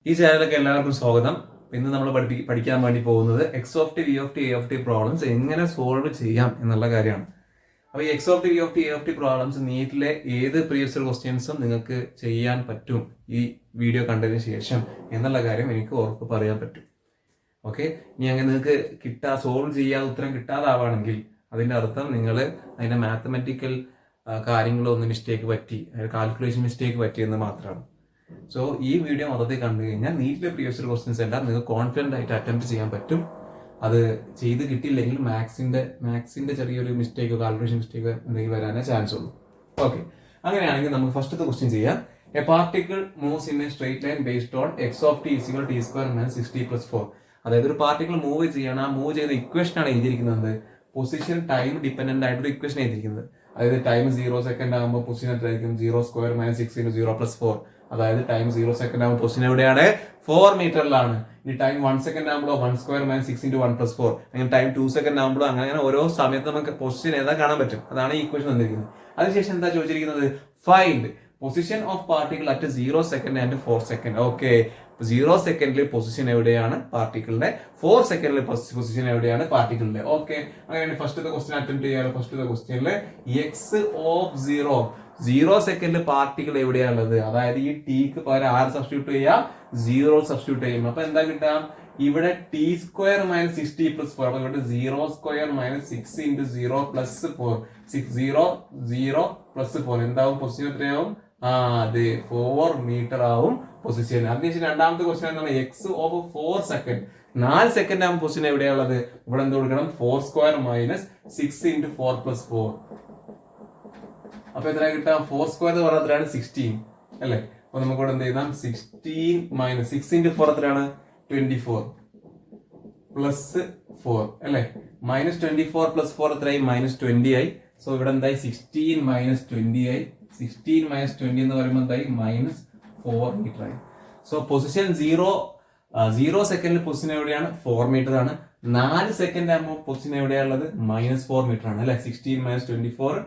ഈ ചാനലിലേക്ക് എല്ലാവർക്കും സ്വാഗതം. ഇന്ന് നമ്മൾ പഠിക്കാൻ വേണ്ടി പോകുന്നത് X of T, V of T, A of T problems എങ്ങനെ സോൾവ് ചെയ്യാം എന്നുള്ള കാര്യമാണ്. അപ്പോൾ ഈ X of T, V of T, A of T problems നീറ്റിലെ ഏത് പ്രീവിയസ് ഇയർ ക്വസ്റ്റ്യൻസും നിങ്ങൾക്ക് ചെയ്യാൻ പറ്റും ഈ വീഡിയോ കണ്ടതിന് ശേഷം എന്നുള്ള കാര്യം എനിക്ക് ഉറപ്പ് പറയാൻ പറ്റും. ഓക്കെ, ഇനി അങ്ങനെ നിങ്ങൾക്ക് സോൾവ് ചെയ്യാതെ ഉത്തരം കിട്ടാതാവാണെങ്കിൽ അതിന്റെ അർത്ഥം നിങ്ങൾ അതിന്റെ മാത്തമെറ്റിക്കൽ കാര്യങ്ങളൊന്ന് മിസ്റ്റേക്ക് പറ്റി, കാൽക്കുലേഷൻ മിസ്റ്റേക്ക് പറ്റിയെന്ന് മാത്രമാണ്. സോ ഈ വീഡിയോ മൊത്തത്തിൽ കണ്ടു കഴിഞ്ഞാൽ നീറ്റിലെ പ്രീവിയസ് ഇയർ ക്വസ്റ്റ്യൻസ് എല്ലാം നിങ്ങൾക്ക് കോൺഫിഡന്റ് ആയിട്ട് അറ്റംപ്റ്റ് ചെയ്യാൻ പറ്റും. അത് ചെയ്ത് കിട്ടിയില്ലെങ്കിൽ മാത്സിന്റെ ചെറിയൊരു മിസ്റ്റേക്കോ കാൽക്കുലേഷൻ മിസ്റ്റേക്കോ എന്തെങ്കിലും വരാനേ ചാൻസ് ഉള്ളൂ. ഓക്കെ, അങ്ങനെയാണെങ്കിൽ നമുക്ക് ഫസ്റ്റത്തെ ക്വസ്റ്റ്യൻ ചെയ്യാം. A particle moves in A straight line based on X of T equal T square minus 60 + 4. അതായത് ഒരു പാർട്ടിക്കിൾ മൂവ് ചെയ്യണം. ആ മൂവ് ചെയ്ത ഇക്വേഷൻ ആണ് എഴുതിയിരിക്കുന്നത്. പൊസിഷൻ ടൈം ഡിപ്പെൻഡന്റ് ആയിട്ടൊരു ഇക്വേഷൻ എഴുതിയിരിക്കുന്നത്. അതായത് ടൈം 0 സെക്കൻഡ് ആകുമ്പോൾ പൊസിഷൻ എത്രയായിരിക്കും? 0² - 6 × 0 + 4. അതായത് ടൈം 0 സെക്കൻഡ് ആകുമ്പോൾ പൊസിഷൻ എവിടെയാണ്? 4 മീറ്ററിലാണ്. ഇനി ടൈം 1 സെക്കൻഡ് ആകുമ്പോൾ 1² - 6 × 1 + 4. അങ്ങനെ ടൈം 2 സെക്കൻഡ് ആകുമ്പോൾ അങ്ങനെ ഓരോ സമയത്ത് നമുക്ക് പൊസിഷൻ ഏതാ കാണാൻ പറ്റും. അതാണ് ഈ ഇക്വേഷൻ തന്നിരിക്കുന്നത്. അതിനുശേഷം എന്താ ചോദിച്ചിരിക്കുന്നത്? Find position of particle at 0 second and 4 second. Okay, 0 സെക്കൻഡിൽ പൊസിഷൻ എവിടെയാണ് പാർട്ടിക്കിളിന്റെ, 4 സെക്കൻഡിൽ പൊസിഷൻ എവിടെയാണ് പാർട്ടിക്കിളിന്റെ. ഓക്കെ, അങ്ങനെ ഫസ്റ്റത്തെ ക്വസ്റ്റ്യൻ അറ്റംപ്റ്റ് ചെയ്യാറ്. ഫസ്റ്റത്തെ ക്വസ്റ്റ്യനിൽ എക്സ് ഓഫ് 0 സെക്കൻഡിൽ പാർട്ടിക്കിൾ എവിടെയാണുള്ളത്? അതായത് ഈ ടിക്ക് പകരം ആറ് സബ്സ്റ്റിറ്റ്യൂട്ട് ചെയ്യാം, 0 സബ്സ്റ്റിറ്റ്യൂട്ട് ചെയ്യും. അപ്പൊ എന്താ കിട്ടാം? ഇവിടെ t² - 60 + 4. അപ്പൊ ഇവിടെ 0² - 6 × 0 + 4. 0 0 + 4 എന്താവും? പൊസിഷൻ എത്രയാവും? അതെ, 4 മീറ്റർ ആവും പൊസിഷൻ. അതിനുശേഷം രണ്ടാമത്തെ ക്വസ്റ്റ്യൻ എന്താണ്? X of 4 second. 4 സെക്കൻഡ് ആകുമ്പോൾ പൊസിഷൻ എവിടെയാണുള്ളത്? ഇവിടെ എന്ത് കൊടുക്കണം? 4² - 6 × 4 + 4. അപ്പൊ എത്ര കിട്ടാം? 4² എന്ന് പറഞ്ഞാൽ എത്രയാണ്? 16 അല്ലെ? അപ്പൊ നമുക്ക് ഇവിടെ എന്ത് ചെയ്താം? 16 - 6 × 4 എത്രയാണ്? 24 + 4 അല്ലെ? -24 + 4 എത്രയായി? -20 ആയി. സോ ഇവിടെ എന്തായി? 16 - 20 ആയി. 16 - 20 എന്ന് പറയുമ്പോൾ എന്തായി? -4 മീറ്റർ ആയി. സോ പൊസിഷൻ 0 സെക്കൻഡിൽ പൊസിഷൻ എവിടെയാണ്? 4 മീറ്റർ ആണ്. 4 സെക്കൻഡ് ആകുമ്പോൾ പൊസിഷൻ എവിടെയാണുള്ളത്? -4 മീറ്റർ ആണ് അല്ലെ? 16 - 24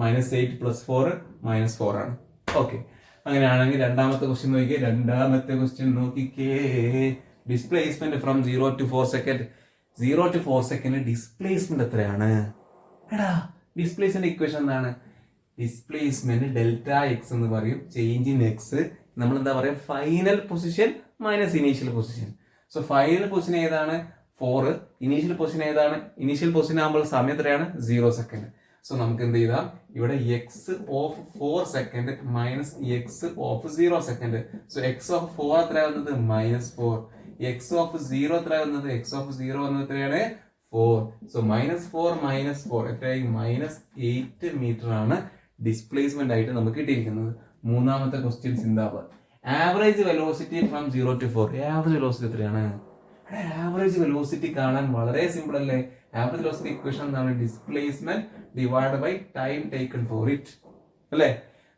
-8 + 4 -4 ആണ്. ഓക്കെ, അങ്ങനെയാണെങ്കിൽ രണ്ടാമത്തെ ക്വസ്റ്റ്യൻ നോക്കിക്കേ. രണ്ടാമത്തെ ക്വസ്റ്റ്യൻ നോക്കിക്കേ. Displacement from 0 to 4 second. 0 to 4 second displacement എത്രയാണ്? എടാ, ഡിസ്പ്ലേസ്മെന്റ് ഇക്വേഷൻ എന്താണ്? ഡിസ്പ്ലേസ്മെന്റ് Δx എന്ന് പറയും. ചേഞ്ച് ഇൻ എക്സ് നമ്മൾ എന്താ പറയാ? Final position minus initial position. So final position ഏതാണ്? 4. ഇനീഷ്യൽ പൊസിഷൻ ഏതാണ്? ഇനീഷ്യൽ പൊസിഷൻ ആകുമ്പോൾ സമയം എത്രയാണ്? 0 സെക്കൻഡ്. സോ നമുക്ക് എന്ത് ചെയ്താം? ഇവിടെ x of 4 second minus x of 0 second. So X of 4 എത്ര വന്നത്? -4. എക്സ് ഓഫ് 0 എത്ര വന്നത്? എക്സ് ഓഫ് 0 വന്നത് എത്രയാണ്? 4. സോ -4 - 4 എത്രയായി? -8 മീറ്റർ ആണ് ഡിസ്പ്ലേസ്മെന്റ് ആയിട്ട് നമുക്ക് കിട്ടിയിരിക്കുന്നത്. മൂന്നാമത്തെ ക്വസ്റ്റ്യൻ സിന്താബാദ്. Average velocity from 0 to 4. Average velocity എത്രയാണ്? ആവറേജ് വെലോസിറ്റി കാണാൻ വളരെ സിമ്പിൾ അല്ലേ? ആവറേജ് വെലോസിറ്റി ഇക്വേഷൻ എന്താണ്? Displacement divide by time taken for it അല്ലേ?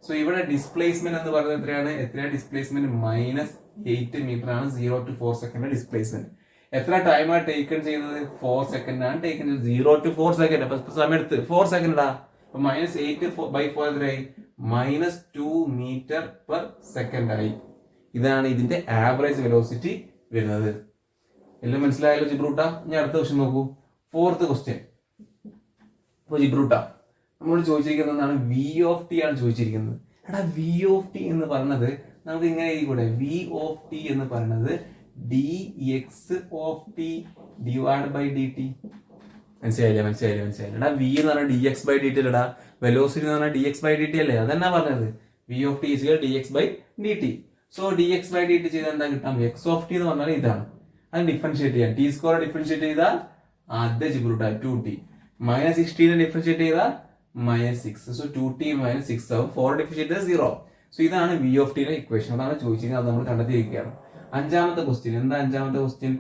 സോ ഇവിടെ ഡിസ്പ്ലേസ്മെന്റ് എന്ന് പറയുന്നത് എത്രയാണ് ഡിസ്പ്ലേസ്മെന്റ്? -8 മീറ്റർ ആണ് 0 to 4 സെക്കൻഡ് ഡിസ്പ്ലേസ്മെന്റ്. എത്ര ടൈമാണ് ടേക്കൺ ചെയ്യുന്നത്? 4 സെക്കൻഡ് ആണ് ടേക്കൺ ചെയ്തത്. 0 to 4 സെക്കൻഡ്. അപ്പൊ സമയം എടുത്ത് 4 സെക്കൻഡ്. അപ്പൊ -8/4 എത്രയായി? -2 മീറ്റർ പെർ സെക്കൻഡ് ആയി. ഇതാണ് ഇതിന്റെ ആവറേജ് വെലോസിറ്റി വരുന്നത്. എല്ലാം മനസ്സിലായല്ലോ ജിബ്രൂട്ട? ഇനി അടുത്ത ക്വസ്റ്റ്യൻ നോക്കൂ. Fourth question. അപ്പൊ ജിബ്രൂട്ട നമ്മളോട് ചോദിച്ചിരിക്കുന്നതാണ് വി ഓഫ് ടി ആണ് ചോദിച്ചിരിക്കുന്നത്. എടാ, വി ഓഫ് ടി എന്ന് പറഞ്ഞത് നമുക്ക് ഇങ്ങനെ കൂടെ. വി ഓഫ് ടി എന്ന് പറയുന്നത് dx of t divided by dt. മനസ്സിലായില്ല? എടാ, വി എന്ന് പറഞ്ഞാൽ dx/dt അല്ലടാ. വെലോസിറ്റി എന്ന് പറഞ്ഞാൽ dx/dt അല്ലേ? അതെന്നാ പറഞ്ഞത്? V of t is dx/dt. So dx/dt ചെയ്താൽ എന്താ കിട്ടാം? എക്സ് ഓഫ് ടി എന്ന് പറഞ്ഞാൽ ഇതാണ്. അത് ഡിഫറൻഷിയേറ്റ് ചെയ്യാം. t² ഡിഫറൻഷിയേറ്റ് ചെയ്താൽ അത് ജിബ്രൂട്ട 2t. -16 ഡിഫറൻഷിയേറ്റ് ചെയ്താൽ -6. സോ 2t - 6 ആവും. 4 ഡിഫറൻഷിയേറ്റ് ചെയ്താൽ 0. സോ ഇതാണ് വി ഓഫ് ടിയുടെ ഇക്വേഷൻ. അതാണ് ചോദിച്ചിരിക്കുന്നത്. അത് നമ്മൾ കണ്ടെത്തിയിരിക്കുകയാണ്. അഞ്ചാമത്തെ ക്വസ്റ്റ്യൻ. എന്താ അഞ്ചാമത്തെ question?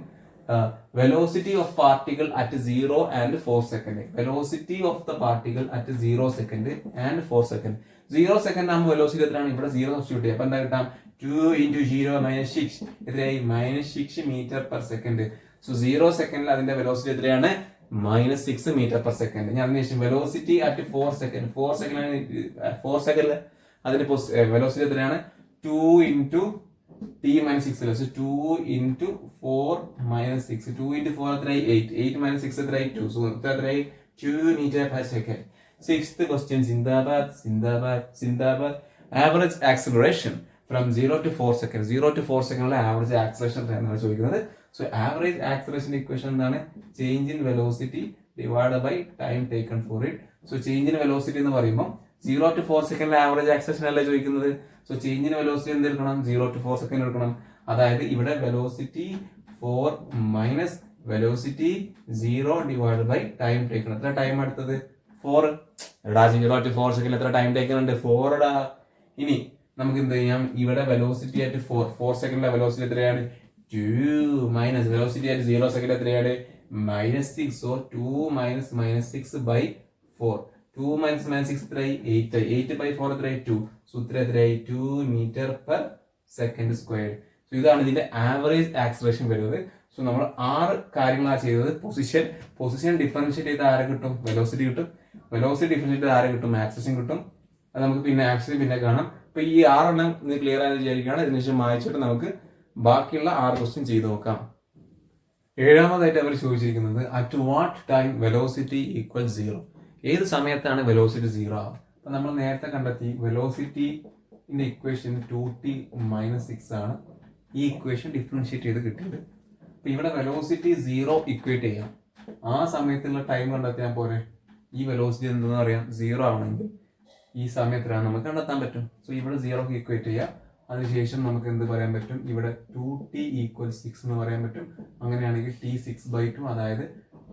Velocity of particle at 0 and 4 second. Velocity of the particle at 0 second and 4 second. 0 second ആകുമ്പോൾ വെലോസിറ്റി എത്രയാണ്? ഇവിടെ 0 സബ്സ്റ്റിറ്റ്യൂട്ട് ചെയ്യാം. അപ്പൊ എന്താ കിട്ടാം? 2 × 0 - 6 എത്രയായി? -6 മീറ്റർ പെർ സെക്കൻഡ്. സോ 0 സെക്കൻഡിൽ അതിന്റെ വെലോസിറ്റി എത്രയാണ്? -6 മീറ്റർ പെർ സെക്കൻഡ്. ഞാൻ അതിനുശേഷം വെലോസിറ്റി അറ്റ് 4 സെക്കൻഡ്. 4 സെക്കൻഡിൽ അതിന്റെ വെലോസിറ്റി എത്രയാണ്? 2 × t minus 6 അല്ലേ. So 2 into 4 minus 6. 2 into 4 എത്രയായി 8. 8 minus 6 എത്രയായി 2. സോ എത്രയായി 2 meter per second. Sixth question, Zindabad, Zindabad, Zindabad. Average acceleration from 0 to 4 seconds. 0 to 4 seconds average acceleration എന്നാണ് ചോദിക്കുന്നത്. So average acceleration equation എന്താണ്? Change in velocity divided by time taken for it. So change in velocity എന്ന് പറയുമ്പോൾ 0 to 4 second average acceleration അല്ലേ ചോദിക്കുന്നത്. So change in velocity എന്ത് എടുക്കണം? 0 to 4 second എടുക്കണം. അതായത് ഇവിടെ velocity 4 minus velocity 0 divide by time taken. എത്ര ടൈം എടുത്തത്? 4. എടാ 0 to 4 സെക്കൻഡ് എത്ര ടൈം ടേക്കൺ ഉണ്ട്? 4 ടാ. ഇനി നമുക്ക് എന്ത് ചെയ്യാം? ഇവിടെ വെലോസിറ്റി ആയിട്ട് 4 സെക്കൻഡിലെ വെലോസിറ്റി എത്രയാണ്? 2 മൈനസ് വെലോസിറ്റി ആയിട്ട് 0 സെക്കൻഡ് എത്രയാണ്? -6. So 2 minus 6 by 4. 2 minus 6 എത്രയായി? 8 ആയി. 8 by 4 എത്രയായി? 2. സോ ഇത്ര എത്രയായി? 2 meter per second square. So ഇതാണ് ഇതിന്റെ ആവറേജ് ആക്സലറേഷൻ വരുന്നത്. സോ നമ്മൾ 6 കാര്യങ്ങളാണ് ചെയ്തത്. പൊസിഷൻ ഡിഫറൻഷിയേറ്റ് ചെയ്ത് ആരെ കിട്ടും? വെലോസിറ്റി കിട്ടും. വെലോസിറ്റി ഡിഫറൻഷിയേറ്റ് ചെയ്ത് ആരെ കിട്ടും? ആക്സലറേഷൻ കിട്ടും. അത് നമുക്ക് പിന്നെ ആക്സലറേഷൻ പിന്നെ കാണാം. അപ്പൊ ഈ 6 എണ്ണം ഇത് ക്ലിയർ ആയെന്ന് വിചാരിക്കുകയാണ്. ഇതിനുശേഷം വായിച്ചിട്ട് നമുക്ക് ബാക്കിയുള്ള 6 ക്വസ്റ്റ്യൻ ചെയ്ത് നോക്കാം. 7ാമതായിട്ട് അവർ ചോദിച്ചിരിക്കുന്നത് at what time velocity equal 0. ഏത് സമയത്താണ് വെലോസിറ്റി 0 ആവുക? അപ്പൊ നമ്മൾ നേരത്തെ കണ്ടെത്തി വെലോസിറ്റിന്റെ ഇക്വേഷൻ 2t - 6 ആണ്. ഈ ഇക്വേഷൻ ഡിഫറൻഷിയേറ്റ് ചെയ്ത് കിട്ടിയത്. അപ്പൊ ഇവിടെ വെലോസിറ്റി 0 ഇക്വേറ്റ് ചെയ്യാം. ആ സമയത്തുള്ള ടൈം കണ്ടെത്തിയാൽ പോരെ. ഈ വെലോസിറ്റി എന്തെന്ന് അറിയാം? 0 ആണെങ്കിൽ ഈ സമയത്തിലാണ് നമുക്ക് കണ്ടെത്താൻ പറ്റും. സോ ഇവിടെ 0 ഇക്വേറ്റ് ചെയ്യാം. അതിനുശേഷം നമുക്ക് എന്ത് പറയാൻ പറ്റും? ഇവിടെ 2t = 6 എന്ന് പറയാൻ പറ്റും. അങ്ങനെയാണെങ്കിൽ t 6/2 അതായത്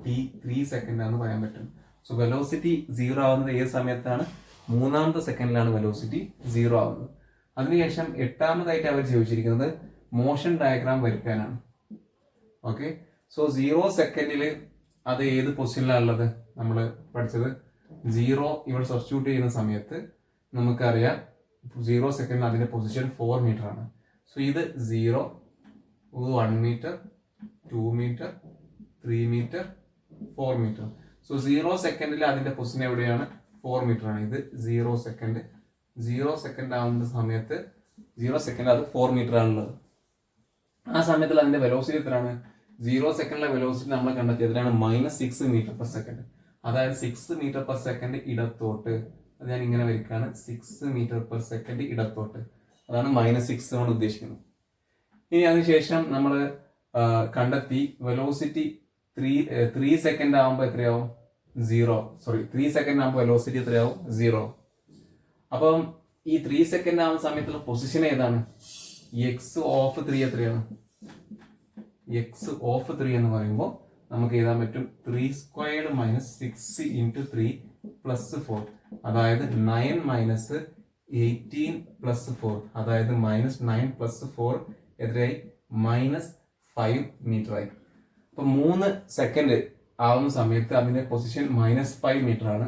t 3 സെക്കൻഡ് ആണെന്ന് പറയാൻ പറ്റും. സോ വെലോസിറ്റി 0 ആവുന്നത് ഏത് സമയത്താണ്? 3ാമത്തെ സെക്കൻഡിലാണ് വെലോസിറ്റി 0 ആവുന്നത്. അതിനുശേഷം 8ാമതായിട്ട് അവർ ചോദിച്ചിരിക്കുന്നത് മോഷൻ ഡയഗ്രാം വരയ്ക്കാനാണ്. ഓക്കെ. സോ 0 സെക്കൻഡിൽ അത് ഏത് പൊസിഷനിലാണുള്ളത്? നമ്മൾ പഠിച്ചത് 0 ഇവിടെ സബ്സ്റ്റിറ്റ്യൂട്ട് ചെയ്യുന്ന സമയത്ത് നമുക്കറിയാം 0 സെക്കൻഡിൽ അതിന്റെ പൊസിഷൻ 4 മീറ്റർ ആണ്. സോ ഇത് 0, 1 metre, 2 metre, 3 metre, 4 metre. So 0 സെക്കൻഡിൽ അതിന്റെ പൊസിഷൻ എവിടെയാണ്? 4 മീറ്റർ ആണ്. ഇത് 0 സെക്കൻഡ് ആവുന്ന സമയത്ത് 0 സെക്കൻഡ് അത് 4 മീറ്റർ ആണുള്ളത്. ആ സമയത്തിൽ അതിന്റെ വെലോസിറ്റി എത്രയാണ്? 0 സെക്കൻഡിലെ വെലോസിറ്റി നമ്മൾ കണ്ടെത്തി എത്രയാണ്? -6 മീറ്റർ പെർ സെക്കൻഡ്. അതായത് 6 മീറ്റർ പെർ സെക്കൻഡ് ഇടത്തോട്ട്. അത് ഞാൻ ഇങ്ങനെ വരികയാണ്. 6 മീറ്റർ പെർ സെക്കൻഡ് ഇടത്തോട്ട്. അതാണ് -6 കൊണ്ട് ഉദ്ദേശിക്കുന്നത്. ഇനി അതിനുശേഷം നമ്മൾ കണ്ടെത്തി വെലോസിറ്റി 3 സെക്കൻഡ് ആകുമ്പോൾ എത്രയാവും? 0. 3 സെക്കൻഡ് ആകുമ്പോൾ വെലോസിറ്റി എത്രയാവും? 0. അപ്പം ഈ 3 സെക്കൻഡ് ആവുന്ന സമയത്തുള്ള പൊസിഷൻ ഏതാണ്? എക്സ് ഓഫ് 3 എത്രയാണ്? എക്സ് ഓഫ് 3 എന്ന് പറയുമ്പോൾ നമുക്ക് എഴുതാൻ പറ്റും 3² - 6 × 3 + 4 അതായത് 9 - 18 + 4 അതായത് -9 + 4 എത്രയായി? -5 മീറ്റർ ആയി. അപ്പൊ 3 സെക്കൻഡ് ആവുന്ന സമയത്ത് അതിന്റെ പൊസിഷൻ -5 മീറ്റർ ആണ്.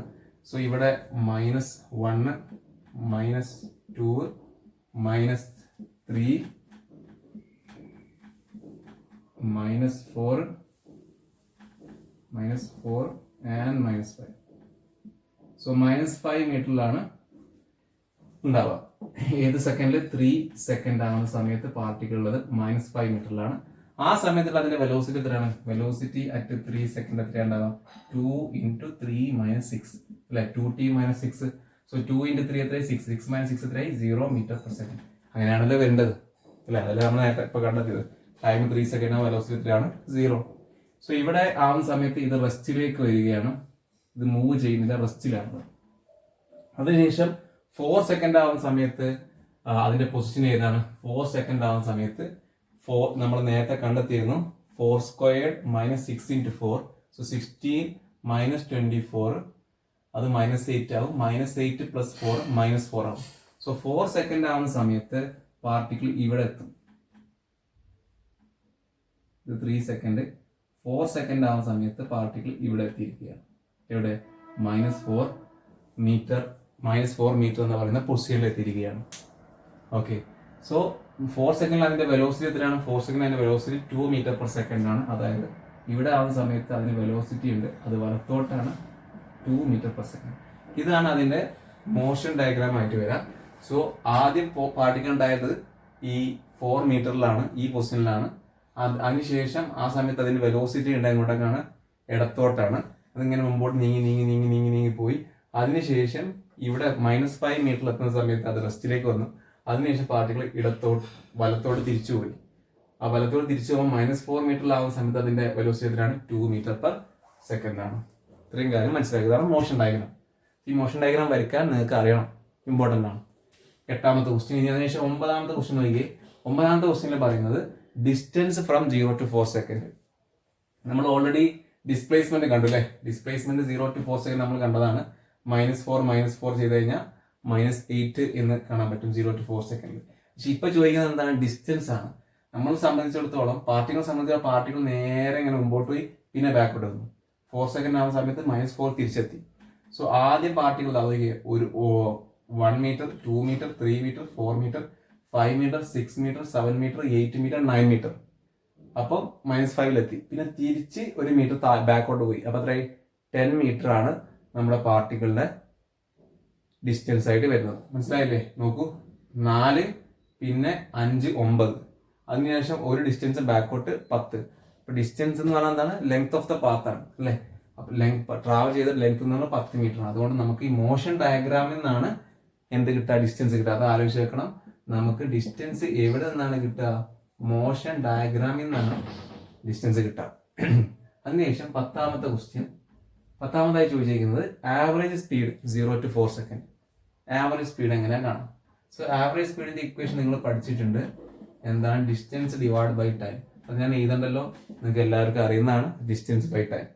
സോ ഇവിടെ -1, -2, -3, -4 and -5. സോ -5 മീറ്ററിലാണ് ഉണ്ടാവുക. ഏത് സെക്കൻഡിൽ? 3 സെക്കൻഡ് ആവുന്ന സമയത്ത് പാർട്ടിക്കിൾ ഉള്ളത് -5 മീറ്ററിലാണ്. ആ സമയത്തുള്ള അതിന്റെ വെലോസിറ്റി എത്രയാണ്? വെലോസിറ്റി അറ്റ് 3 സെക്കൻഡ് എത്രയാണ് ഉണ്ടാവുക? 2 × 3 - 6 അല്ലെ? 2t - 6. സോ 2 × 3 എത്രയായി? 6. 6 - 6 എത്രയായി? 0 മീറ്റർ പെർ സെക്കൻഡ്. അങ്ങനെയാണല്ലോ വരേണ്ടത് അല്ലെ? അതല്ലേ നമ്മൾ നേരത്തെ ഇപ്പൊ കണ്ടെത്തിയത്. ടൈം 3 സെക്കൻഡ്, വെലോസിറ്റി എത്രയാണ്? 0. സോ ഇവിടെ ആവുന്ന സമയത്ത് ഇത് റെസ്റ്റിലേക്ക് വരികയാണ്. ഇത് മൂവ് ചെയ്യുന്നില്ല, റെസ്റ്റിലാണ്. അതിനുശേഷം 4 സെക്കൻഡ് ആവുന്ന സമയത്ത് അതിന്റെ പൊസിഷൻ ഏതാണ്? 4 സെക്കൻഡ് ആവുന്ന സമയത്ത് നമ്മൾ നേരത്തെ കണ്ടെത്തിയിരുന്നു 4² - 6 × 4. സോ 16 - 24 അത് -8 ആവും. -8 + 4 -4 ആവും. സോ 4 സെക്കൻഡ് ആവുന്ന സമയത്ത് പാർട്ടിക്കിൾ ഇവിടെ എത്തും. ഇത് 3 സെക്കൻഡ്. 4 സെക്കൻഡ് ആവുന്ന സമയത്ത് പാർട്ടിക്കിൾ ഇവിടെ എത്തിയിരിക്കുകയാണ്. എവിടെ? -4 മീറ്റർ എന്ന് പറയുന്ന പൊസിഷനിൽ എത്തിയിരിക്കുകയാണ്. ഓക്കെ. സോ 4 സെക്കൻഡിൽ അതിന്റെ വെലോസിറ്റി എത്രയാണ്? 4 സെക്കൻഡ് അതിന്റെ വെലോസിറ്റി 2 മീറ്റർ പെർ സെക്കൻഡ് ആണ്. അതായത് ഇവിടെ ആവുന്ന സമയത്ത് അതിന് വെലോസിറ്റി ഉണ്ട്, അത് വലത്തോട്ടാണ്, 2 മീറ്റർ പെർ സെക്കൻഡ്. ഇതാണ് അതിന്റെ മോഷൻ ഡയഗ്രാം ആയിട്ട് വരാം. സോ ആദ്യം പാർട്ടിക്കിൾ ഉണ്ടായത് ഈ 4 മീറ്ററിലാണ്, ഈ പൊസിഷനിലാണ്. അതിനുശേഷം ആ സമയത്ത് അതിന് വെലോസിറ്റി ഉണ്ട് എങ്ങോട്ടേക്കാണ്, ഇടത്തോട്ടാണ്. അതിങ്ങനെ മുമ്പോട്ട് നീങ്ങി നീങ്ങി നീങ്ങി നീങ്ങി നീങ്ങി പോയി. അതിനുശേഷം ഇവിടെ -5 മീറ്ററിൽ എത്തുന്ന സമയത്ത് അത് റെസ്റ്റിലേക്ക് വന്നു. അതിനുശേഷം പാർട്ടികൾ വലത്തോട്ട് തിരിച്ചു പോയി. ആ വലത്തോട്ട് തിരിച്ചു പോകുമ്പോൾ -4 മീറ്ററിലാവുന്ന സമയത്ത് അതിന്റെ വെലോസിറ്റി എത്രയാണ്, 2 മീറ്റർ പെർ സെക്കൻഡ് ആണ്. ഇത്രയും കാര്യം മനസ്സിലാക്കുക. ഇതാണ് മോഷൻ ഡയഗ്രാം. ഈ മോഷൻ ഡയഗ്രാം വരയ്ക്കാൻ നിങ്ങൾക്ക് അറിയണം, ഇമ്പോർട്ടൻ്റ് ആണ്. 8ാമത്തെ ക്വസ്റ്റ്യൻ. ഇനി അതിനുശേഷം 9ാമത്തെ ക്വസ്റ്റ്യൻ നോക്കിയേ. 9ാമത്തെ ക്വസ്റ്റ്യനിൽ പറയുന്നത് ഡിസ്റ്റൻസ് ഫ്രം 0 to 4 സെക്കൻഡ്. നമ്മൾ ഓൾറെഡി ഡിസ്പ്ലേസ്മെന്റ് കണ്ടു അല്ലേ? ഡിസ്പ്ലേസ്മെന്റ് 0 to 4 സെക്കൻഡ് നമ്മൾ കണ്ടതാണ്. -4 ചെയ്ത് കഴിഞ്ഞാൽ -8 എന്ന് കാണാൻ പറ്റും 0 to 4 സെക്കൻഡ്. പക്ഷെ ഇപ്പൊ ചോദിക്കുന്നത് എന്താണ്, ഡിസ്റ്റൻസ് ആണ്. നമ്മളെ സംബന്ധിച്ചിടത്തോളം പാർട്ടികൾ നേരെ ഇങ്ങനെ മുമ്പോട്ട് പോയി പിന്നെ ബാക്കോട്ട് വന്നു. 4 സെക്കൻഡ് ആവുന്ന സമയത്ത് -4 തിരിച്ചെത്തി. സോ ആദ്യം പാർട്ടികൾ ഒരു 1 metre, 2 metre, 3 metre, 4 metre, 5 metre, 6 metre, 7 metre, 8 metre, 9 metre. അപ്പം -5 പിന്നെ തിരിച്ച് 1 മീറ്റർ ബാക്കോട്ട് പോയി. അപ്പൊ അത്ര 10 മീറ്റർ ആണ് നമ്മുടെ പാർട്ടികളുടെ ഡിസ്റ്റൻസ് ആയിട്ട് വരുന്നത്. മനസ്സിലായില്ലേ? നോക്കൂ, 4 പിന്നെ 5 9. അതിനുശേഷം ഒരു ഡിസ്റ്റൻസ് ബാക്കോട്ട് 10. അപ്പൊ ഡിസ്റ്റൻസ് എന്ന് പറഞ്ഞാൽ എന്താണ്, ലെങ്ത് ഓഫ് ദ പാത്ത് ആണ് അല്ലെ? അപ്പൊ ട്രാവൽ ചെയ്ത ലെങ്ത് എന്ന് പറഞ്ഞാൽ 10 മീറ്റർ ആണ്. അതുകൊണ്ട് നമുക്ക് ഈ മോഷൻ ഡയഗ്രാമിൽ നിന്നാണ് എന്ത് കിട്ടുക, ഡിസ്റ്റൻസ് കിട്ടുക. അത് ആലോചിച്ച് വെക്കണം. നമുക്ക് ഡിസ്റ്റൻസ് എവിടെ നിന്നാണ് കിട്ടുക, മോഷൻ ഡയഗ്രാമിൽ നിന്നാണ് ഡിസ്റ്റൻസ് കിട്ടുക. അതിനുശേഷം 10ാമത്തെ ക്വസ്റ്റ്യൻ. 10ാമതായി ചോദിച്ചിരിക്കുന്നത് average speed 0 to 4 second. Average speed എങ്ങനെയാണ് കാണാം? സോ ആവറേജ് സ്പീഡിന്റെ ഇക്വേഷൻ നിങ്ങൾ പഠിച്ചിട്ടുണ്ട്. എന്താണ്, ഡിസ്റ്റൻസ് ഡിവൈഡ് ബൈ ടൈം. അത് ഞാൻ എഴുതണ്ടല്ലോ, നിങ്ങൾക്ക് എല്ലാവർക്കും അറിയുന്നതാണ് ഡിസ്റ്റൻസ് ബൈ ടൈം.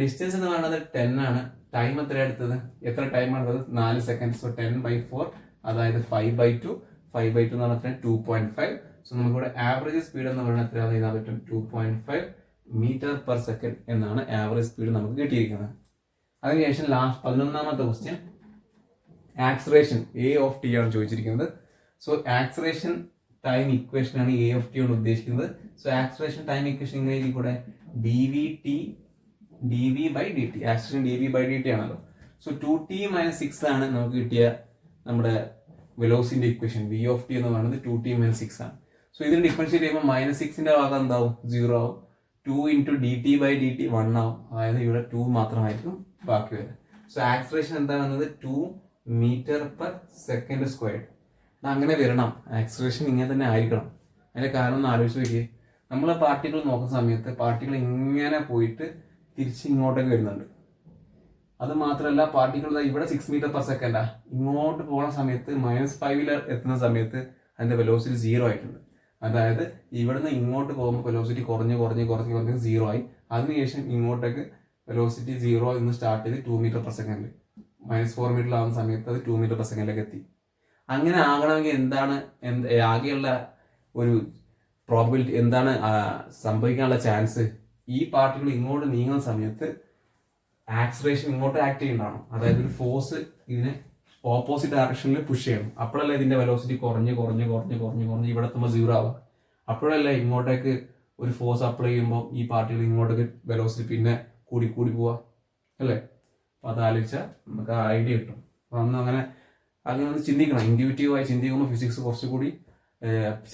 ഡിസ്റ്റൻസ് എന്ന് പറയുന്നത് 10 ആണ്. ടൈം എത്രയാണ് എടുത്തത്, എത്ര ടൈം എടുത്തത്, 4 സെക്കൻഡ്. സോ 10/4, അതായത് 5/2. 5/2 എന്ന് പറഞ്ഞാൽ 2.5. സോ നമുക്കിവിടെ ആവറേജ് സ്പീഡ് എന്ന് പറയുന്നത് എത്രയാണെന്ന് എഴുതാൻ പറ്റും, 2.5 മീറ്റർ പെർ സെക്കൻഡ് എന്നാണ് ആവറേജ് സ്പീഡ് നമുക്ക് കിട്ടിയിരിക്കുന്നത്. അതിനുശേഷം ലാസ്റ്റ് 11ാമത്തെ question, acceleration A of t ആണ് ചോദിച്ചിരിക്കുന്നത്. സോ ആക്സലറേഷൻ ടൈം ഇക്വേഷൻ ആണ് A of t കൊണ്ട് ഉദ്ദേശിക്കുന്നത്. സോ ആക്സലറേഷൻ ടൈം ഇക്വേഷൻ ഇങ്ങനെ കൂടെ dv/dt. ആക്സലറേഷൻ dv/dt ആണല്ലോ. സോ 2t - 6 ആണ് നമുക്ക് കിട്ടിയ നമ്മുടെ വെലോസിറ്റിന്റെ ഇക്വേഷൻ. V of t എന്ന് പറയുന്നത് 2t - 6 ആണ്. സോ ഇതിന് ഡിഫറൻഷിയേറ്റ് ചെയ്യുമ്പോൾ -6ന്റെ ഭാഗം എന്താവും, 0 ആവും. 2 × dt/dt 1 ആവും. അതായത് ഇവിടെ 2 മാത്രമായിരിക്കും ബാക്കി വരുന്നത്. സോ ആക്സലറേഷൻ എന്താ വന്നത്, 2 മീറ്റർ പെർ സെക്കൻഡ് സ്ക്വയർഡ്. അങ്ങനെ വരണം, ആക്സലറേഷൻ ഇങ്ങനെ തന്നെ ആയിരിക്കണം. അതിന്റെ കാരണം ഒന്ന് ആലോചിച്ച് നോക്കിയേ. നമ്മൾ പാർട്ടികൾ നോക്കുന്ന സമയത്ത് പാർട്ടികൾ ഇങ്ങനെ പോയിട്ട് തിരിച്ച് ഇങ്ങോട്ടേക്ക് വരുന്നുണ്ട്. അത് മാത്രമല്ല, പാർട്ടികൾ ഇവിടെ 6 മീറ്റർ പെർ സെക്കൻഡാ. ഇങ്ങോട്ട് പോകുന്ന സമയത്ത് -5 എത്തുന്ന സമയത്ത് അതിന്റെ വെലോസിറ്റി 0 ആയിട്ടുണ്ട്. അതായത് ഇവിടുന്ന് ഇങ്ങോട്ട് പോകുമ്പോൾ വെലോസിറ്റി കുറഞ്ഞ് 0 ആയി. അതിനുശേഷം ഇങ്ങോട്ടേക്ക് വെലോസിറ്റി 0 എന്ന് സ്റ്റാർട്ട് ചെയ്ത് 2 മീറ്റർ പെർ സെക്കൻഡ്, -4 മീറ്ററിലാവുന്ന സമയത്ത് അത് 2 മീറ്റർ പെർ സെക്കൻഡിലേക്ക് എത്തി. അങ്ങനെ ആകണമെങ്കിൽ എന്താണ് ആകെയുള്ള ഒരു പ്രോബിലിറ്റി, എന്താണ് സംഭവിക്കാനുള്ള ചാൻസ്, ഈ പാർട്ടികൾ ഇങ്ങോട്ട് നീങ്ങുന്ന സമയത്ത് ആക്സലറേഷൻ ഇങ്ങോട്ട് ആക്ട് ചെയ്യുന്നതാണ്. അതായത് ഒരു ഫോഴ്സ് ഇതിനെ ഓപ്പോസിറ്റ് ഡയറക്ഷനിൽ പുഷ് ചെയ്യണം. അപ്പോഴല്ലേ ഇതിന്റെ വെലോസിറ്റി കുറഞ്ഞ് ഇവിടെ എത്തുമ്പോൾ 0 ആവാം. അപ്പോഴല്ലേ ഇങ്ങോട്ടേക്ക് ഒരു ഫോഴ്സ് അപ്ലൈ ചെയ്യുമ്പോൾ ഈ പാർട്ടികൾ ഇങ്ങോട്ടേക്ക് വെലോസിറ്റി പിന്നെ കൂടി പോവാ അല്ലേ? അപ്പൊ അത് ആലോചിച്ചാൽ നമുക്ക് ആ ഐഡിയ കിട്ടും. അപ്പൊ അങ്ങനെ ഒന്ന് ചിന്തിക്കണം. ഇൻഡ്യൂറ്റീവായി ചിന്തിക്കുമ്പോൾ ഫിസിക്സ് കുറച്ചുകൂടി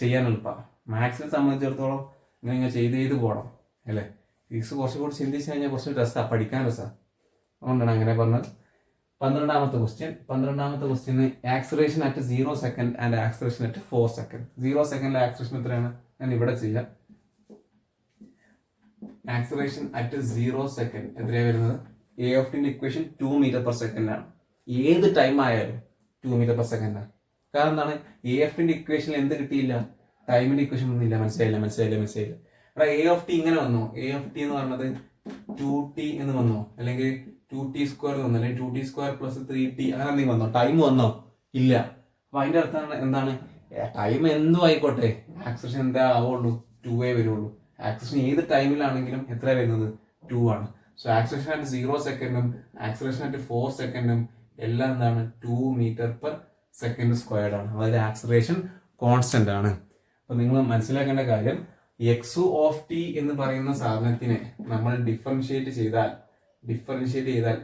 ചെയ്യാൻ എളുപ്പമാണ്. മാത്സിനെ സംബന്ധിച്ചിടത്തോളം ഇങ്ങനെ ചെയ്ത് പോകണം അല്ലേ? ഫിസിക്സ് കുറച്ചുകൂടി ചിന്തിച്ച് കഴിഞ്ഞാൽ കുറച്ച് രസമാണ്, പഠിക്കാൻ രസമാണ്. അതുകൊണ്ടാണ് അങ്ങനെ പറഞ്ഞത്. 12ാമത്തെ ക്വസ്റ്റ്യന് acceleration at 0 second and acceleration at 4 second. 0 സെക്കൻഡിലെ ആക്സലറേഷൻ എത്രയാണ്, ഞാൻ ഇവിടെ ചെയ്യാം. ആക്സലറേഷൻ അറ്റ് 0 സെക്കൻഡ് എത്രയാണ് വരുന്നത്, A of t equation 2 metre per second ആണ്. ഏത് ടൈം ആയാലും 2 മീറ്റർ പെർ സെക്കൻഡ് ആണ്. കാരണം എന്താണ്, A of t ഇക്വേഷനിൽ എന്ത് കിട്ടിയില്ല, ടൈമിന്റെ ഇക്വേഷൻ ഒന്നുമില്ല. മനസ്സിലായില്ല. ഇവിടെ A of t ഇങ്ങനെ വന്നു. A of t എന്ന് പറഞ്ഞത് 2t എന്ന് വന്നോ, അല്ലെങ്കിൽ 2t² വന്നു, അല്ലെങ്കിൽ 2t² + 3t അങ്ങനെ എന്തെങ്കിലും വന്നോ, ടൈം വന്നോ, ഇല്ല. അപ്പൊ അതിന്റെ അർത്ഥം എന്താണ്, ടൈം എന്തും ആയിക്കോട്ടെ, ആക്സലറേഷൻ എന്താ ആവുള്ളൂ, 2 വരുള്ളൂ. ആക്സലറേഷൻ ഏത് ടൈമിലാണെങ്കിലും എത്ര വരുന്നത്, 2 ആണ്. സോ ആക്സലറേഷൻ അറ്റ് 0 സെക്കൻഡും ആക്സലറേഷൻ അറ്റ് 4 സെക്കൻഡും എല്ലാം എന്താണ്, 2 മീറ്റർ പെർ സെക്കൻഡ് സ്ക്വയർഡ് ആണ്. അതായത് ആക്സലറേഷൻ കോൺസ്റ്റന്റ് ആണ്. അപ്പൊ നിങ്ങൾ മനസ്സിലാക്കേണ്ട കാര്യം, എക്സ് ഓഫ് ടി എന്ന് പറയുന്ന സാധനത്തിനെ നമ്മൾ ഡിഫറൻഷിയേറ്റ് ചെയ്താൽ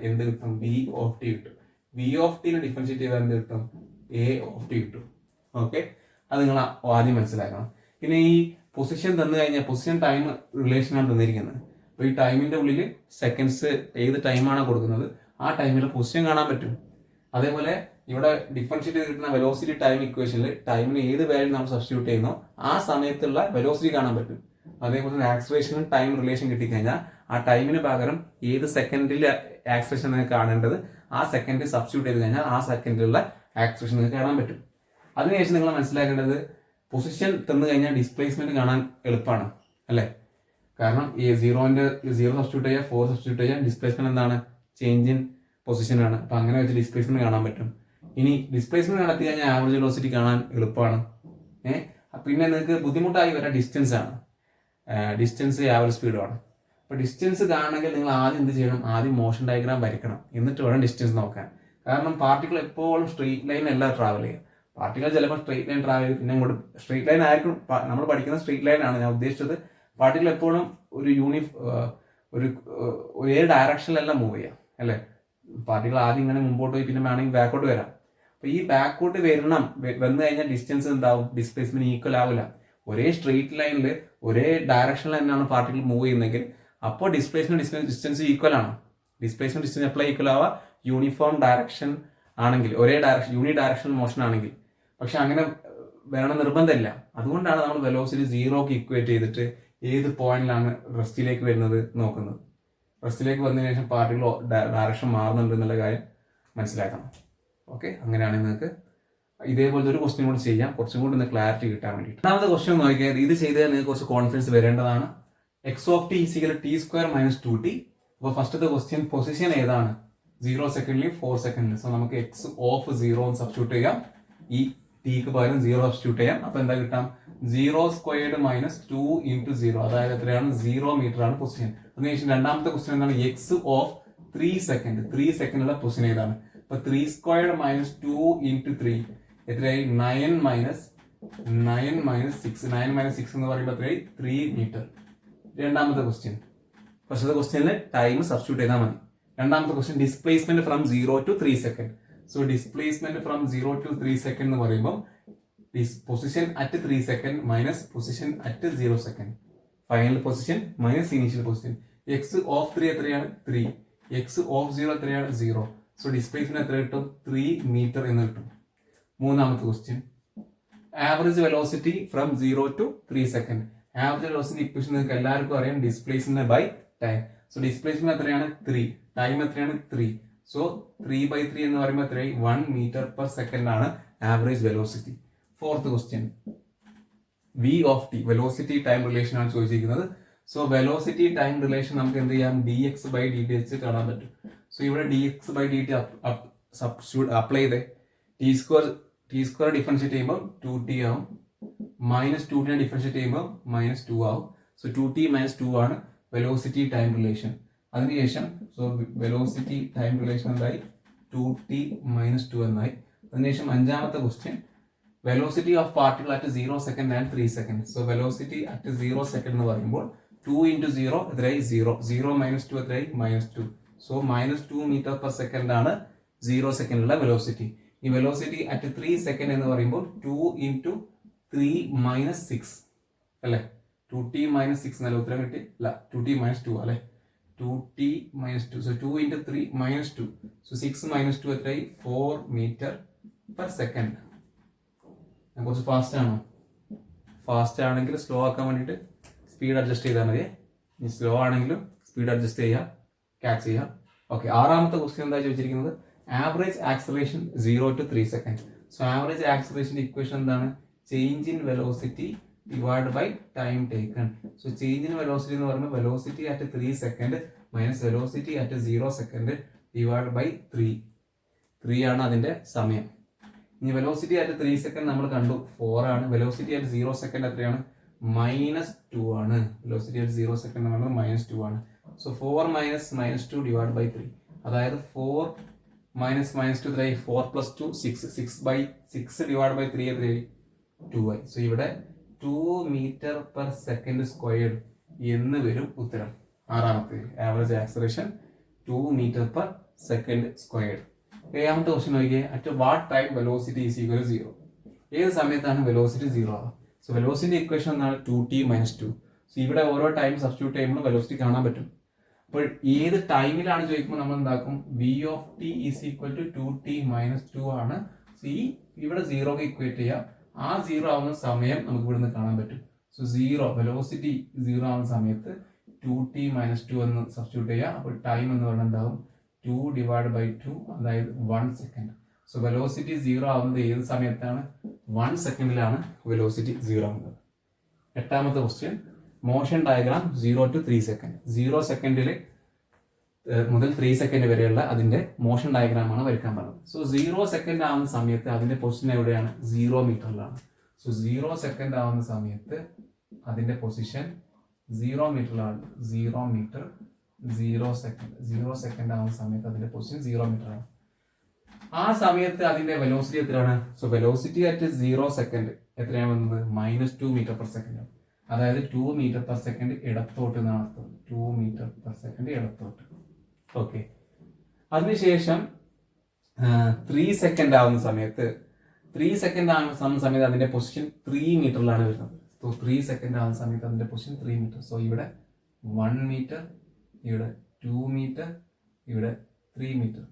എന്ത് കിട്ടും, ബി ഓഫ് ടി കിട്ടും. ബി ഓഫ് ടിനെ ഡിഫറൻഷിയേറ്റ് ചെയ്താൽ എന്ത് കിട്ടും, എ ഓഫ് ടി കിട്ടും. ഓക്കെ, അത് നിങ്ങൾ ആദ്യം മനസ്സിലാക്കണം. പിന്നെ ഈ പൊസിഷൻ തന്നു കഴിഞ്ഞാൽ പൊസിഷൻ ടൈം റിലേഷനാണ് തന്നിരിക്കുന്നത്. അപ്പോൾ ഈ ടൈമിൻ്റെ ഉള്ളിൽ സെക്കൻഡ്സ് ഏത് ടൈമാണോ കൊടുക്കുന്നത് ആ ടൈമിൽ പൊസിഷൻ കാണാൻ പറ്റും. അതേപോലെ ഇവിടെ ഡിഫറൻഷ്യേറ്റ് ചെയ്ത് കിട്ടുന്ന വെലോസിറ്റി ടൈം ഇക്വേഷനിൽ ടൈമിന് ഏത് വാല്യൂ നമ്മൾ സബ്സ്റ്റിറ്റ്യൂട്ട് ചെയ്യുന്നോ ആ സമയത്തുള്ള വെലോസിറ്റി കാണാൻ പറ്റും. അതേപോലെ തന്നെ ആക്സലേഷനും ടൈം റിലേഷൻ കിട്ടിക്കഴിഞ്ഞാൽ ആ ടൈമിന് പകരം ഏത് സെക്കൻഡിൽ ആക്സലേഷൻ നിങ്ങൾക്ക് കാണേണ്ടത് ആ സെക്കൻഡ് സബ്സ്റ്റിറ്റ്യൂട്ട് ചെയ്ത് കഴിഞ്ഞാൽ ആ സെക്കൻഡിലുള്ള ആക്സലേഷൻ നിങ്ങൾക്ക് കാണാൻ പറ്റും. അതിനുശേഷം നിങ്ങൾ മനസ്സിലാക്കേണ്ടത് പൊസിഷൻ തന്നു കഴിഞ്ഞാൽ ഡിസ്പ്ലേസ്മെന്റ് കാണാൻ എളുപ്പമാണ് അല്ലേ? കാരണം ഈ സീറോ സബ്സ്റ്റിറ്റ്യൂട്ട് ചെയ്യുക, 4 സബ്സ്റ്റിറ്റ്യൂട്ട് ചെയ്യുക, ഡിസ്പ്ലേസ്മെന്റ് എന്താണ്? ചേഞ്ച് ഇൻ പൊസിഷനാണ്. അപ്പം അങ്ങനെ വെച്ച് ഡിസ്പ്ലേസ്മെന്റ് കാണാൻ പറ്റും. ഇനി ഡിസ്പ്ലേസ്മെന്റ് നടത്തി കഴിഞ്ഞാൽ ആവറേജ് വെലോസിറ്റി കാണാൻ എളുപ്പമാണ്. പിന്നെ നിങ്ങൾക്ക് ബുദ്ധിമുട്ടായി വരാൻ ഡിസ്റ്റൻസ് ആണ്. ഡിസ്റ്റൻസ് ആവറേജ് സ്പീഡുമാണ്. അപ്പോൾ ഡിസ്റ്റൻസ് കാണണമെങ്കിൽ നിങ്ങൾ ആദ്യം എന്ത് ചെയ്യണം? ആദ്യം മോഷൻ ഡയഗ്രാം വരയ്ക്കണം, എന്നിട്ട് വേണം ഡിസ്റ്റൻസ് നോക്കാൻ. കാരണം പാർട്ടിക്കിൾ എപ്പോഴും സ്ട്രെയിറ്റ് ലൈൻ അല്ല ട്രാവൽ ചെയ്യുക. പാർട്ടിക്കിൾ ചിലപ്പോൾ സ്ട്രെയിറ്റ് ലൈൻ ട്രാവൽ ചെയ്ത് പിന്നെ അങ്ങോട്ട് സ്ട്രെയിറ്റ് ലൈൻ ആയിരിക്കും. നമ്മൾ പഠിക്കുന്ന സ്ട്രെയിറ്റ് ലൈൻ ആണ് ഞാൻ ഉദ്ദേശിച്ചത്. പാർട്ടിക്കിൾ എപ്പോഴും ഒരു ഒരേ ഡയറക്ഷനിലല്ല മൂവ് ചെയ്യാം അല്ലേ? പാർട്ടിക്കിൾ ആദ്യം ഇങ്ങനെ മുമ്പോട്ട് പോയി പിന്നെ വേണമെങ്കിൽ ബാക്കോട്ട് വരാം. അപ്പോൾ ഈ ബാക്കോട്ട് വന്നു കഴിഞ്ഞാൽ ഡിസ്റ്റൻസ് എന്താവും? ഡിസ്പ്ലേസ്മെന്റ് ഈക്വൽ ആവില്ല. ഒരേ സ്ട്രെയിറ്റ് ലൈനിൽ ഒരേ ഡയറക്ഷനിൽ തന്നെയാണ് പാർട്ടിക്കിൾ മൂവ് ചെയ്യുന്നതെങ്കിൽ അപ്പോൾ ഡിസ്റ്റൻസ് ഈക്വൽ ആണ്. ഡിസ്പ്ലേസ്മെന്റ് ഡിസ്റ്റൻസ് എപ്പോഴും ഈക്വൽ ആവുക യൂണിഫോം ഡയറക്ഷൻ ആണെങ്കിൽ, ഒരേ ഡയറക്ഷൻ യൂണി ഡയറക്ഷൻ മോഷൻ ആണെങ്കിൽ. പക്ഷെ അങ്ങനെ വരണം നിർബന്ധമില്ല. അതുകൊണ്ടാണ് നമ്മൾ വെലോസിറ്റി 0ക്ക് ഇക്വേറ്റ് ചെയ്തിട്ട് ഏത് പോയിന്റിലാണ് റെസ്റ്റിലേക്ക് വരുന്നത് നോക്കുന്നത്. റെസ്റ്റിലേക്ക് വന്നതിന് ശേഷം പാർട്ടിക്കിൾ ഡയറക്ഷൻ മാറുന്നുണ്ട് എന്നുള്ള കാര്യം മനസ്സിലാക്കണം. ഓക്കെ, അങ്ങനെയാണെങ്കിൽ നിങ്ങൾക്ക് ഇതേപോലത്തെ ഒരു ക്വസ്റ്റ്യൻ കൂടി ചെയ്യാം, കുറച്ചും കൂടി ഒന്ന് ക്ലാരിറ്റി കിട്ടാൻ വേണ്ടിയിട്ട്. രണ്ടാമത്തെ ക്വസ്റ്റ്യൻ നോക്കിയാൽ ഇത് ചെയ്താൽ നിങ്ങൾക്ക് കുറച്ച് കോൺഫിഡൻസ് വരേണ്ടതാണ്. x of t = t² - 2t. അപ്പോൾ ഫസ്റ്റത്തെ ക്വസ്റ്റ്യൻ പൊസിഷൻ ഏതാണ്? 0 സെക്കൻഡിൽ 4 സെക്കൻഡിൽ. സോ നമുക്ക് x of 0 സബ്സ്റ്റിറ്റ്യൂട്ട് ചെയ്യാം, ഈ tക്ക് പകരം 0 സബ്സ്റ്റിറ്റ്യൂട്ട് ചെയ്യാം. അപ്പോൾ എന്താ കിട്ടാം? 0² - 2 × 0, അതായത് എത്രയാണ്? 0 മീറ്റർ ആണ് പൊസിഷൻ. അതിനുശേഷം രണ്ടാമത്തെ ക്വസ്റ്റ്യൻ എന്താണ്? x of 3 second. 3 സെക്കൻഡിലുള്ള പൊസിഷൻ ഏതാണ്? അപ്പോൾ 3² - 2 × 3 എത്രയായി? 9 - 6. 9 - 6 എന്ന് പറയുമ്പോൾ എത്രയായി? 3 മീറ്റർ. രണ്ടാമത്തെ ക്വസ്റ്റ്യൻ. ഫസ്റ്റത്തെ ക്വസ്റ്റ്യനിൽ ടൈം സബ്സ്റ്റിറ്റ്യൂട്ട് ചെയ്താൽ മതി. രണ്ടാമത്തെ question displacement from 0 to 3 second. So displacement from 0 to 3 second എന്ന് പറയുമ്പോൾ position at 3 second minus position at 0 second. Final position minus initial position. X of 3 എത്രയാണ്? 3. എക്സ് ഓഫ് 0 എത്രയാണ്? 0. സോ ഡിസ്പ്ലേസ്മെന്റ് എത്ര കിട്ടും? 3 മീറ്റർ എന്ന് കിട്ടും. മൂന്നാമത്തെ question average velocity from 0 to 3 second. Average velocity equation നിങ്ങൾക്ക് എല്ലാവർക്കും അറിയാം, displacement by time. So displacement എത്രയാണ്? 3. ടൈം എത്രയാണ്? 3. സോ 3/3 എന്ന് പറയുമ്പോൾ എത്രയായി? 1 മീറ്റർ പെർ സെക്കൻഡ് ആണ് average velocity. Fourth question v of t, velocity time relation ആണ് ചോദിച്ചിരിക്കുന്നത്. സോ വെലോസിറ്റി ടൈം റിലേഷൻ നമുക്ക് എന്ത് ചെയ്യാം? dx/dt വെച്ച് കാണാൻ പറ്റും. സോ ഇവിടെ dx/dt സബ്സ്റ്റിറ്റ്യൂട്ട് അപ്ലൈ ചെയ്തേ. t² ഡിഫറൻഷിയേറ്റ് ചെയ്യുമ്പോൾ 2t ആവും, -2t ഡിഫറൻഷിയേറ്റ് ചെയ്യുമ്പോൾ -2 ആവും. സോ 2t - 2 ആണ് വെലോസിറ്റി ടൈം റിലേഷൻ. അതിനുശേഷം സോ വെലോസിറ്റി ടൈം റിലേഷൻ എന്തായി? 2t - 2 എന്നായി. അതിനുശേഷം അഞ്ചാമത്തെ question velocity of particle at 0 second and 3 second. So velocity at 0 second എന്ന് പറയുമ്പോൾ 2 × 0 എത്രയായി? 0. 0 - 2 എത്രയായി? -2. സോ -2 മീറ്റർ പെർ സെക്കൻഡ് ആണ് 0 സെക്കൻഡിലുള്ള വെലോസിറ്റി. ഈ വെലോസിറ്റി അറ്റ് 3 സെക്കൻഡ് എന്ന് പറയുമ്പോൾ 2 × 3 - 6 അല്ലേ? 2t - 6 എന്നല്ല ഉത്തരം കിട്ടി. അല്ല, 2t - 2 അല്ലേ? 2t - 2. സോ 2 × 3 -2. സോ 6 - 2 എത്രയായി? 4 മീറ്റർ പെർ സെക്കൻഡ്. കുറച്ച് ഫാസ്റ്റ് ആണോ? ഫാസ്റ്റ് ആണെങ്കിൽ സ്ലോ ആക്കാൻ വേണ്ടിയിട്ട് സ്പീഡ് അഡ്ജസ്റ്റ് ചെയ്താൽ മതി. ഇനി സ്ലോ ആണെങ്കിലും സ്പീഡ് അഡ്ജസ്റ്റ് ചെയ്യാം, ക്യാച്ച് ചെയ്യാം. ഓക്കെ, ആറാമത്തെ ക്വസ്റ്റ്യൻ എന്താ ചോദിച്ചിരിക്കുന്നത്? Average acceleration 0 to 3 second. So average ആക്സലറേഷൻ്റെ ഇക്വേഷൻ എന്താണ്? Change in velocity divide by time taken. So change in velocity എന്ന് പറയുമ്പോൾ velocity at 3 second minus velocity at 0 second divide by 3. 3 ആണ് അതിന്റെ സമയം. ഇനി വെലോസിറ്റി അറ്റ് 3 സെക്കൻഡ് നമ്മൾ കണ്ടു 4 ആണ്. വെലോസിറ്റി അറ്റ് 0 സെക്കൻഡ് എത്രയാണ്? -2 ആണ്. വെലോസിറ്റി അറ്റ് 0 സെക്കൻഡ് എന്ന് പറയുന്നത് -2 ആണ്. സോ 4 - -2 ഡിവൈഡ് ബൈ 3, അതായത് 4 - -2 എത്രയായി? 4 + 2 6. 6/6 ഡിവൈഡ് ബൈ 3 എത്രയായി? 2i. സോ ഇവിടെ 2 മീറ്റർ പെർ സെക്കൻഡ് സ്ക്വയർഡ് എന്ന് വരും ഉത്തരം. ആറാമത്തെ average acceleration 2 metre per second squared. ഏഴാമത്തെ ക്വസ്റ്റ്യൻ നോക്കിയേ. At what time velocity is equal to 0. ഏത് സമയത്താണ് വെലോസിറ്റി 0 ആവുക? സോ വെലോസിറ്റി ഇക്വേഷൻ എന്താണ്? 2t - 2. സോ ഇവിടെ ഓരോ ടൈം സബ്സ്റ്റിറ്റ്യൂട്ട് ചെയ്യുമ്പോൾ വെലോസിറ്റി കാണാൻ പറ്റും. അപ്പോൾ ഏത് ടൈമിലാണ് ചോദിക്കുമ്പോൾ നമ്മൾ എന്താക്കും? v(t) = 2t - 2 ആണ്. സോ ഇവിടെ 0 ഇക്വേറ്റ് ചെയ്യുക. ആ 0 ആവുന്ന സമയം നമുക്ക് ഇവിടുന്ന് കാണാൻ പറ്റും. സോ 0 വെലോസിറ്റി 0 ആവുന്ന സമയത്ത് 2t - 2 എന്ന് സബ്സ്റ്റിറ്റ്യൂട്ട് ചെയ്യുക. അപ്പോൾ ടൈം എന്ന് പറഞ്ഞാൽ എന്താവും? 2/2, അതായത് 1 സെക്കൻഡ്. സോ വെലോസിറ്റി 0 ആവുന്നത് ഏത് സമയത്താണ്? 1 സെക്കൻഡിലാണ് വെലോസിറ്റി 0 ആവുന്നത്. എട്ടാമത്തെ question, motion diagram 0 to 3 second. 0 സെക്കൻഡിൽ മുതൽ 3 സെക്കൻഡ് വരെയുള്ള അതിന്റെ മോഷൻ ഡയഗ്രാമാണ് വരയ്ക്കാൻ പറഞ്ഞത്. സോ 0 സെക്കൻഡ് ആവുന്ന സമയത്ത് അതിന്റെ പൊസിഷൻ എവിടെയാണ്? 0 മീറ്ററിലാണ്. സോ 0 സെക്കൻഡ് ആവുന്ന സമയത്ത് അതിന്റെ പൊസിഷൻ 0 മീറ്ററിലാണ്. 0 മീറ്റർ 0 സെക്കൻഡ്. 0 സെക്കൻഡ് ആവുന്ന സമയത്ത് അതിന്റെ പൊസിഷൻ 0 മീറ്ററാണ്. ആ സമയത്ത് അതിന്റെ വെലോസിറ്റി എത്രയാണ്? സോ വെലോസിറ്റി അറ്റ് 0 സെക്കൻഡ് എത്രയാണ് വന്നത്? -2 മീറ്റർ പെർ സെക്കൻഡ്. അതായത് 2 മീറ്റർ പെർ സെക്കൻഡ് ഇടത്തോട്ട് എന്നാണ് അർത്ഥം. 2 മീറ്റർ പെർ സെക്കൻഡ് ഇടത്തോട്ട്. ഓക്കെ. അതിനുശേഷം 3 സെക്കൻഡ് ആവുന്ന സമയത്ത് അതിന്റെ പൊസിഷൻ 3 മീറ്ററിലാണ് വരുന്നത്. സോ 3 സെക്കൻഡ് ആവുന്ന സമയത്ത് അതിന്റെ പൊസിഷൻ 3 മീറ്റർ. സോ ഇവിടെ 1 മീറ്റർ, ഇവിടെ 2 മീറ്റർ, ഇവിടെ 3 മീറ്റർ.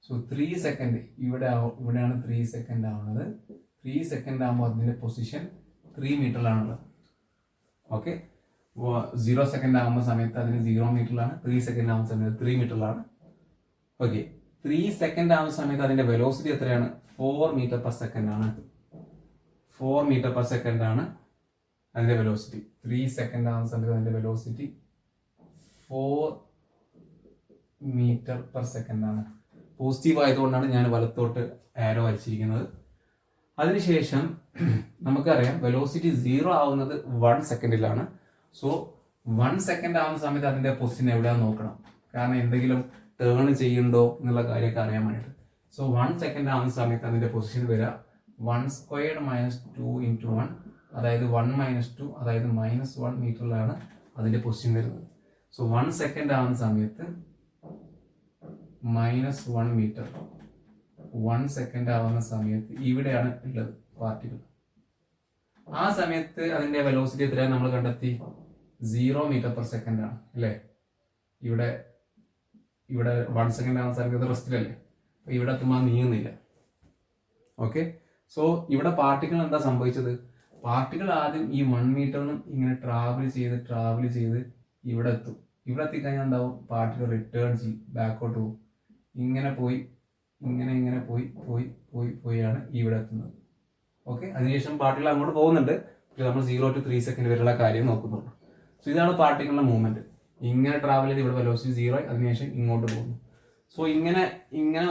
സോ 3 സെക്കൻഡ് ഇവിടെയാണ് 3 സെക്കൻഡ് ആവുന്നത്. 3 സെക്കൻഡ് ആകുമ്പോൾ അതിന്റെ പൊസിഷൻ 3 മീറ്ററിലാണുള്ളത്. ഓക്കെ. 0 സെക്കൻഡ് ആകുമ്പോൾ സമയത്ത് അതിന് 0 മീറ്ററിലാണ്. 3 സെക്കൻഡ് ആകുന്ന സമയത്ത് 3 മീറ്ററിലാണ്. ഓക്കെ. 3 സെക്കൻഡ് ആവുന്ന സമയത്ത് അതിന്റെ വെലോസിറ്റി എത്രയാണ്? 4 മീറ്റർ പെർ സെക്കൻഡ് ആണ്. 4 മീറ്റർ പെർ സെക്കൻഡ് ആണ് അതിന്റെ വെലോസിറ്റി. 3 സെക്കൻഡ് ആവുന്ന സമയത്ത് അതിന്റെ വെലോസിറ്റി 4 മീറ്റർ പെർ സെക്കൻഡ് ആണ്. പോസിറ്റീവ് ആയതുകൊണ്ടാണ് ഞാൻ വലത്തോട്ട് ആരോ വരച്ചിരിക്കുന്നത്. അതിനുശേഷം നമുക്കറിയാം വെലോസിറ്റി 0 ആവുന്നത് 1 സെക്കൻഡിലാണ്. സോ 1 സെക്കൻഡ് ആവുന്ന സമയത്ത് അതിന്റെ പൊസിഷൻ എവിടെയാണെന്ന് നോക്കണം. കാരണം എന്തെങ്കിലും ടേൺ ചെയ്യുന്നുണ്ടോ എന്നുള്ള കാര്യമൊക്കെ അറിയാൻ വേണ്ടിയിട്ട്. സോ 1 സെക്കൻഡ് ആവുന്ന സമയത്ത് അതിന്റെ പൊസിഷൻ വരിക 1² - 2 × 1, അതായത് 1 - 2, അതായത് -1 മീറ്ററിലാണ് അതിന്റെ പൊസിഷൻ വരുന്നത്. സോ 1 സെക്കൻഡ് ആവുന്ന സമയത്ത് -1 മീറ്റർ. 1 സെക്കൻഡ് ആവുന്ന സമയത്ത് ഇവിടെയാണ് ഉള്ളത് പാർട്ടിക്കിൾ. ആ സമയത്ത് അതിന്റെ വെലോസിറ്റി എത്രയാണ് നമ്മൾ കണ്ടെത്തി? 0 മീറ്റർ പെർ സെക്കൻഡ് ആണ് അല്ലേ? ഇവിടെ 1 സെക്കൻഡ് ആവുന്ന സമയത്ത് റെസ്റ്റിലല്ലേ? അപ്പൊ ഇവിടെ എത്തുമ്പോൾ നീങ്ങുന്നില്ല. ഓക്കെ. സോ ഇവിടെ പാർട്ടിക്കിൾ എന്താ സംഭവിച്ചത്? പാർട്ടിക്കിൾ ആദ്യം ഈ 1 മീറ്ററിനും ഇങ്ങനെ ട്രാവൽ ചെയ്ത് ഇവിടെ എത്തും. ഇവിടെ എത്തിക്കഴിഞ്ഞാൽ എന്താവും? പാർട്ടിക്കിൾ റിട്ടേൺ ചെയ്യും, ബാക്കോട്ട് പോകും. ഇങ്ങനെ പോയാണ് ഇവിടെ എത്തുന്നത്. ഓക്കെ. അതിനുശേഷം പാർട്ടിക്കിൾ അങ്ങോട്ട് പോകുന്നുണ്ട്. നമ്മൾ 0 to 3 സെക്കൻഡ് വരെയുള്ള കാര്യം നോക്കുന്നുള്ളൂ. സോ ഇതാണ് പാർട്ടിക്കിളിന്റെ മൂവ്മെന്റ്. ഇങ്ങനെ ട്രാവൽ ചെയ്ത് ഇവിടെ വെലോസിറ്റി 0 ആയി, അതിനുശേഷം ഇങ്ങോട്ട് പോകുന്നു. സോ ഇങ്ങനെ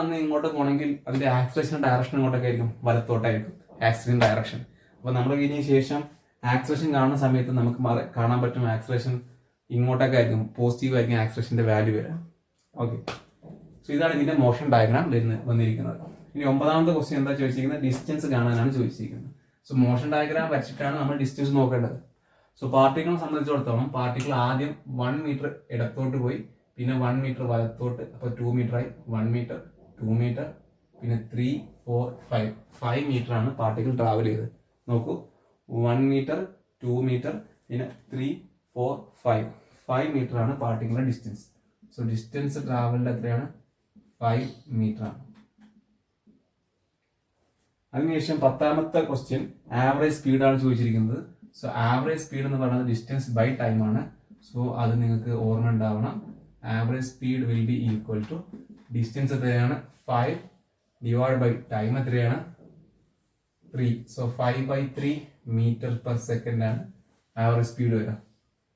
വന്ന് ഇങ്ങോട്ട് പോകണമെങ്കിൽ അതിന്റെ ആക്സിലറേഷൻ ഡയറക്ഷൻ ഇങ്ങോട്ടൊക്കെ ആയിരിക്കും, വലത്തോട്ടായിരിക്കും ആക്സിലറേഷൻ ഡയറക്ഷൻ. അപ്പൊ നമ്മൾ ഇതിന് ശേഷം ആക്സിലറേഷൻ കാണുന്ന സമയത്ത് നമുക്ക് കാണാൻ പറ്റും ആക്സിലറേഷൻ ഇങ്ങോട്ടൊക്കെ ആയിരിക്കും, പോസിറ്റീവ് ആയിരിക്കും ആക്സിലറേഷന്റെ വാല്യൂ വരാം. ഓക്കെ. സോ ഇതാണ് ഇതിന്റെ മോഷൻ ഡയഗ്രാം വന്നിരിക്കുന്നത്. ഇനി 9ാമത്തെ ക്വസ്റ്റ്യൻ എന്താ ചോദിച്ചിരിക്കുന്നത്? ഡിസ്റ്റൻസ് കാണാനാണ് ചോദിച്ചിരിക്കുന്നത്. സോ മോഷൻ ഡയഗ്രാം വരച്ചിട്ടാണ് നമ്മൾ ഡിസ്റ്റൻസ് നോക്കേണ്ടത്. സോ പാർട്ടിക്കിളിനെ സംബന്ധിച്ചിടത്തോളം പാർട്ടിക്കിൾ ആദ്യം 1 മീറ്റർ ഇടത്തോട്ട് പോയി, പിന്നെ 1 മീറ്റർ വലത്തോട്ട്, അപ്പോൾ 2 മീറ്റർ ആയി. 1 മീറ്റർ, 2 മീറ്റർ, പിന്നെ 3, 4, 5 മീറ്റർ ആണ് പാർട്ടിക്കിൾ ട്രാവൽ ചെയ്തത്. നോക്കൂ, 1 മീറ്റർ, 2 മീറ്റർ, പിന്നെ 3, 4, 5 മീറ്റർ ആണ് പാർട്ടിക്കിളിന്റെ ഡിസ്റ്റൻസ്. സോ ഡിസ്റ്റൻസ് ട്രാവലിന്റെ എത്രയാണ്? 5 മീറ്റർ ആണ്. അതിനുശേഷം 10ാമത്തെ ക്വസ്റ്റ്യൻ ആവറേജ് സ്പീഡാണ് ചോദിച്ചിരിക്കുന്നത്. സോ ആവറേജ് സ്പീഡ് എന്ന് പറയുന്നത് ഡിസ്റ്റൻസ് ബൈ ടൈം ആണ്. സോ അത് നിങ്ങൾക്ക് ഓർമ്മ ഉണ്ടാവണം. Average speed will be equal to distance എത്രയാണ്? 5 ഡിവൈഡ് ബൈ ടൈം എത്രയാണ്? 3. സോ 5/3 മീറ്റർ പെർ സെക്കൻഡ് ആണ് ആവറേജ് സ്പീഡ് വരിക.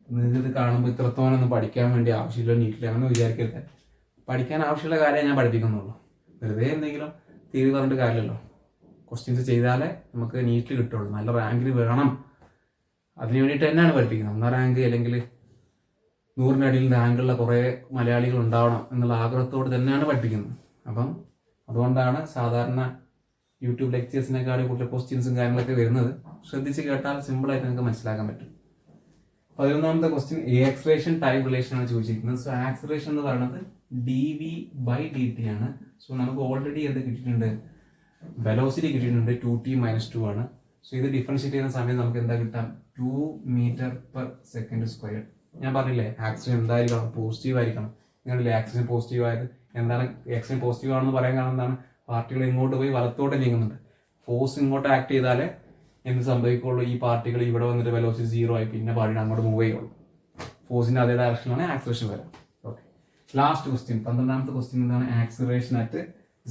നിങ്ങൾക്ക് ഇത് കാണുമ്പോൾ ഇത്രത്തോളം പഠിക്കാൻ വേണ്ടി ആവശ്യമില്ല, നീറ്റില്ല അങ്ങനെ വിചാരിക്കരുത്. പഠിക്കാൻ ആവശ്യമുള്ള കാര്യം ഞാൻ പഠിപ്പിക്കുന്നുള്ളൂ. വെറുതെ എന്തെങ്കിലും തീയതി പറഞ്ഞിട്ട് കാര്യമല്ലോ. ക്വസ്റ്റ്യൻസ് ചെയ്താലേ നമുക്ക് നീറ്റിൽ കിട്ടുള്ളൂ. നല്ല റാങ്കിൽ വേണം. അതിന് വേണ്ടിയിട്ട് തന്നെയാണ് പഠിപ്പിക്കുന്നത്. 1 റാങ്ക് അല്ലെങ്കിൽ 100-ന്റെ അടിയിൽ റാങ്കുള്ള കുറേ മലയാളികൾ ഉണ്ടാവണം എന്നുള്ള ആഗ്രഹത്തോട് തന്നെയാണ് പഠിപ്പിക്കുന്നത്. അപ്പം അതുകൊണ്ടാണ് സാധാരണ യൂട്യൂബ് ലെക്ചേഴ്സിനെക്കാളും കൂടുതൽ ക്വസ്റ്റ്യൻസും കാര്യങ്ങളൊക്കെ വരുന്നത്. ശ്രദ്ധിച്ച് കേട്ടാൽ സിമ്പിളായിട്ട് നിങ്ങൾക്ക് മനസ്സിലാക്കാൻ പറ്റും. 11ാമത്തെ ക്വസ്റ്റ്യൻ ആക്സിലറേഷൻ ടൈം റിലേഷൻ ആണ് ചോദിച്ചിരിക്കുന്നത്. സോ ആക്സിലറേഷൻ എന്ന് പറയുന്നത് dv/dt ആണ്. സോ നമുക്ക് ഓൾറെഡി എന്ത് കിട്ടിയിട്ടുണ്ട്? വെലോസിറ്റി കിട്ടിയിട്ടുണ്ട് 2t - 2 ആണ്. സോ ഇത് ഡിഫറൻഷിയേറ്റ് ചെയ്യുന്ന സമയം നമുക്ക് എന്താ കിട്ടാം, 2 m/s². ഞാൻ പറഞ്ഞില്ലേ ആക്സിഡൻ എന്തായിരിക്കണം, പോസിറ്റീവ് ആയിരിക്കണം. നിങ്ങളില്ലേ ആക്സിഡൻ പോസിറ്റീവ് ആയത് എന്താണ്? ആക്സിഡൻ പോസിറ്റീവ് ആണെന്ന് പറയാൻ കാരണം എന്താണ്? പാർട്ടികൾ ഇങ്ങോട്ട് പോയി വലത്തോട്ട് നീങ്ങുന്നുണ്ട്. ഫോഴ്സ് ഇങ്ങോട്ട് ആക്ട് ചെയ്താലേ എന്ത് സംഭവിക്കുള്ളൂ, ഈ പാർട്ടികൾ ഇവിടെ വന്നിട്ട് വെലോസിറ്റി 0 ആയി പിന്നെ പാർട്ടി അങ്ങോട്ട് മൂവ് ചെയ്യുള്ളൂ. ഫോഴ്സിന്റെ അതേ ഡയറക്ഷനിലാണ് ആക്സിലറേഷൻ വരാം. ഓക്കെ, ലാസ്റ്റ് ക്വസ്റ്റ്യൻ, 12ാമത്തെ ക്വസ്റ്റ്യൻ എന്താണ്? Acceleration at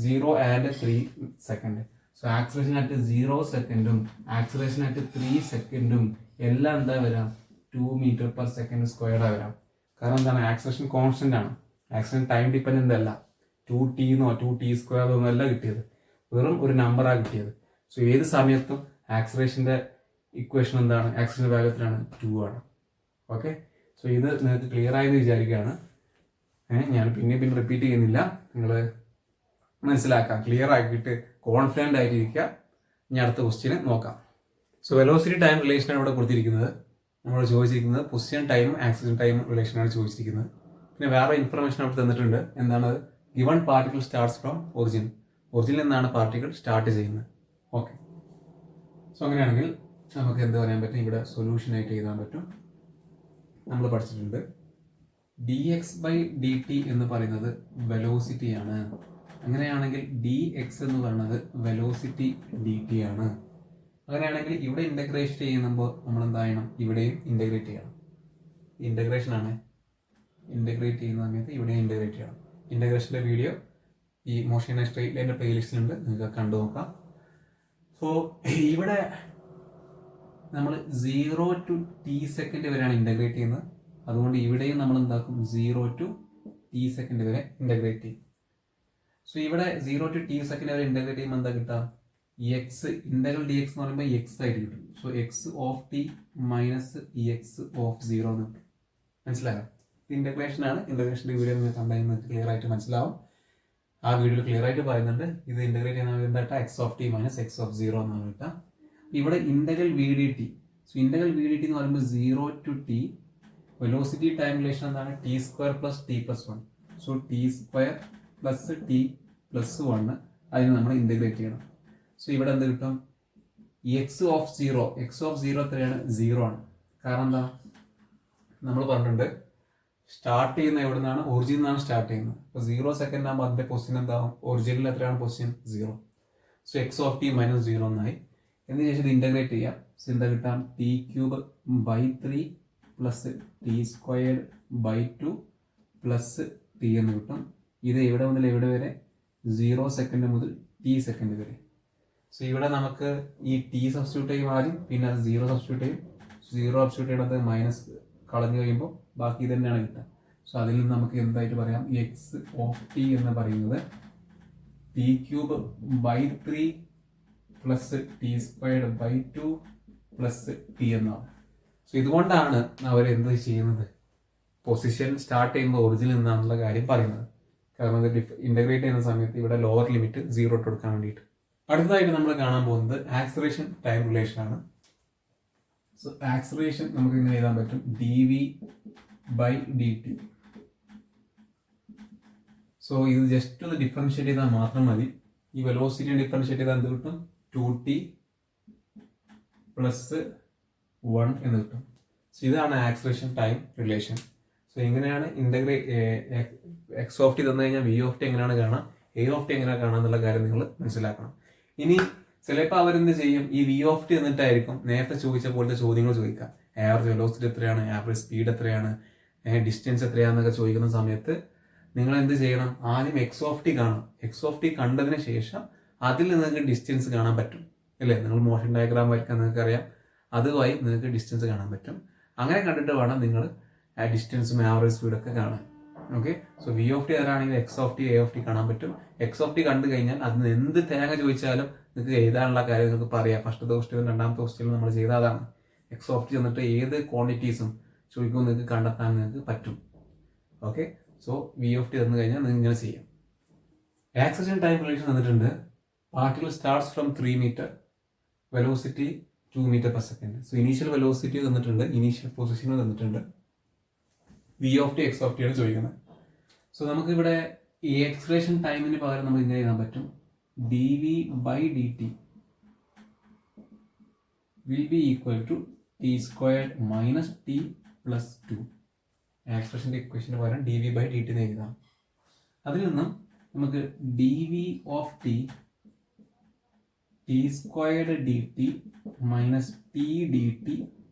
0 and 3 second. So acceleration at 0 സെക്കൻഡും ആക്സിലറേഷൻ അറ്റ് 3 സെക്കൻഡും എല്ലാം എന്താ വരാം? 2 m/s² വരാം. കാരണം എന്താണ്? ആക്സിലറേഷൻ കോൺസ്റ്റന്റ് ആണ്. ആക്സിലറേഷൻ ടൈം ഡിപ്പെൻഡന്റ് അല്ല. 2t 2t² ഒന്നല്ല കിട്ടിയത്, വെറും ഒരു നമ്പറാണ് കിട്ടിയത്. സോ ഏത് സമയത്തും ആക്സിലറേഷന്റെ ഇക്വേഷൻ എന്താണ്? ആക്സിലറേഷൻ വാല്യൂ എത്രയാണ്? 2 ആണ്. ഓക്കെ, സോ ഇത് നിങ്ങൾക്ക് ക്ലിയർ ആയെന്ന് വിചാരിക്കുകയാണ്. ഞാൻ പിന്നെ റിപ്പീറ്റ് ചെയ്യുന്നില്ല, നിങ്ങൾ മനസ്സിലാക്കാം, ക്ലിയർ ആക്കിയിട്ട് കോൺഫിഡൻ്റ് ആയിട്ടിരിക്കുക. ഇനി അടുത്ത ക്വസ്റ്റ്യന് നോക്കാം. സോ വെലോസിറ്റി ടൈം റിലേഷനാണ് ഇവിടെ കൊടുത്തിരിക്കുന്നത്. നമ്മൾ ചോദിച്ചിരിക്കുന്നത് പൊസിഷൻ ടൈമും ആക്സിലറേഷൻ ടൈമും റിലേഷനാണ് ചോദിച്ചിരിക്കുന്നത്. പിന്നെ വേറെ ഇൻഫർമേഷൻ അവിടെ തന്നിട്ടുണ്ട്. എന്താണ്? Given particle starts from origin. ഒറിജിനിൽ നിന്നാണ് പാർട്ടിക്കിൾ സ്റ്റാർട്ട് ചെയ്യുന്നത്. ഓക്കെ, സോ അങ്ങനെയാണെങ്കിൽ നമുക്ക് എന്ത് പറയാൻ പറ്റും? ഇവിടെ സൊല്യൂഷനായിട്ട് എഴുതാൻ പറ്റും. നമ്മൾ പഠിച്ചിട്ടുണ്ട് dx/dt എന്ന് പറയുന്നത് വെലോസിറ്റിയാണ്. അങ്ങനെയാണെങ്കിൽ dx എന്ന് പറയുന്നത് വെലോസിറ്റി dt ആണ്. അങ്ങനെയാണെങ്കിൽ ഇവിടെ ഇൻ്റഗ്രേറ്റ് ചെയ്യുമ്പോൾ നമ്മൾ എന്താ ചെയ്യണം? ഇവിടെയും ഇൻ്റഗ്രേറ്റ് ചെയ്യണം. ഇൻ്റഗ്രേഷൻ ആണ്. ഇൻ്റഗ്രേറ്റ് ചെയ്യുന്ന സമയത്ത് ഇവിടെയും ഇൻ്റഗ്രേറ്റ് ചെയ്യണം. ഇൻ്റഗ്രേഷൻ്റെ വീഡിയോ ഈ മോഷൻ സ്ട്രെയിറ്റ് ലൈൻ്റെ പ്ലേലിസ്റ്റിലുണ്ട്, നിങ്ങൾക്ക് കണ്ടു നോക്കാം. സോ ഇവിടെ നമ്മൾ 0 to t സെക്കൻഡ് വരെയാണ് ഇൻ്റഗ്രേറ്റ് ചെയ്യുന്നത്. അതുകൊണ്ട് ഇവിടെയും നമ്മൾ എന്താക്കും? 0 to t സെക്കൻഡ് വരെ ഇൻ്റഗ്രേറ്റ് ചെയ്യും. സോ ഇവിടെ 0 to t സെക്കൻഡ് വരെ ഇൻ്റഗ്രേറ്റ് ചെയ്യുമ്പോൾ എന്താ കിട്ടുക? എക്സ് ഇൻ്റഗ്രൽ dx എന്ന് പറയുമ്പോൾ എക്സ് ആയിട്ട് കിട്ടും. So X of t minus x of 0 എന്ന് കിട്ടും. മനസ്സിലായോ? ഇൻ്റഗ്രേഷൻ ആണ്. ഇൻ്റഗ്രേഷൻ്റെ വീഡിയോ നിങ്ങൾ കണ്ടാൽ ക്ലിയർ ആയിട്ട് മനസ്സിലാവും. ആ വീഡിയോയിൽ ക്ലിയർ ആയിട്ട് പറയുന്നുണ്ട്. ഇത് ഇൻ്റഗ്രേറ്റ് ചെയ്യുന്ന എന്താ? X of t minus x of 0 എന്നാണ് കിട്ടുക. ഇവിടെ integral v d t. So integral v d t എന്ന് പറയുമ്പോൾ 0 to t velocity time relation എന്താണ്? t² + t+1. So t² + t+1 അതിന് നമ്മൾ ഇൻ്റഗ്രേറ്റ് ചെയ്യണം. സോ ഇവിടെ എന്ത് കിട്ടും? എക്സ് ഓഫ് 0 എത്രയാണ്? 0 ആണ്. കാരണം എന്താ? നമ്മൾ പറഞ്ഞിട്ടുണ്ട് സ്റ്റാർട്ട് ചെയ്യുന്ന എവിടെ നിന്നാണ്? ഒറിജിനിൽ നിന്നാണ് സ്റ്റാർട്ട് ചെയ്യുന്നത്. അപ്പോൾ 0 സെക്കൻഡ് ആകുമ്പോൾ അതിൻ്റെ പൊസിഷൻ എന്താവും? ഒറിജിനിൽ എത്രയാണ് position? 0. So X of t minus 0 എന്നായി. എന്നതിന് ശേഷം ഇത് ഇൻ്റഗ്രേറ്റ് ചെയ്യാം. സോ എന്താ കിട്ടാം? t³ + t²/2 + t എന്ന് കിട്ടും. ഇത് എവിടെ മുതൽ എവിടെ വരെ? 0 സെക്കൻഡ് മുതൽ t സെക്കൻഡ് വരെ. സോ ഇവിടെ നമുക്ക് ഈ t സബ്സ്റ്റിറ്റ്യൂട്ട് ചെയ്യും ആദ്യം, പിന്നെ അത് 0 സബ്സ്റ്റിറ്റ്യൂട്ട് ചെയ്യും. 0 സബ്സ്റ്റിറ്റ്യൂട്ട് ചെയ്യുന്നത് മൈനസ് കളഞ്ഞു കഴിയുമ്പോൾ ബാക്കി ഇത് തന്നെയാണ് കിട്ടുക. സോ അതിൽ നിന്ന് നമുക്ക് എന്തായിട്ട് പറയാം? എക്സ് ഓഫ് ടി എന്ന് പറയുന്നത് t³ + t²/2 + t എന്നാണ്. സോ ഇതുകൊണ്ടാണ് അവർ എന്ത് ചെയ്യുന്നത്? പൊസിഷൻ സ്റ്റാർട്ട് ചെയ്യുമ്പോൾ ഒറിജിനിൽ നിന്നാണെന്നുള്ള കാര്യം പറയുന്നത്. കാരണം ഇത് ഇൻ്റഗ്രേറ്റ് ചെയ്യുന്ന സമയത്ത് ഇവിടെ ലോവർ ലിമിറ്റ് 0 ഇട്ട് കൊടുക്കാൻ വേണ്ടിയിട്ട്. അടുത്തതായിട്ട് നമ്മൾ കാണാൻ പോകുന്നത് ആക്സിലറേഷൻ ടൈം റിലേഷൻ ആണ്. സോ ആക്സിലറേഷൻ നമുക്ക് ഇങ്ങനെ എഴുതാൻ പറ്റും: dv/dt. സോ ഇത് ജസ്റ്റ് ഒന്ന് ഡിഫറൻഷിയേറ്റ് ചെയ്താൽ മാത്രം മതി. ഈ വെലോസിറ്റി ഡിഫറൻഷിയേറ്റ് ചെയ്താൽ എന്ത് കിട്ടും? 2t + 1 എന്ന് കിട്ടും. സോ ഇതാണ് ആക്സിലറേഷൻ ടൈം റിലേഷൻ. സോ എങ്ങനെയാണ് എക്സ് ഓഫ് ടി തന്നു കഴിഞ്ഞാൽ വി ഓഫ് ടി എങ്ങനെയാണ് കാണാം, എ ഓഫ് ടി എങ്ങനെയാണ് കാണാം എന്നുള്ള കാര്യം നിങ്ങൾ മനസ്സിലാക്കണം. ഇനി ചിലപ്പോൾ അവരെന്ത് ചെയ്യും? ഈ വി ഓഫ് ടി എന്നിട്ടായിരിക്കും നേരത്തെ ചോദിച്ച പോലത്തെ ചോദ്യങ്ങൾ ചോദിക്കുക. ആവറേജ് വെലോസിറ്റി എത്രയാണ്, ആവറേജ് സ്പീഡ് എത്രയാണ്, ഡിസ്റ്റൻസ് എത്രയാണെന്നൊക്കെ ചോദിക്കുന്ന സമയത്ത് നിങ്ങൾ എന്ത് ചെയ്യണം? ആദ്യം എക്സ് ഓഫ് ടി കാണാം. എക്സ് ഓഫ് ടി കണ്ടതിന് ശേഷം അതിൽ നിങ്ങൾക്ക് ഡിസ്റ്റൻസ് കാണാൻ പറ്റും അല്ലേ? നിങ്ങൾ മോഷൻ ഡയഗ്രാം വരയ്ക്കാൻ നിങ്ങൾക്ക് അറിയാം. അതുവഴി നിങ്ങൾക്ക് ഡിസ്റ്റൻസ് കാണാൻ പറ്റും. അങ്ങനെ കണ്ടിട്ട് വേണം നിങ്ങൾ ഡിസ്റ്റൻസും ആവറേജ് സ്പീഡൊക്കെ കാണാൻ. Okay, so v of t ആണെങ്കിൽ x of T, A of t കാണാൻ പറ്റും. എക്സ് ഓഫ് ടി കണ്ടു കഴിഞ്ഞാൽ അതിന് എന്ത് തേങ്ങ ചോദിച്ചാലും നിങ്ങൾക്ക് എഴുതാനുള്ള കാര്യം നിങ്ങൾക്ക് പറയാം. ഫസ്റ്റത്തെ ക്വസ്റ്റ്യനും രണ്ടാമത്തെ ക്വസ്റ്റ്യനും നമ്മൾ ചെയ്ത അതാണ്. എക്സ് ഓഫ് ടി എന്നിട്ട് ഏത് ക്വാണ്ടിറ്റീസും ചോദിക്കുമ്പോൾ നിങ്ങൾക്ക് കണ്ടെത്താൻ നിങ്ങൾക്ക് പറ്റും. Okay, so v of t തന്നു കഴിഞ്ഞാൽ നിങ്ങൾ ഇങ്ങനെ ചെയ്യാം. ആക്സിലറേഷൻ ടൈം റിലേഷൻ തന്നിട്ടുണ്ട്. Particle starts from 3 metre, velocity 2 m/s. So initial velocity തന്നിട്ടുണ്ട്, ഇനീഷ്യൽ പൊസിഷനും തന്നിട്ടുണ്ട്. V of t, x of t ആണ് ചോദിക്കുന്നത്. സോ നമുക്കിവിടെ ഈ ആക്സിലറേഷൻ ടൈമിന് പകരം നമുക്ക് ഇങ്ങനെ എഴുതാൻ പറ്റും: dv by dt will be equal to t squared minus t plus 2. എക്സ്പ്രഷൻ്റെ ഇക്വേഷന് പകരം dv by dt എന്ന് എഴുതാം. അതിൽ നിന്നും നമുക്ക് dv of t squared dt minus t dt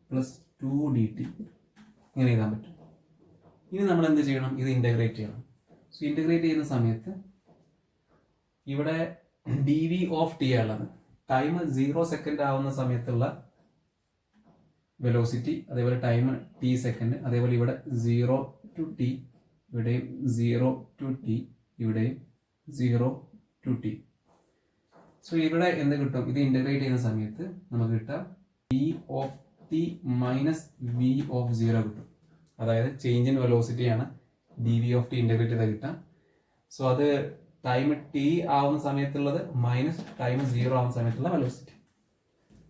plus 2 dt ഇങ്ങനെ എഴുതാൻ പറ്റും. ഇനി നമ്മൾ എന്ത് ചെയ്യണം? ഇത് ഇൻ്റഗ്രേറ്റ് ചെയ്യണം. സോ ഇൻ്റഗ്രേറ്റ് ചെയ്യുന്ന സമയത്ത് ഇവിടെ ഡി വി ഓഫ് ടി ഉള്ളത് ടൈം 0 സെക്കൻഡ് ആവുന്ന സമയത്തുള്ള വെലോസിറ്റി, അതേപോലെ ടൈം ടി സെക്കൻഡ്, അതേപോലെ ഇവിടെ 0 to t, ഇവിടെയും 0 to t, ഇവിടെയും 0 to t. സോ ഇവിടെ എന്ത് കിട്ടും? ഇത് ഇൻ്റഗ്രേറ്റ് ചെയ്യുന്ന സമയത്ത് നമുക്ക് കിട്ടാം v of t minus v of 0 കിട്ടും. അതായത് ചേഞ്ച് ഇൻ വെലോസിറ്റിയാണ് d v of t integrate ചെയ്താൽ കിട്ടാം. സോ അത് ടൈം ടി ആവുന്ന സമയത്തുള്ളത് മൈനസ് ടൈം 0 ആവുന്ന സമയത്തുള്ള velocity.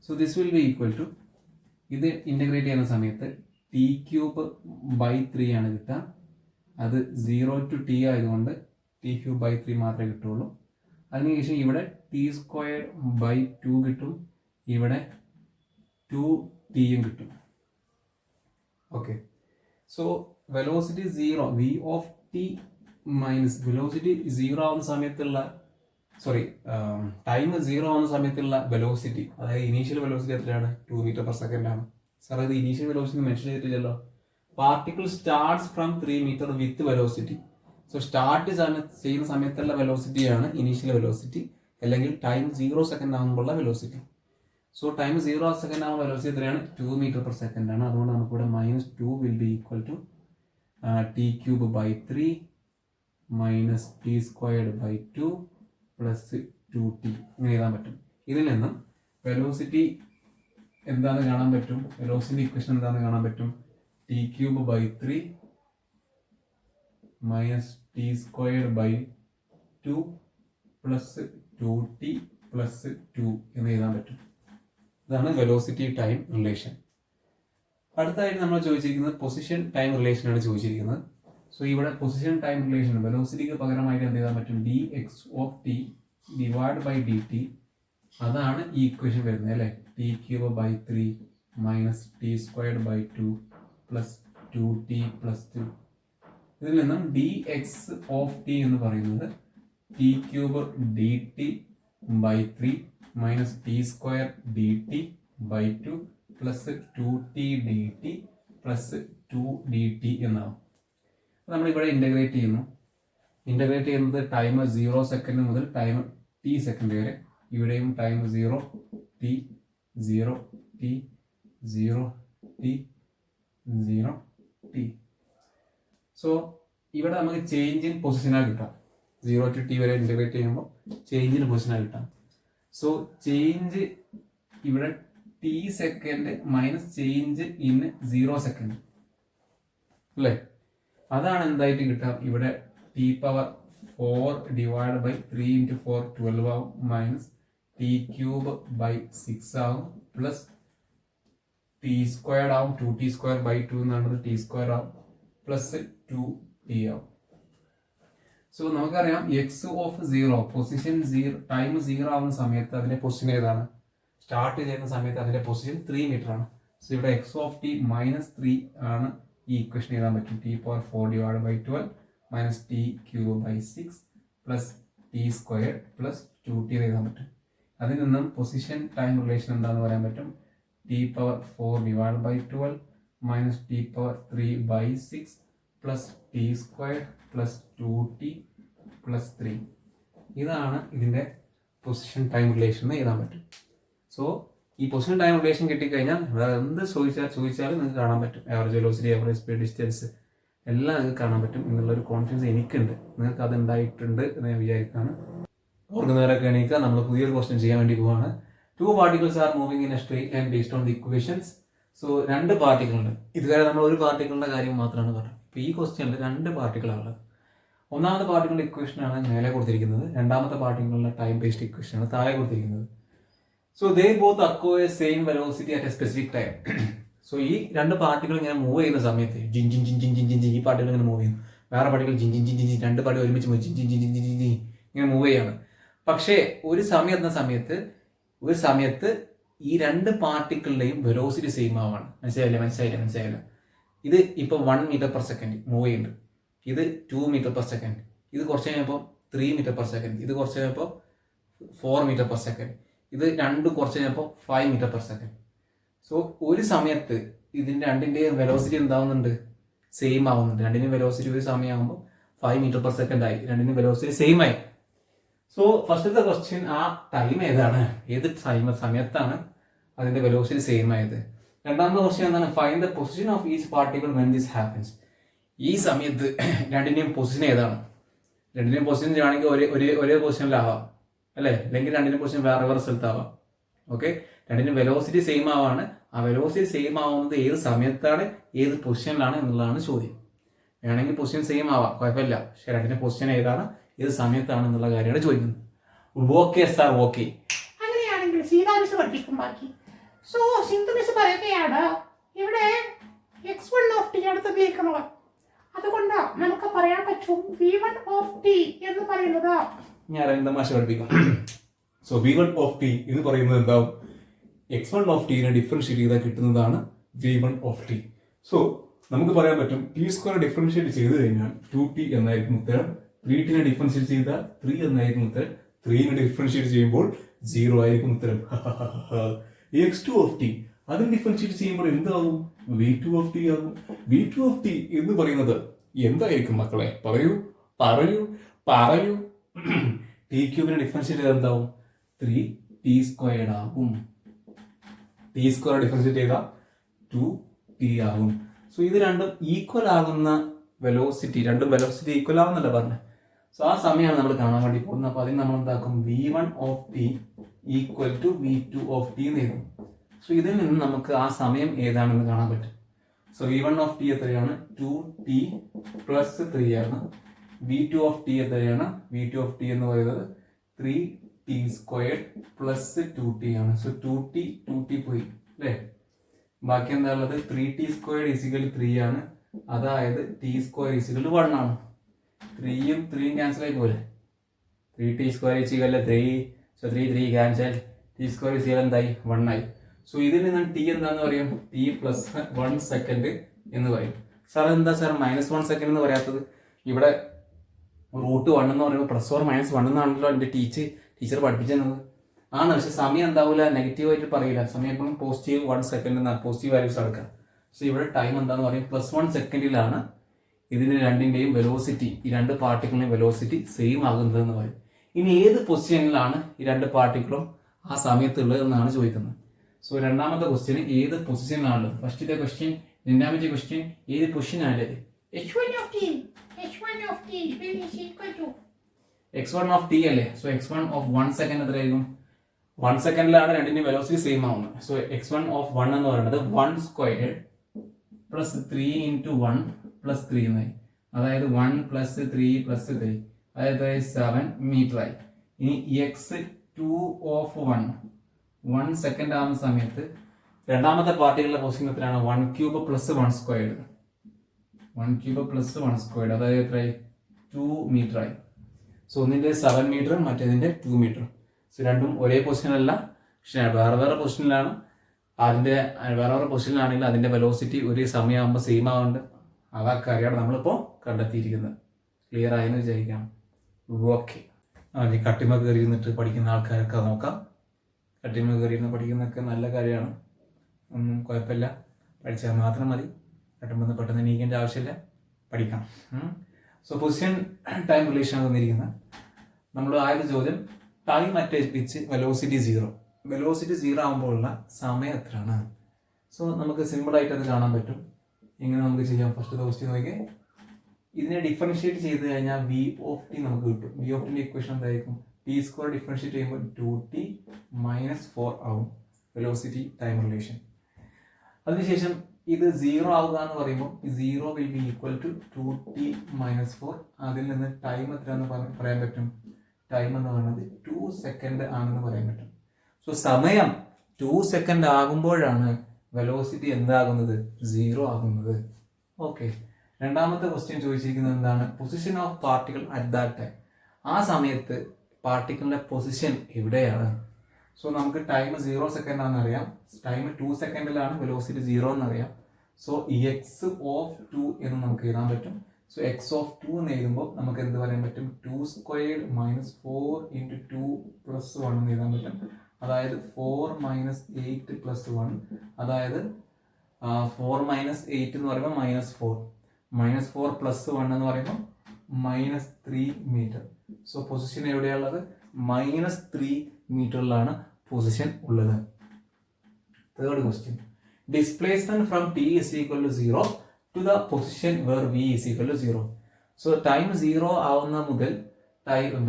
So this will be equal to, ഇത് ഇൻ്റഗ്രേറ്റ് ചെയ്യുന്ന സമയത്ത് ടി ക്യൂബ് ബൈ 3 ആണ് കിട്ടുക. അത് 0 to t ആയതുകൊണ്ട് ടി ക്യൂബ് ബൈ 3 മാത്രമേ കിട്ടുള്ളൂ. അതിനുശേഷം ഇവിടെ ടി സ്ക്വയർ ബൈ 2 കിട്ടും, ഇവിടെ 2t കിട്ടും. Okay, so velocity 0, v of t minus velocity 0 ആവുന്ന സമയത്തുള്ള ടൈം 0 ആവുന്ന സമയത്തുള്ള വെലോസിറ്റി, അതായത് ഇനീഷ്യൽ വെലോസിറ്റി എത്രയാണ്? 2 മീറ്റർ പെർ സെക്കൻഡ് ആണ്. സാർ ഇത് ഇനീഷ്യൽ വെലോസിറ്റി മെൻഷൻ ചെയ്തിട്ടില്ലല്ലോ. Particle starts from 3 metre with velocity. So start ചെയ്യുന്ന സമയത്തുള്ള വെലോസിറ്റിയാണ് ഇനീഷ്യൽ വെലോസിറ്റി, അല്ലെങ്കിൽ ടൈം 0 സെക്കൻഡ് ആകുമ്പോഴുള്ള വെലോസിറ്റി. സോ ടൈം 0 സെക്കൻഡ് ആകുമ്പോൾ വെലോസിറ്റി എത്രയാണ്? 2 മീറ്റർ പെർ സെക്കൻഡ് ആണ്. അതുകൊണ്ട് നമുക്കിവിടെ -2 will be equal to t cube by 3 minus t squared by 2 plus 2t ഇങ്ങനെ എഴുതാൻ പറ്റും. ഇതിൽ നിന്നും വെലോസിറ്റി എന്താണെന്ന് കാണാൻ പറ്റും? വെലോസിറ്റി ഇക്വേഷൻ എന്താണെന്ന് കാണാൻ പറ്റും? T cube by 3 minus t squared by 2 plus 2t plus 2 എന്ന് എഴുതാൻ പറ്റും. ഇതാണ് വെലോസിറ്റി ടൈം റിലേഷൻ. അടുത്തായിട്ട് നമ്മൾ ചോദിച്ചിരിക്കുന്നത് പൊസിഷൻ ടൈം റിലേഷനാണ് ചോദിച്ചിരിക്കുന്നത്. സോ ഇവിടെ പൊസിഷൻ ടൈം റിലേഷൻ വെലോസിറ്റിക്ക് പകരമായിട്ട് എന്ത് ചെയ്താൻ പറ്റും? D x of t divide by d t, അതാണ് ഈ ഇക്വേഷൻ വരുന്നത് അല്ലേ. T cube by 3 minus t squared by 2 plus 2t plus 2. ഇതിൽ നിന്നും ഡി എക്സ് ഓഫ് ടി എന്ന് പറയുന്നത് t cube d t by 3 minus t square d t by 2 plus 2t d t plus 2dt എന്നാവും. നമ്മളിവിടെ integrate ചെയ്യുന്നു. Integrate ചെയ്യുന്നത് time 0 second മുതൽ time t second വരെ. ഇവിടെയും time 0 t 0 t 0 t 0 t. So ഇവിടെ നമുക്ക് ചേഞ്ച് ഇൻ പൊസിഷനാണ് കിട്ടാം. 0 to t വരെ ഇൻ്റഗ്രേറ്റ് ചെയ്യുമ്പോൾ ചേഞ്ച് ഇൻ പൊസിഷനാണ് കിട്ടാം. സോ ചേഞ്ച് ഇവിടെ t സെക്കൻഡ് മൈനസ് ചേഞ്ച് ഇൻ 0 സെക്കൻഡ് അല്ലേ, അതാണ് എന്തായിട്ട് കിട്ടാം. ഇവിടെ t power 4 divide by 3 into 4 12 ആവും, മൈനസ് ടി ക്യൂബ് ബൈ 6 ആവും, പ്ലസ് ടി സ്ക്വയർഡ് ആവും, 2t സ്ക്വയർ ബൈ 2 എന്നുള്ളത് ടി സ്ക്വയർ ആവും, പ്ലസ് 2t ആവും. സോ നമുക്കറിയാം എക്സ് ഓഫ് 0 പൊസിഷൻ 0 ടൈം 0 ആവുന്ന സമയത്ത് അതിന്റെ പൊസിഷൻ ഏതാണ്? സ്റ്റാർട്ട് ചെയ്യുന്ന സമയത്ത് അതിന്റെ പൊസിഷൻ 3 മീറ്റർ ആണ്. സോ ഇവിടെ എക്സ് ഓഫ് ടി -3 ആണ് ഈ ഇക്വേഷൻ എഴുതാൻ പറ്റും. T power 4 divide by 12 minus t cube by 6 plus t square plus 2t എഴുതാൻ പറ്റും. അതിൽ നിന്നും പൊസിഷൻ ടൈം റിലേഷൻ എന്താണെന്ന് പറയാൻ പറ്റും? T power 4 divide by 12 minus t power 3 by 6 plus t square plus 2t plus 3. ഇതാണ് ഇതിൻ്റെ പൊസിഷൻ ടൈം റിലേഷൻ എന്ന് എഴുതാൻ പറ്റും. സോ ഈ പൊസിഷൻ ടൈം റിലേഷൻ കിട്ടിക്കഴിഞ്ഞാൽ വേറെ എന്ത് ചോദിച്ചാലും നിങ്ങൾക്ക് കാണാൻ പറ്റും. Average velocity, average speed, distance എല്ലാം നിങ്ങൾക്ക് കാണാൻ പറ്റും എന്നുള്ളൊരു കോൺഫിഡൻസ് എനിക്കുണ്ട്. നിങ്ങൾക്ക് അത് ഉണ്ടായിട്ടുണ്ട് എന്ന് ഞാൻ വിചാരിക്കുകയാണ്. ഓർക്കുന്നവരൊക്കെ എണീക്കുക. നമ്മൾ പുതിയൊരു ക്വസ്റ്റ്യൻ ചെയ്യാൻ വേണ്ടി പോവാണ്. 2 particles are moving in a straight line based on the equations. So 2 particle ഉണ്ട്. ഇതുവരെ നമ്മൾ ഒരു പാർട്ടിക്കിളിന്റെ കാര്യം മാത്രമാണ് പറഞ്ഞത്. ഇപ്പോൾ ഈ ക്വസ്റ്റ്യനിൽ 2 പാർട്ടിക്കിളാണ്. ഒന്നാമത്തെ പാർട്ടിക്കിളിന്റെ ഇക്വേഷനാണ് മേലെ കൊടുത്തിരിക്കുന്നത്. രണ്ടാമത്തെ പാർട്ടിക്കിളിന്റെ ടൈം ബേസ്ഡ് ഇക്വേഷനാണ് താഴെ കൊടുത്തിരിക്കുന്നത്. So they both acquire same velocity at A specific time. So ഈ 2 പാർട്ടികൾ ഇങ്ങനെ മൂവ് ചെയ്യുന്ന സമയത്ത് ജിൻ ജിൻ ജിൻ ജിൻ ജിൻ ജിൻ ജിൻ ഈ പാർട്ടികൾ ഇങ്ങനെ മൂവ് ചെയ്യുന്നു. വേറെ പാർട്ടികൾ ജിൻ ജിൻ ജിൻ ജിൻ ജിൻ 2 പാർട്ടി ഒരുമിച്ച് ജിൻ ജിൻ ജിൻ ജിൻ ജിൻ ജിൻ ഇങ്ങനെ മൂവ് ചെയ്യാണ്. പക്ഷേ ഒരു സമയത്ത് ഈ രണ്ട് പാർട്ടിക്കിളിന്റെയും വെലോസിറ്റി സെയിം ആവാണ്. മനസ്സിലായില്ല. ഇത് ഇപ്പൊ 1 മീറ്റർ പെർ സെക്കൻഡ് മൂവ് ചെയ്യുന്നുണ്ട്, ഇത് 2 മീറ്റർ പെർ സെക്കൻഡ്, ഇത് കുറച്ച് കഴിഞ്ഞപ്പോൾ 3 മീറ്റർ പെർ സെക്കൻഡ്, ഇത് കുറച്ച് കഴിഞ്ഞപ്പോൾ 4 മീറ്റർ പെർ സെക്കൻഡ്, ഇത് രണ്ടും കുറച്ച് കഴിഞ്ഞപ്പോൾ 5 മീറ്റർ പെർ സെക്കൻഡ്. സോ ഒരു സമയത്ത് ഇതിന്റെ രണ്ടിന്റെയും വെലോസിറ്റി എന്താവുന്നുണ്ട്? സെയിം ആവുന്നുണ്ട്. രണ്ടിന്റെയും വെലോസിറ്റി ഒരു സമയമാകുമ്പോൾ 5 മീറ്റർ പെർ സെക്കൻഡ് ആയി, രണ്ടിന്റെയും വെലോസിറ്റി സെയിം ആയി. സോ ഫസ്റ്റത്തെ ക്വസ്റ്റ്യൻ, ആ ടൈം ഏതാണ്, ഏത് സമയത്താണ് അതിന്റെ വെലോസിറ്റി സെയിം ആയത്? രണ്ടാമത്തെ ക്വസ്റ്റ്യൻ എന്താണ്? Find the position of each particle when this happens. ഈ സമയത്ത് രണ്ടിന്റെയും പൊസിഷൻ ഏതാണ്? രണ്ടിന്റെയും പൊസിഷൻ ആണെങ്കിൽ ഒരേ പൊസിഷനിലാവാം അല്ലേ, അല്ലെങ്കിൽ രണ്ടിന്റെയും പൊസിഷൻ വേറെ സ്ഥലത്താവാം. ഓക്കെ, രണ്ടിന്റെയും വെലോസിറ്റി സെയിം ആവാണ്. ആ വെലോസിറ്റി സെയിം ആവുന്നത് ഏത് സമയത്താണ്, ഏത് പൊസിഷനിലാണ് എന്നുള്ളതാണ് ചോദ്യം. വേണമെങ്കിൽ പൊസിഷൻ സെയിം ആവാം, കുഴപ്പമില്ല. പക്ഷെ രണ്ടിന്റെ പൊസിഷൻ ഏതാണ്, ഏത് സമയത്താണ് എന്നുള്ള കാര്യമാണ് ചോദിക്കുന്നത്. Okay sir, okay. അങ്ങനെയാണെങ്കിൽ സീതാമിസ് പഠിപ്പിക്കും ബാക്കി. സോ സിന്ധു മിസ് പറയുകയാണ്, ഇവിടെ x1 അടുത്ത് ഉപയോഗിക്കുന്നത്, അതുകൊണ്ട് നമുക്ക് പറയാൻ പറ്റും v1 എന്ന് പറയുന്നത്. ഞാൻ അരവിന്ദ മാഷ് പഠിപ്പിക്കാം. സോ v1 എന്ന് പറയുന്നത് എന്താവും? x1 ഡിഫറൻഷിയേറ്റ് ചെയ്താൽ കിട്ടുന്നതാണ് v1. സോ നമുക്ക് പറയാൻ പറ്റും t² ഡിഫറൻഷിയേറ്റ് ചെയ്ത് കഴിഞ്ഞാൽ 2t എന്നായിരിക്കും ഉത്തരം. 3t ഡിഫറൻഷിയേറ്റ് ചെയ്താൽ 3 എന്നായിരിക്കും ഉത്തരം. 3 ഡിഫറൻഷിയേറ്റ് ചെയ്യുമ്പോൾ 0 ആയിരിക്കും ഉത്തരം. x2 അതിന് ഡിഫറൻഷിയേറ്റ് ചെയ്യുമ്പോൾ എന്താകും? v2 ആകും. v2 എന്ന് പറയുന്നത് എന്തായിരിക്കും മക്കളെ? പറയൂ. t³ ഡിഫറൻഷിയേറ്റ് ചെയ്താൽ എന്താവും? 3t² ആകും. t² ഡിഫറൻഷിയേറ്റ് ചെയ്താൽ 2t ആകും. സോ ഇത് രണ്ടും ഈക്വൽ ആകുന്ന വെലോസിറ്റി, രണ്ടും വെലോസിറ്റി ഈക്വൽ ആവുന്നല്ല പറഞ്ഞത്. സോ ആ സമയമാണ് നമ്മൾ കാണാൻ വേണ്ടി പോകുന്നത്. അപ്പൊ അതിന് നമ്മൾ എന്താക്കും? v1 ഈക്വൽ ടു v2 എന്ന് എഴുതും. സോ ഇതിൽ നിന്ന് നമുക്ക് ആ സമയം ഏതാണെന്ന് കാണാൻ പറ്റും. സോ v1 എത്രയാണ്? 2t പ്ലസ് 3 ആണ്. v2 എത്രയാണ്? v2 എന്ന് പറയുന്നത് 3t² പ്ലസ് 2t ആണ്. സോ 2t പോയി അല്ലേ? ബാക്കി എന്താ ഉള്ളത്? 3t² 3 ആണ്. അതായത് t² 1 ആണ്. 3യും 3യും ക്യാൻസൽ ആയി പോലെ. 3t² 3. So 3 cancel. t² എന്തായി? 1 ആയി. സോ ഇതിൽ നിന്ന് t എന്താന്ന് പറയും? t പ്ലസ് 1 സെക്കൻഡ് എന്ന് പറയും. സാർ എന്താ സാർ -1 സെക്കൻഡ് എന്ന് പറയാത്തത്? ഇവിടെ √1 എന്ന് പറയുമ്പോൾ +or-1 എന്നാണല്ലോ എൻ്റെ ടീച്ചർ പഠിപ്പിച്ചത്. ആണ്, പക്ഷെ സമയം എന്താവില്ല, നെഗറ്റീവായിട്ട് പറയില്ല. സമയം എപ്പോഴും പോസിറ്റീവ് 1 സെക്കൻഡ് എന്നാണ്, പോസിറ്റീവ് വാല്യൂസ് എടുക്കുക. സോ ഇവിടെ ടൈം എന്താന്ന് പറയും? +1 സെക്കൻഡിലാണ് ഇതിന് രണ്ടിന്റെയും വെലോസിറ്റി, ഈ രണ്ട് പാർട്ടിക്കിളിന്റെയും വെലോസിറ്റി സെയിം ആകുന്നതെന്ന് പറയും. ഇനി ഏത് പൊസിഷനിലാണ് ഈ രണ്ട് പാർട്ടിക്കിളും ആ സമയത്തുള്ളത് എന്നാണ് ചോദിക്കുന്നത്. സോ രണ്ടാമത്തെ ക്വസ്റ്റ്യൻ ഏത് പൊസിഷനിലാണുള്ളത്? ഫസ്റ്റത്തെ ക്വസ്റ്റ്യൻ, രണ്ടാമത്തെ ക്വസ്റ്റ്യൻ ഏത് പൊസിഷനാണുള്ളത്? x1 അല്ലേ? സോ x1 സെക്കൻഡ് എത്രയായിരിക്കും? 1 സെക്കൻഡിലാണ് രണ്ടിന്റെ വെലോസിറ്റി സെയിം ആവുന്നത്. സോ x1 എന്ന് പറയുന്നത് 1² പ്ലസ് 3 × 1 പ്ലസ് 3 എന്നായി. അതായത് 1 + 3 + 3, അതായത് 7 മീറ്റർ ആയി. ഇനി x2 1 സെക്കൻഡ് ആവുന്ന സമയത്ത് രണ്ടാമത്തെ പാർട്ടികളുടെ പൊസിഷൻ എത്രയാണ്? 1³ + 1². 1³ + 1², അതായത് എത്രയായി? 2 മീറ്റർ ആയി. സോ ഒന്നിന്റെ 7 മീറ്റർ, മറ്റേതിന്റെ 2 മീറ്റർ. സോ രണ്ടും ഒരേ പൊസിഷനല്ല, പക്ഷെ വേറെ പൊസിഷനിലാണ്. അതിന്റെ വേറെ പൊസിഷനിലാണെങ്കിൽ അതിന്റെ വെലോസിറ്റി ഒരു സമയമാകുമ്പോൾ സെയിം ആവുന്നുണ്ട്. ആ കാര്യമാണ് നമ്മളിപ്പോൾ കണ്ടെത്തിയിരിക്കുന്നത്. ക്ലിയർ ആയെന്ന് വിചാരിക്കാം. ഓക്കെ, കട്ടിമ കയറി ഇരുന്നിട്ട് പഠിക്കുന്ന ആൾക്കാരൊക്കെ നോക്കാം. കട്ടിമ കയറി ഇരുന്ന് പഠിക്കുന്നതൊക്കെ നല്ല കാര്യമാണ്, ഒന്നും കുഴപ്പമില്ല. പഠിച്ചാൽ മാത്രം മതി. കട്ടുമ്പോൾ പെട്ടെന്ന് എണീക്കേണ്ട ആവശ്യമില്ല, പഠിക്കാം. സോ പൊസിഷൻ ടൈം റിലേഷൻ ആണ് തന്നിരിക്കുന്നത്. നമ്മൾ ആദ്യത്തെ ചോദ്യം, time at which velocity 0. Velocity 0 ആകുമ്പോഴുള്ള സമയം എത്രയാണ്? സോ നമുക്ക് സിമ്പിളായിട്ട് അത് കാണാൻ പറ്റും. ഇങ്ങനെ നമുക്ക് ചെയ്യാം. ഫസ്റ്റ് ക്വസ്റ്റ്യൻ നോക്കി, ഇതിനെ ഡിഫറൻഷിയേറ്റ് ചെയ്ത് കഴിഞ്ഞാൽ v നമുക്ക് കിട്ടും. v ഇക്വേഷൻ എന്തായിരിക്കും? t² ഡിഫറൻഷിയേറ്റ് ചെയ്യുമ്പോൾ 2t - 4 ആവും വെലോസിറ്റി ടൈം റിലേഷൻ. അതിനുശേഷം ഇത് 0 ആവുക എന്ന് പറയുമ്പോൾ 0 will be equal to 2t - 4. അതിൽ നിന്ന് ടൈം എത്രയാണെന്ന് പറയാൻ പറ്റും? ടൈം എന്ന് പറയുന്നത് 2 സെക്കൻഡ് ആണെന്ന് പറയാൻ പറ്റും. സോ സമയം 2 സെക്കൻഡ് ആകുമ്പോഴാണ് വെലോസിറ്റി എന്താകുന്നത്? 0 ആകുന്നത്. ഓക്കെ, രണ്ടാമത്തെ ക്വസ്റ്റ്യൻ ചോദിച്ചിരിക്കുന്നത് എന്താണ്? Position of particle at that time. ആ സമയത്ത് പാർട്ടിക്കിളിൻ്റെ പൊസിഷൻ എവിടെയാണ്. സോ നമുക്ക് ടൈം 0 സെക്കൻഡ് ആണെന്നറിയാം, ടൈം 2 സെക്കൻഡിലാണ്, വെലോസിറ്റി 0 എന്നറിയാം. സോ എക്സ് ഓഫ് 2 എന്ന് നമുക്ക് എഴുതാൻ പറ്റും. സോ എക്സ് ഓഫ് 2 എന്ന് എഴുതുമ്പോൾ നമുക്ക് എന്ത് പറയാൻ പറ്റും, 2 സ്ക്വയർഡ് മൈനസ് 4 ഇൻറ്റു 2 പ്ലസ് 1 എന്ന് എഴുതാൻ പറ്റും. അതായത് 4 മൈനസ് 8 പ്ലസ് 1, അതായത് 4 മൈനസ് 8 എന്ന് പറയുമ്പോൾ -4 പ്ലസ് 1 എന്ന് പറയുമ്പോൾ -3 മീറ്റർ. സോ പൊസിഷൻ എവിടെയുള്ളത്, -3 മീറ്ററിലാണ് പൊസിഷൻ ഉള്ളത്. Third question, displacement from t is equal to 0 to the position where v is equal to 0. So time 0 ആവുന്ന മുതൽ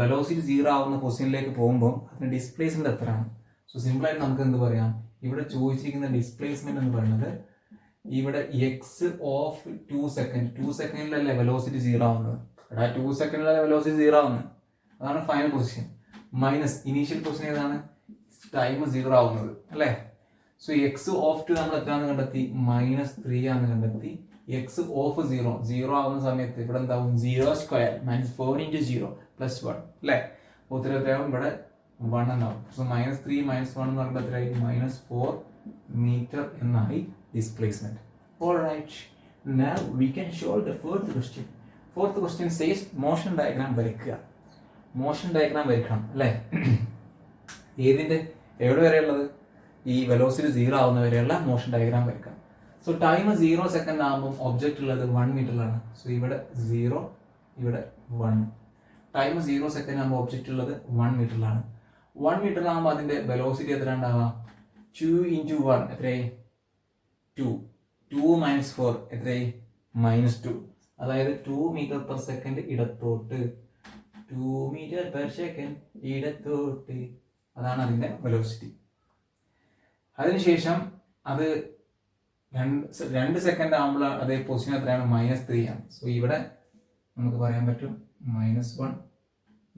വെലോസിറ്റി 0 ആവുന്ന പൊസിഷനിലേക്ക് പോകുമ്പോൾ അതിന് ഡിസ്പ്ലേസ്മെന്റ് എത്രയാണ്. സോ സിമ്പിളായിട്ട് നമുക്ക് എന്ത് പറയാം, ഇവിടെ ചോദിച്ചിരിക്കുന്ന ഡിസ്പ്ലേസ്മെന്റ് എന്ന് പറയുന്നത് ഇവിടെ എക്സ് ഓഫ് 2 സെക്കൻഡിലല്ലേ വെലോസിറ്റി 0 ആവുന്നത്. ഇവിടെ 2 സെക്കൻഡിലല്ലേ വെലോസിറ്റി 0 ആവുന്നത്, അതാണ് final position. Minus initial position ഏതാണ്, ടൈം 0 ആവുന്നത് അല്ലേ. സോ എക്സ് ഓഫ് 2 നമ്മൾ എത്രയാണെന്ന് കണ്ടെത്തി, -3 ആണെന്ന് കണ്ടെത്തി. എക്സ് ഓഫ് 0 ആവുന്ന സമയത്ത് ഇവിടെ എന്താവും, 0 സ്ക്വയർ -4 ഇൻറ്റു 0 പ്ലസ് 1 അല്ലേ. ഉത്തരവാദിത്തം ഇവിടെ 1 എന്നാവും. സോ -3 -1 എന്ന് പറയുമ്പോൾ എത്രയായി, -4 മീറ്റർ എന്നായി displacement. Alright, now we can solve the fourth question. Fourth question says motion diagram വരയ്ക്കുക. മോഷൻ ഡയഗ്രാം വരയ്ക്കണം അല്ലേ. ഏതിൻ്റെ എവിടെ വരെയുള്ളത്, ഈ വെലോസിറ്റി 0 ആവുന്ന വരെയുള്ള മോഷൻ ഡയഗ്രാം വരയ്ക്കാം. സോ ടൈം 0 സെക്കൻഡ് ആകുമ്പോൾ ഒബ്ജക്റ്റ് ഉള്ളത് 1 മീറ്ററിലാണ്. സോ ഇവിടെ 0, ഇവിടെ 1. ടൈം 0 സെക്കൻഡ് ആകുമ്പോൾ ഒബ്ജക്റ്റ് ഉള്ളത് 1 മീറ്ററിലാണ്. 1 മീറ്ററിലാകുമ്പോൾ അതിൻ്റെ വെലോസിറ്റി എത്ര ഉണ്ടാവുക, 2 ഇൻറ്റു 1 എത്രയായി, 2 മൈനസ് 4 എത്രയായി, -2. അതായത് 2 മീറ്റർ പെർ സെക്കൻഡ് ഇടത്തോട്ട്, 2 മീറ്റർ പെർ സെക്കൻഡ് ഇടത്തോട്ട്, അതാണ് അതിൻ്റെ വെലോസിറ്റി. അതിനുശേഷം അത് 2 സെക്കൻഡ് ആകുമ്പോൾ അതേ പൊസിഷൻ എത്രയാണ്, -3 ആണ്. സോ ഇവിടെ നമുക്ക് പറയാൻ പറ്റും -1,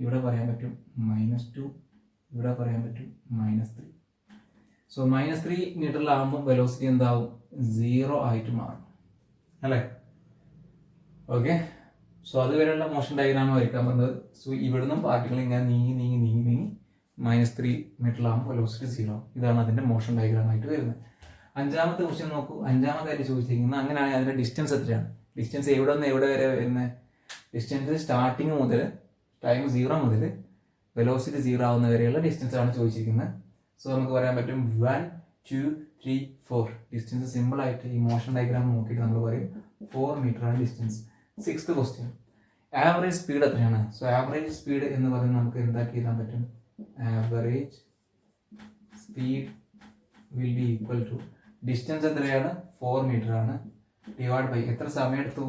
ഇവിടെ പറയാൻ പറ്റും -2, ഇവിടെ പറയാൻ പറ്റും -3. സോ -3 മീറ്ററിലാകുമ്പോൾ വെലോസിറ്റി എന്താവും, 0 ആയിട്ട് മാറും അല്ലേ. ഓക്കെ, സോ അതുവരെയുള്ള മോഷൻ ഡയഗ്രാം വരയ്ക്കാൻ പറഞ്ഞത്. സോ ഇവിടുന്ന് പാർട്ടികൾ ഇങ്ങനെ നീങ്ങി -3 മീറ്ററിലാകുമ്പോൾ വെലോസിറ്റി 0. ഇതാണ് അതിൻ്റെ മോഷൻ ഡയഗ്രാം ആയിട്ട് വരുന്നത്. അഞ്ചാമത്തെ ക്വസ്റ്റ്യൻ നോക്കൂ. അഞ്ചാമതായിട്ട് ചോദിച്ചിരിക്കുന്നത് അങ്ങനെയാണെങ്കിൽ അതിൻ്റെ ഡിസ്റ്റൻസ് എത്രയാണ്, ഡിസ്റ്റൻസ് എവിടെ നിന്ന് എവിടെ വരെ വരുന്നത്. ഡിസ്റ്റൻസ് സ്റ്റാർട്ടിങ് മുതൽ ടൈം 0 മുതൽ വെലോസിറ്റി 0 ആവുന്ന വരെയുള്ള ഡിസ്റ്റൻസ് ആണ് ചോദിച്ചിരിക്കുന്നത്. സോ നമുക്ക് പറയാൻ പറ്റും 1 2 3 4. ഡിസ്റ്റൻസ് സിമ്പിളായിട്ട് ഈ മോഷൻ ഡയഗ്രാം നോക്കിയിട്ട് നമ്മൾ പറയും 4 മീറ്റർ ആണ് distance. Sixth question, average speed എത്രയാണ്. സോ ആവറേജ് സ്പീഡ് എന്ന് പറയുന്നത് നമുക്ക് എന്താക്കി എഴുതാൻ പറ്റും, average speed will be equal to distance എത്രയാണ്, 4 മീറ്റർ ആണ്, ഡിവൈഡ് ബൈ എത്ര സമയം എടുത്തു,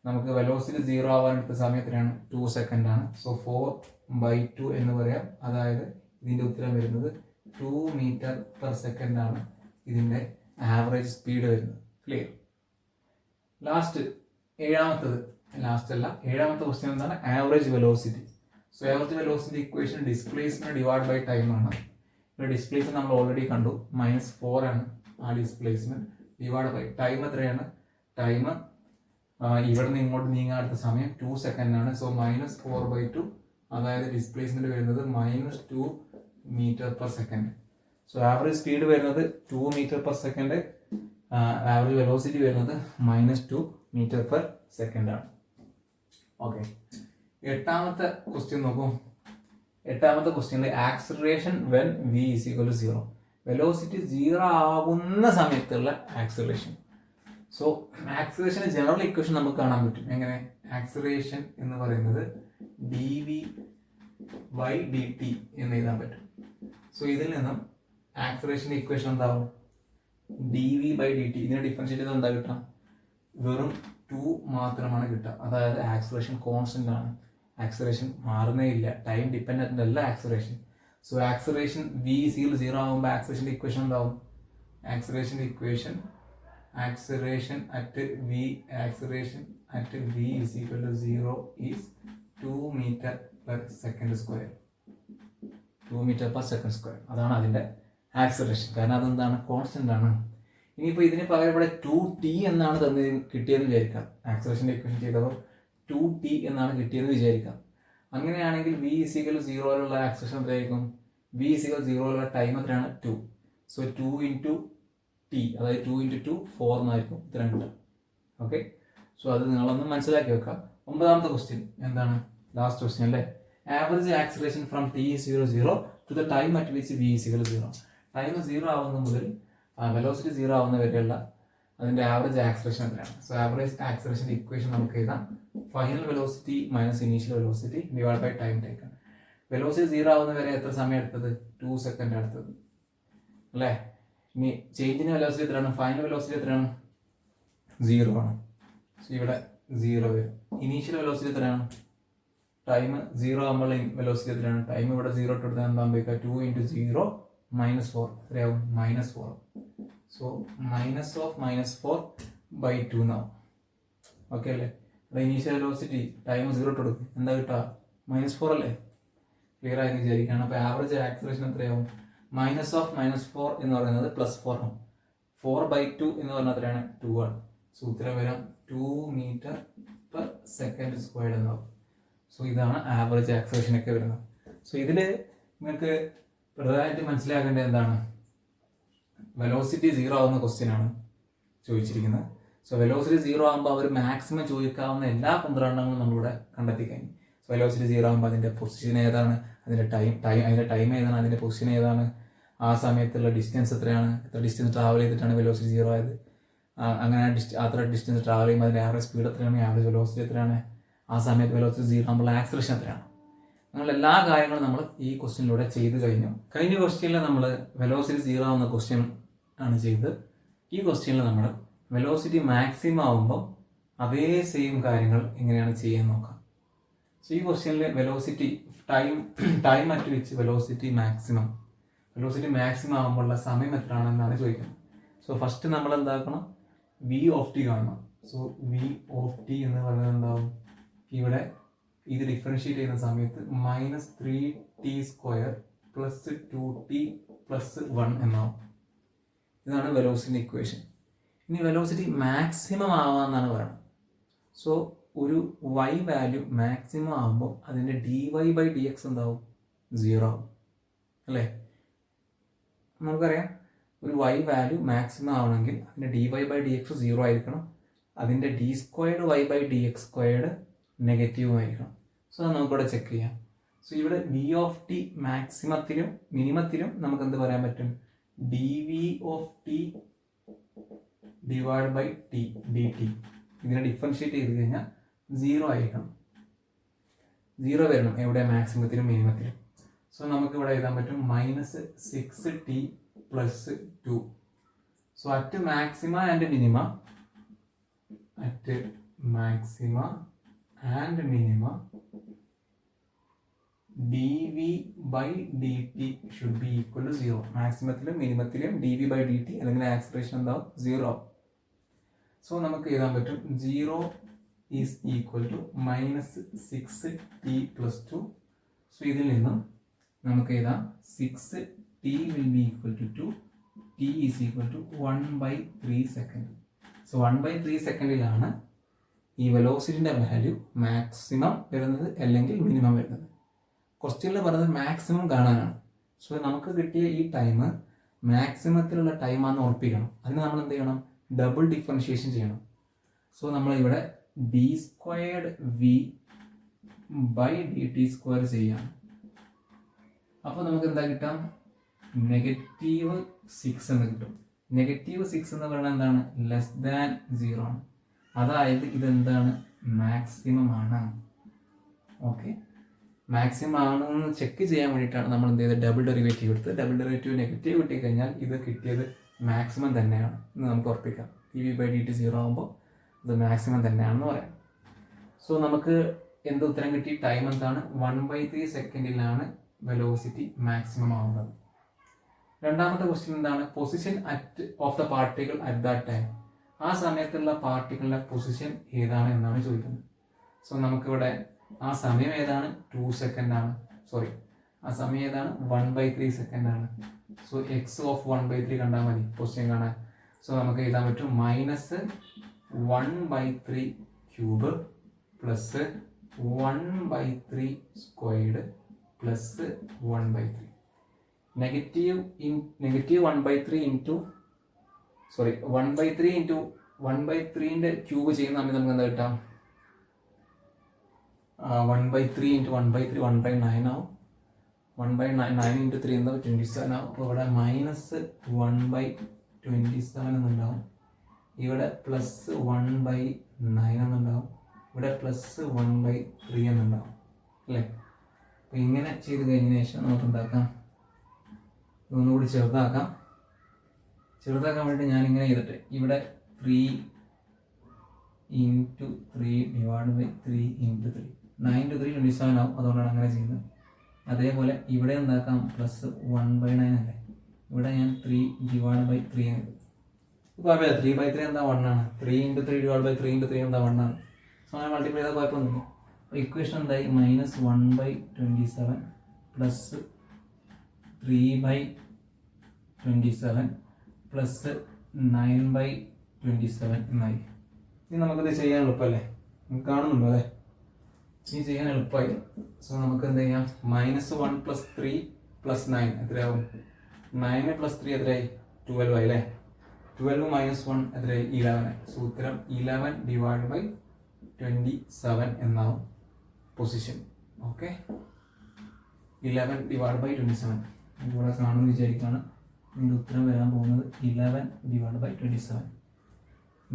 നമുക്ക് വെലോസിറ്റി 0 ആവാൻ എടുത്ത സമയം എത്രയാണ്, 2 സെക്കൻഡ് ആണ്. സോ 4/2 എന്ന് പറയാം. അതായത് ഇതിൻ്റെ ഉത്തരം വരുന്നത് 2 മീറ്റർ പെർ സെക്കൻഡ് ആണ് ഇതിൻ്റെ ആവറേജ് സ്പീഡ് വരുന്നത്. ക്ലിയർ. ഏഴാമത്തെ ക്വസ്റ്റ്യൻ എന്താണ്, average velocity. So average velocity equation displacement divide by time ആണ്. ഇവിടെ ഡിസ്പ്ലേസ്മെന്റ് നമ്മൾ ഓൾറെഡി കണ്ടു, -4 ആണ് ആ ഡിസ്പ്ലേസ്മെന്റ്, ഡിവൈഡ് ബൈ ടൈം എത്രയാണ്, ടൈം ഇവിടെ നിന്ന് ഇങ്ങോട്ട് നീങ്ങാൻ അടുത്ത സമയം 2 സെക്കൻഡ് ആണ്. സോ -4/2, അതായത് ഡിസ്പ്ലേസ്മെന്റ് വരുന്നത് -2 metre per second. So average speed വരുന്നത് 2 metre per second, average velocity വരുന്നത് -2 മീറ്റർ പെർ സെക്കൻഡ് ആണ്. ഓക്കെ, എട്ടാമത്തെ ക്വസ്റ്റ്യൻ നോക്കൂ. എട്ടാമത്തെ ക്വസ്റ്റ്യനിൽ acceleration when v is equal to 0. Velocity 0 ആവുന്ന സമയത്തുള്ള ആക്സിലറേഷൻ. സോ ആക്സിലറേഷൻ്റെ ജനറൽ ഇക്വേഷൻ നമുക്ക് കാണാൻ പറ്റും. എങ്ങനെ, ആക്സിലറേഷൻ എന്ന് പറയുന്നത് dv/dt എന്ന് എഴുതാൻ പറ്റും. സോ ഇതിൽ നിന്നും ആക്സിലറേഷൻ്റെ ഇക്വേഷൻ എന്താവും, dv/dt. ഇതിനെ ഡിഫറൻഷിയേറ്റ് ചെയ്താൽ എന്താ കിട്ടാം, വെറും 2 മാത്രമാണ് കിട്ടുക. അതായത് ആക്സിലറേഷൻ കോൺസ്റ്റന്റ് ആണ്, ആക്സിലറേഷൻ മാറുന്നേ ഇല്ല, ടൈം ഡിപ്പെൻഡന്റ് അല്ല acceleration. So acceleration v is equal to 0 ആകുമ്പോൾ ആക്സിലറേഷൻ്റെ ഇക്വേഷൻ എന്താവും, ആക്സിലറേഷൻ്റെ equation acceleration at v is equal to 0 is 2 meter per second square. 2 meter per second square. അതാണ് അതിൻ്റെ ആക്സിലറേഷൻ. കാരണം അതെന്താണ്, കോൺസ്റ്റന്റ് ആണ്. ഇനിയിപ്പോൾ ഇതിന് പകരം ഇവിടെ 2t എന്നാണ് കിട്ടിയെന്ന് വിചാരിക്കാം. ആക്സിലറേഷൻ്റെ ഇക്വേഷൻ ചെയ്തപ്പോൾ 2t എന്നാണ് കിട്ടിയെന്ന് വിചാരിക്കാം. അങ്ങനെയാണെങ്കിൽ v = 0 ആക്സലേഷൻ എത്രയായിരിക്കും? v = 0 ടൈം എത്രയാണ്? 2. സോ 2 × t, അതായത് 2 × 2 4 എന്നായിരിക്കും ഉത്തരം കിട്ടുക. ഓക്കെ, സോ അത് നിങ്ങളൊന്ന് മനസ്സിലാക്കി വെക്കാം. 9ാമത്തെ ക്വസ്റ്റ്യൻ എന്താണ്? ലാസ്റ്റ് ക്വസ്റ്റ്യൻ അല്ലേ? Average acceleration from t = 0 to the time at which v = 0. Time 0 ആവുന്ന മുതൽ വെലോസിറ്റി 0 ആവുന്ന വരെയുള്ള അതിന്റെ ആവറേജ് ആക്സലേഷൻ എത്രയാണ്? സോ ആവറേജ് ആക്സലേഷൻ ഇക്വേഷൻ നമുക്ക് എഴുതാം. Final velocity minus initial velocity divide by time taken. Velocity 0 ആവുന്ന വരെ എത്ര സമയം എടുത്തത്? 2 സെക്കൻഡ് എടുത്തത് അല്ലേ? ഇനി ചേഞ്ചിന് വെലോസിറ്റി എത്രയാണ്? ഫൈനൽ വെലോസിറ്റി എത്രയാണ്? 0 ആണ്. സോ ഇവിടെ 0 വരും. ഇനീഷ്യൽ വെലോസിറ്റി എത്രയാണ്? ടൈം 0 ആകുമ്പോൾ വെലോസിറ്റി എത്രയാണ്? ടൈം ഇവിടെ 0 ഇട്ട് കൊടുത്താൽ എന്താ ഉപയോഗിക്കുക? 2 × 0 -4 എത്രയാവും? -4. സോ -4/2 എന്നാവും. ഓക്കെ അല്ലേ? ഇനീഷ്യൽ വെലോസിറ്റി ടൈം 0 ഇട്ട് കൊടുക്കും, എന്താ കിട്ടുക? -4 അല്ലേ? ക്ലിയർ ആയി വിചാരിക്കുകയാണ്. അപ്പോൾ ആവറേജ് ആക്സലേഷൻ എത്രയാവും? -4 എന്ന് പറയുന്നത് +4 ആണ്. 4/2 എന്ന് പറഞ്ഞാൽ എത്രയാണ്? 2 ആണ്. സോ ഉത്തരം വരാം 2 m/s² എന്നാവും. സോ ഇതാണ് ആവറേജ് ആക്സലേഷൻ ഒക്കെ വരുന്നത്. സോ ഇതിൽ നിങ്ങൾക്ക് പ്രധാനമായിട്ട് മനസ്സിലാക്കേണ്ടത് എന്താണ്? വെലോസിറ്റി 0 ആവുന്ന ക്വസ്റ്റ്യൻ ആണ് ചോദിച്ചിരിക്കുന്നത്. സോ വെലോസിറ്റി 0 ആകുമ്പോൾ അവർ മാക്സിമം ചോദിക്കാവുന്ന എല്ലാ കുന്ത്രാണ്ടങ്ങളും നമ്മളിവിടെ കണ്ടെത്തി കഴിഞ്ഞു. സോ വെലോസിറ്റി 0 ആകുമ്പോൾ അതിൻ്റെ പൊസിഷൻ ഏതാണ്, അതിൻ്റെ ടൈം ഏതാണ്, അതിൻ്റെ പൊസിഷൻ ഏതാണ്, ആ സമയത്തുള്ള ഡിസ്റ്റൻസ് എത്രയാണ്, എത്ര ഡിസ്റ്റൻസ് ട്രാവൽ ചെയ്തിട്ടാണ് വെലോസിറ്റി 0 ആയത്, അങ്ങനെ അത്ര ഡിസ്റ്റൻസ് ട്രാവൽ ചെയ്യുമ്പോൾ അതിൻ്റെ ആവറേജ് സ്പീഡ് എത്രയാണ്, ആവറേജ് വെലോസിറ്റി എത്രയാണ്, ആ സമയത്ത് വെലോസിറ്റി 0 ആകുമ്പോൾ ആക്സലേഷൻ എത്രയാണ്, അങ്ങനെയുള്ള എല്ലാ കാര്യങ്ങളും നമ്മൾ ഈ ക്വസ്റ്റ്യനിലൂടെ ചെയ്ത് കഴിഞ്ഞു. കഴിഞ്ഞ ക്വസ്റ്റ്യനിൽ നമ്മൾ വെലോസിറ്റി 0 ആവുന്ന ക്വസ്റ്റ്യൻ ആണ് ചെയ്തത്. ഈ ക്വസ്റ്റ്യനിൽ നമ്മൾ വെലോസിറ്റി മാക്സിമം ആവുമ്പോൾ അതേ സെയിം കാര്യങ്ങൾ എങ്ങനെയാണ് ചെയ്യാൻ നോക്കാം. സോ ഈ ക്വസ്റ്റ്യനിൽ velocity time at which velocity maximum ആകുമ്പോഴുള്ള സമയം എത്രയാണെന്നാണ് ചോദിക്കുന്നത്. സോ ഫസ്റ്റ് നമ്മൾ എന്താക്കണം? v(t) കാണണം. സോ v(t) എന്ന് പറയുന്നത് എന്താവും? ഇവിടെ ഇത് ഡിഫറൻഷിയേറ്റ് ചെയ്യുന്ന സമയത്ത് -3t² + 2t + 1 എന്നാവും. ഇതാണ് വെലോസിറ്റി ഇക്വേഷൻ. ഇനി വെലോസിറ്റി മാക്സിമം ആവാന്നാണ് പറയുന്നത്. സോ ഒരു y വാല്യൂ മാക്സിമം ആകുമ്പോൾ അതിൻ്റെ dy/dx എന്താവും? 0 ആവും അല്ലേ? നമുക്കറിയാം ഒരു y വാല്യൂ മാക്സിമം ആവണമെങ്കിൽ അതിൻ്റെ dy/dx 0 ആയിരിക്കണം, അതിൻ്റെ d²y/dx² നെഗറ്റീവും ആയിരിക്കണം. സോ അത് നമുക്കിവിടെ ചെക്ക് ചെയ്യാം. സോ ഇവിടെ v(t) മാക്സിമത്തിലും മിനിമത്തിലും നമുക്ക് എന്ത് പറയാൻ പറ്റും? dv(t) / dt. ഇതിനെ ഡിഫറൻഷിയേറ്റ് ചെയ്ത് കഴിഞ്ഞാൽ 0 ആയിരിക്കണം. 0 വരണം എവിടെ? മാക്സിമത്തിലും മിനിമത്തിലും. സോ നമുക്ക് ഇവിടെ എഴുതാൻ പറ്റും -6t + 2. So at maxima and minima dv/dt should be equal to 0. മാക്സിമത്തിലും മിനിമത്തിലും dv/dt അല്ലെങ്കിൽ ആക്സലറേഷൻ എന്താവും? 0 ആവും. സോ നമുക്ക് എഴുതാൻ പറ്റും 0 is equal to -6t + 2. So ഇതിൽ നിന്നും നമുക്ക് എഴുതാം 6t will be equal to 2, t is equal to 1/3 second. So 1/3 സെക്കൻഡിലാണ് ഈ വെലോസിറ്റിൻ്റെ വാല്യൂ മാക്സിമം വരുന്നത് അല്ലെങ്കിൽ മിനിമം വരുന്നത്. ക്വസ്റ്റ്യനിൽ പറയുന്നത് മാക്സിമം കാണാനാണ്. സോ നമുക്ക് കിട്ടിയ ഈ ടൈം മാക്സിമത്തിലുള്ള ടൈമാണെന്ന് ഉറപ്പിക്കണം. അതിന് നമ്മൾ എന്ത് ചെയ്യണം? ഡബിൾ ഡിഫറൻഷിയേഷൻ ചെയ്യണം. സോ നമ്മൾ ഇവിടെ d²v/dt² ചെയ്യാം. അപ്പോൾ നമുക്ക് എന്താ കിട്ടാം? -6 എന്ന് കിട്ടും. -6 എന്ന് പറയുന്നത് എന്താണ്? <0 ആണ്. അതായത് ഇതെന്താണ്? മാക്സിമം ആണ്. ഓക്കെ, മാക്സിമം ആണെന്ന് ചെക്ക് ചെയ്യാൻ വേണ്ടിയിട്ടാണ് നമ്മൾ എന്ത് ചെയ്തത്? ഡബിൾ ഡെറിവേറ്റീവ് എടുത്ത്. ഡബിൾ ഡെറിവേറ്റീവ് നെഗറ്റീവ് കിട്ടിക്കഴിഞ്ഞാൽ ഇത് കിട്ടിയത് മാക്സിമം തന്നെയാണ് എന്ന് നമുക്ക് ഉറപ്പിക്കാം. dv/dt 0 ആകുമ്പോൾ ഇത് മാക്സിമം തന്നെയാണെന്ന് പറയാം. സോ നമുക്ക് എന്ത് ഉത്തരം കിട്ടി? ടൈം എന്താണ്? 1/3 സെക്കൻഡിലാണ് വെലോസിറ്റി മാക്സിമം ആവുന്നത്. രണ്ടാമത്തെ ക്വസ്റ്റ്യൻ എന്താണ്? Position of the particle at that time. ആ സമയത്തുള്ള പാർട്ടിക്കിളിന്റെ പൊസിഷൻ ഏതാണ് എന്നാണ് ചോദിക്കുന്നത്. സോ നമുക്കിവിടെ ആ സമയം ഏതാണ്? 2 സെക്കൻഡ് ആണ്. ആ സമയം ഏതാണ്? 1/3 സെക്കൻഡ് ആണ്. സോ x of 1/3 കണ്ടാൽ മതി പൊസിഷൻ കാണാൻ. സോ നമുക്ക് എഴുതാൻ പറ്റും -1/3³ + 1/3 squared plus 1/3. Negative 1/3 into 1/3 into 1/3ൻ്റെ ക്യൂബ് ചെയ്യുന്ന സമയത്ത് നമുക്ക് എന്താ കിട്ടാം? 1/3 ഇൻറ്റു 1/3 1/9 ആവും. 1/9 ഇൻറ്റു 3 എന്താ 27 ആവും. അപ്പോൾ ഇവിടെ -1/27 എന്നുണ്ടാവും. ഇവിടെ +1/9 എന്നുണ്ടാവും. ഇവിടെ +1/3 എന്നുണ്ടാവും അല്ലേ? അപ്പോൾ ഇങ്ങനെ ചെയ്ത് കഴിഞ്ഞതിന് ശേഷം നമുക്ക് എന്താക്കാം? ഒന്നുകൂടി ചെറുതാക്കാൻ വേണ്ടി ഞാനിങ്ങനെ ചെയ്തിട്ട് ഇവിടെ 3 × 3 / 3 × 3 9 × 3 27 ആവും. അതുകൊണ്ടാണ് അങ്ങനെ ചെയ്യുന്നത്. അതേപോലെ ഇവിടെ എന്താക്കാം? +1/9 അല്ലേ? ഇവിടെ ഞാൻ 3 / 3 കുഴപ്പമില്ല. 3/3 എന്താ 1 ആണ്. 3 × 3 / 3 × 3 എന്താ 1 ആണ്. സോ അങ്ങനെ മൾട്ടിപ്ലൈ ചെയ്താൽ കുഴപ്പമൊന്നുമില്ല. അപ്പോൾ ഇക്വേഷൻ എന്തായി? -1/27 + 3/27 + 9/27 എന്നായി. ഇനി നമുക്കിത് ചെയ്യാൻ എളുപ്പമല്ലേ? നമുക്ക് കാണുന്നുണ്ടോ അല്ലേ? ഇനി ചെയ്യാൻ എളുപ്പമായി. സോ നമുക്ക് എന്ത് ചെയ്യാം? -1 + 3 + 9 എത്രയാവും? 9 + 3 എത്രയായി? 12 ആയി അല്ലേ? 12 - 1 എത്രയായി? 11. സോ ഉത്തരം 11/27 എന്നാവും പൊസിഷൻ. ഓക്കെ, 11/27 ഇവിടെ കാണുമെന്ന് വിചാരിക്കുകയാണ്. ഇതിൻ്റെ ഉത്തരം വരാൻ പോകുന്നത് 11/27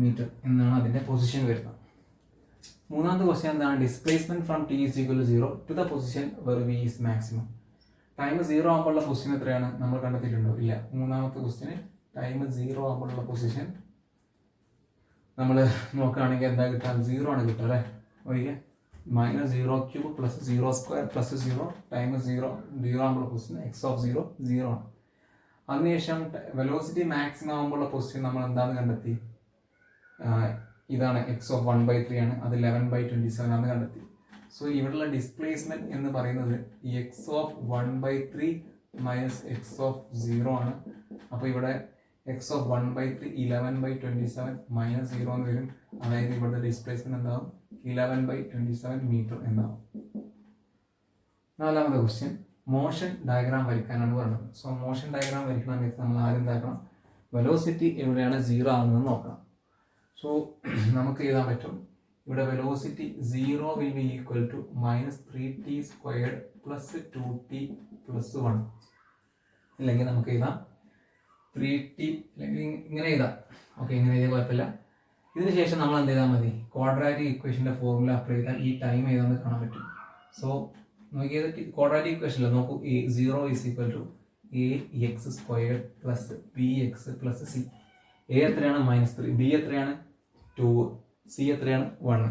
മീറ്റർ എന്നാണ് അതിൻ്റെ പൊസിഷൻ വരുന്നത്. മൂന്നാമത്തെ ക്വസ്റ്റ്യൻ എന്താണ്? Displacement from t = 0 to the position where v is maximum. Time 0 ആകുമ്പോഴുള്ള പൊസിഷൻ എത്രയാണ്? നമ്മൾ കണ്ടെത്തിയിട്ടുണ്ടോ? ഇല്ല. മൂന്നാമത്തെ ക്വസ്റ്റ്യന് ടൈം 0 ആകുമ്പോഴുള്ള പൊസിഷൻ നമ്മൾ നോക്കുകയാണെങ്കിൽ എന്താ കിട്ടുക? 0 ആണ് കിട്ടുക അല്ലേ? ഒരിക്കൽ -0³ + 0² + 0 ടൈം 0 ആകുമ്പോഴുള്ള പൊസിഷൻ x(0) 0 ആണ്. അതിനുശേഷം വെലോസിറ്റി മാക്സിമം ആകുമ്പോഴുള്ള പൊസിഷൻ നമ്മൾ എന്താണെന്ന് കണ്ടെത്തി? ഇതാണ് x(1/3) ആണ്. അത് 11/27 ആണെന്ന് കണ്ടെത്തി. സോ ഇവിടെയുള്ള ഡിസ്പ്ലേസ്മെന്റ് എന്ന് പറയുന്നത് x(1/3) - x(0) ആണ്. അപ്പോൾ ഇവിടെ x(1/3) 11/27 - 0 എന്ന് വരും. അതായത് ഇവിടെ ഡിസ്പ്ലേസ്മെന്റ് എന്താവും? 11/27 മീറ്റർ എന്നാവും. നാലാമത്തെ ക്വസ്റ്റ്യൻ മോഷൻ ഡയഗ്രാം വരയ്ക്കാനാണ് പറയുന്നത്. സോ മോഷൻ ഡയഗ്രാം വരയ്ക്കണമെങ്കിൽ നമ്മൾ ആദ്യം എന്താക്കണം? വെലോസിറ്റി എവിടെയാണ് 0 ആകുന്നത് നോക്കണം. സോ നമുക്ക് എഴുതാൻ പറ്റും. ഇവിടെ velocity 0 will be equal to -3t² + 2t + 1. അല്ലെങ്കിൽ നമുക്ക് എഴുതാം 3t, അല്ലെങ്കിൽ ഇങ്ങനെ എഴുതാം. ഓക്കെ, ഇങ്ങനെ എഴുതിയാൽ കുഴപ്പമില്ല. ഇതിന് ശേഷം നമ്മൾ എന്ത് ചെയ്താൽ മതി? ക്വാഡ്രാറ്റിക് ഇക്വേഷൻ്റെ ഫോർമുല അപ്ലൈ ചെയ്താൽ ഈ ടൈം ഏതാണെന്ന് കാണാൻ പറ്റും. സോ നോക്കിയത് ക്വാഡ്രാറ്റിക് ഇക്വേഷനിൽ നോക്കൂ. 0 = ax² + bx + c. a എത്രയാണ്? -3. b എത്രയാണ്? 2. c എത്രയാണ്? 1.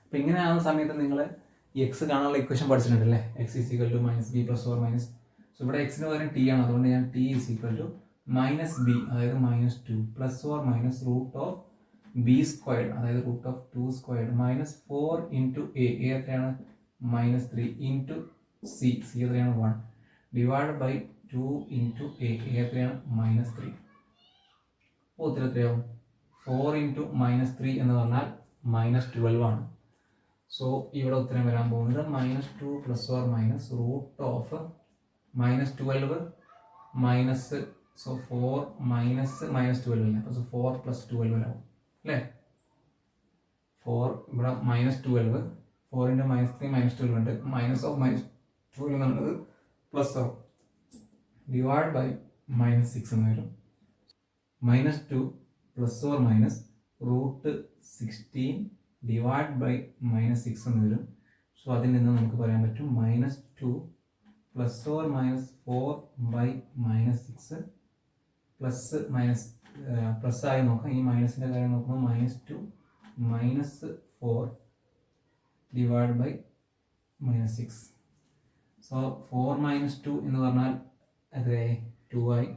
അപ്പം ഇങ്ങനെ ആകുന്ന സമയത്ത് നിങ്ങൾ എക്സ് കാണാനുള്ള ഇക്വേഷൻ പഠിച്ചിട്ടുണ്ടല്ലേ? x = -b + or - സോ ഇവിടെ എക്സിന് പകരം t ആണ്. അതുകൊണ്ട് ഞാൻ t = -b, അതായത് -2 + or - √b², അതായത് √2² -4 × a എത്രയാണ്? -3 × c എത്രയാണ്? 1 / 2 × a എത്രയാണ്? -3. അപ്പോൾ ഉത്തരം എത്രയാവും? 4 × -3 എന്ന് പറഞ്ഞാൽ -12 ആണ്. സോ ഇവിടെ ഉത്തരം വരാൻ പോകുന്നത് -2 + or - -12 സോ 4 -12 അല്ലേ? അപ്പോൾ 4 + 12 ആവും അല്ലേ? 4 ഇവിടെ -12, 4 × -3 -12 ഉണ്ട്. -12 എന്നുള്ളത് പ്ലസ് ആവും. /-6 എന്ന് വരും. -2 + or - √16 / -6 എന്ന് വരും. സോ അതിൽ നിന്ന് നമുക്ക് പറയാൻ പറ്റും -2 + or - 4/-6 പ്ലസ് ആയി നോക്കാം. ഈ മൈനസിൻ്റെ കാര്യം നോക്കുമ്പോൾ -2 - 4 / -6. സോ 4 - 2 എന്ന് പറഞ്ഞാൽ എത്രയായി? 2 ആയി.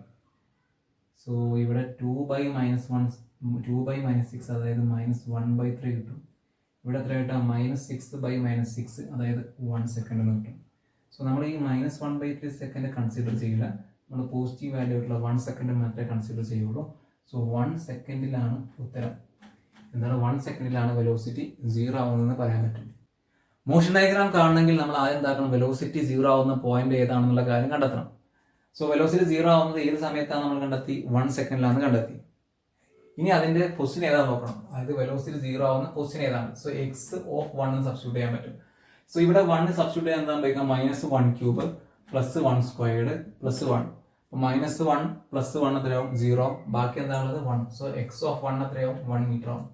സോ ഇവിടെ 2/-6 അതായത് -1/3 കിട്ടും. ഇവിടെ എത്ര കിട്ടാം? -6/-6 അതായത് 1 സെക്കൻഡ് എന്ന് കിട്ടും. സോ നമ്മൾ ഈ -1/3 സെക്കൻഡ് കൺസിഡർ ചെയ്യില്ല. നമ്മൾ പോസിറ്റീവ് വാല്യൂ ആയിട്ടുള്ള 1 സെക്കൻഡ് മാത്രമേ കൺസിഡർ ചെയ്യുള്ളൂ. സോ 1 സെക്കൻഡിലാണ് ഉത്തരം. എന്താണ്? 1 സെക്കൻഡിലാണ് വെലോസിറ്റി 0 ആവുന്നതെന്ന് പറയാൻ പറ്റും. മോഷൻ ഡയഗ്രാം കാണണമെങ്കിൽ നമ്മൾ ആദ്യം എന്താക്കണം, വെലോസിറ്റി 0 ആവുന്ന പോയിന്റ് ഏതാണെന്നുള്ള കാര്യം കണ്ടെത്തണം. സോ വെലോസിറ്റി 0 ആവുന്നത് ഏത് സമയത്താണ് നമ്മൾ കണ്ടെത്തി, 1 സെക്കൻഡിലാണ് കണ്ടെത്തി. ഇനി അതിന്റെ പൊസിഷൻ ഏതാണെന്ന് നോക്കണം. അതായത് വെലോസിറ്റി 0 ആവുന്ന പൊസിഷൻ ഏതാണ്. സോ എക്സ് ഓഫ് 1 സബ്സ്റ്റിറ്റ്യൂട്ട് ചെയ്യാൻ പറ്റും. സോ ഇവിടെ 1 സബ്സ്റ്റിറ്റ്യൂട്ട് ചെയ്യാൻ എന്താ ഉപയോഗിക്കാം, -1 cube plus 1 squared plus 1. -1 plus 1 എത്രയാവും, 0. ബാക്കി എന്താണുള്ളത്, 1. സോ എക്സ് ഓഫ് 1 എത്രയാവും, 1 മീറ്റർ ആവും.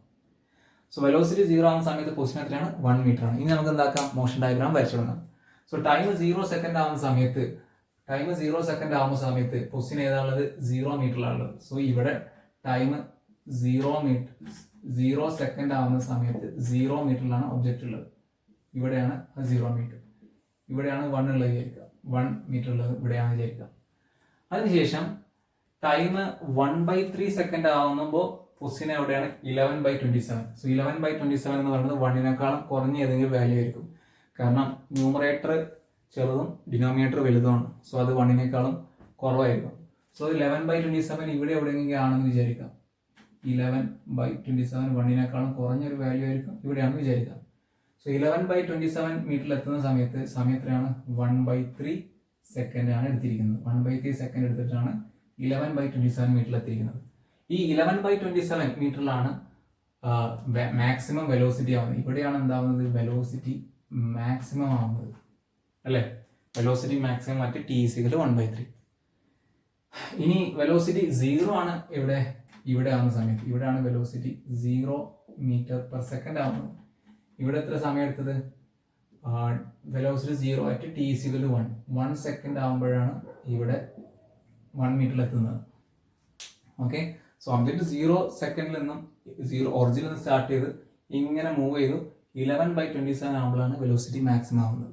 സോ വെലോസിറ്റി 0 ആവുന്ന സമയത്ത് പൊസിഷൻ എത്രയാണ്, 1 മീറ്റർ ആണ്. ഇനി നമുക്ക് എന്താക്കാം, മോഷൻ ഡയഗ്രാം വരച്ചു തുടങ്ങാം. സോ ടൈം 0 സെക്കൻഡ് ആവുന്ന സമയത്ത് പൊസിഷൻ ഏതാണുള്ളത്, 0 മീറ്ററിലാണുള്ളത്. സോ ഇവിടെ ടൈം 0 സെക്കൻഡ് ആവുന്ന സമയത്ത് 0 മീറ്ററിലാണ് ഒബ്ജക്റ്റ് ഉള്ളത്. ഇവിടെയാണ് 0 മീറ്റർ. ഇവിടെയാണ് 1 ഉള്ളത് വിചാരിക്കുക, 1 മീറ്റർ ഉള്ളത് ഇവിടെയാണ് വിചാരിക്കുക. അതിനുശേഷം ടൈം 1/3 സെക്കൻഡ് ആവുമ്പോൾ പൊസിഷൻ എവിടെയാണ്, 11/27. സോ 11/27 എന്ന് പറയുന്നത് 1-നേക്കാളും കുറഞ്ഞ ഏതെങ്കിലും വാല്യൂ ആയിരിക്കും. കാരണം ന്യൂമറേറ്റർ ചെറുതും ഡിനോമിനേറ്റർ വലുതുമാണ്. സോ അത് 1-നേക്കാളും കുറവായിരിക്കും. സോ 11/27 ഇവിടെ എവിടെയെങ്കിലും ആണെന്ന് വിചാരിക്കാം. 11/27 1-നേക്കാളും കുറഞ്ഞൊരു വാല്യൂ ആയിരിക്കും ഇവിടെയാണെന്ന് വിചാരിക്കാം. സോ 11/27 മീറ്ററിൽ എത്തുന്ന സമയത്താണ് 1/3 സെക്കൻഡ് ആണ് എടുത്തിരിക്കുന്നത്. 1/3 സെക്കൻഡ് എടുത്തിട്ടാണ് 11/27 മീറ്ററിൽ എത്തിയിരിക്കുന്നത്. ഈ 11/27 മീറ്ററിലാണ് മാക്സിമം വെലോസിറ്റി ആവുന്നത്. ഇവിടെയാണ് എന്താവുന്നത്, വെലോസിറ്റി മാക്സിമം ആവുന്നത് അല്ലേ. വെലോസിറ്റി മാക്സിമം മറ്റ് t=1/3. ഇനി വെലോസിറ്റി 0 ആണ് ഇവിടെ ആവുന്ന സമയത്ത്. ഇവിടെയാണ് വെലോസിറ്റി 0 മീറ്റർ പെർ സെക്കൻഡ് ആവുന്നത്. ഇവിടെ എത്ര സമയം എടുത്തത്, വെലോസിറ്റി 0 അറ്റ് t=1 സെക്കൻഡ് ആവുമ്പോഴാണ് ഇവിടെ 1 മീറ്ററിൽ എത്തുന്നത്. ഓക്കെ. സോ ഒബ്ജക്റ്റ് 0 സെക്കൻഡിൽ നിന്നും ഒറിജിനിൽ നിന്ന് സ്റ്റാർട്ട് ചെയ്ത് ഇങ്ങനെ മൂവ് ചെയ്തു 11/27 ആകുമ്പോഴാണ് വെലോസിറ്റി മാക്സിമം ആവുന്നത്.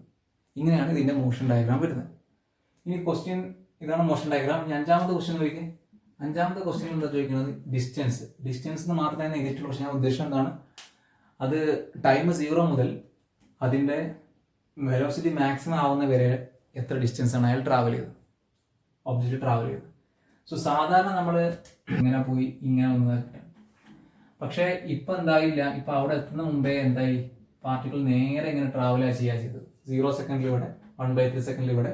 ഇങ്ങനെയാണ് ഇതിന്റെ മോഷൻ ഡയഗ്രാം വരുന്നത്. ഇനി ക്വസ്റ്റ്യൻ ഇതാണ് മോഷൻ ഡയഗ്രാം. ഇനി അഞ്ചാമത്തെ ക്വസ്റ്റ്യൻ ചോദിക്കും. അഞ്ചാമത്തെ ക്വസ്റ്റ്യൻ എന്താ ചോദിക്കുന്നത്, ഡിസ്റ്റൻസ് എന്ന് മാത്രമേ എഴുതിയിട്ടുള്ളൂ. പക്ഷേ ഞാൻ ഉദ്ദേശം എന്താണ്, അത് ടൈം 0 മുതൽ അതിന്റെ വെലോസിറ്റി മാക്സിമം ആവുന്ന വരെ എത്ര ഡിസ്റ്റൻസ് ആണ് അയാൾ ഒബ്ജക്റ്റ് ട്രാവൽ ചെയ്തത്. സോ സാധാരണ നമ്മൾ ഇങ്ങനെ പോയി ഇങ്ങനെ വന്നതായിട്ട്, പക്ഷേ ഇപ്പൊ എന്തായില്ല. ഇപ്പൊ അവിടെ എത്തുന്ന മുമ്പേ എന്തായി, പാർട്ടിക്കിൾ നേരെ ഇങ്ങനെ ട്രാവൽ ചെയ്തത്. 0 സെക്കൻഡിൽ ഇവിടെ, 1/3 സെക്കൻഡിൽ ഇവിടെ.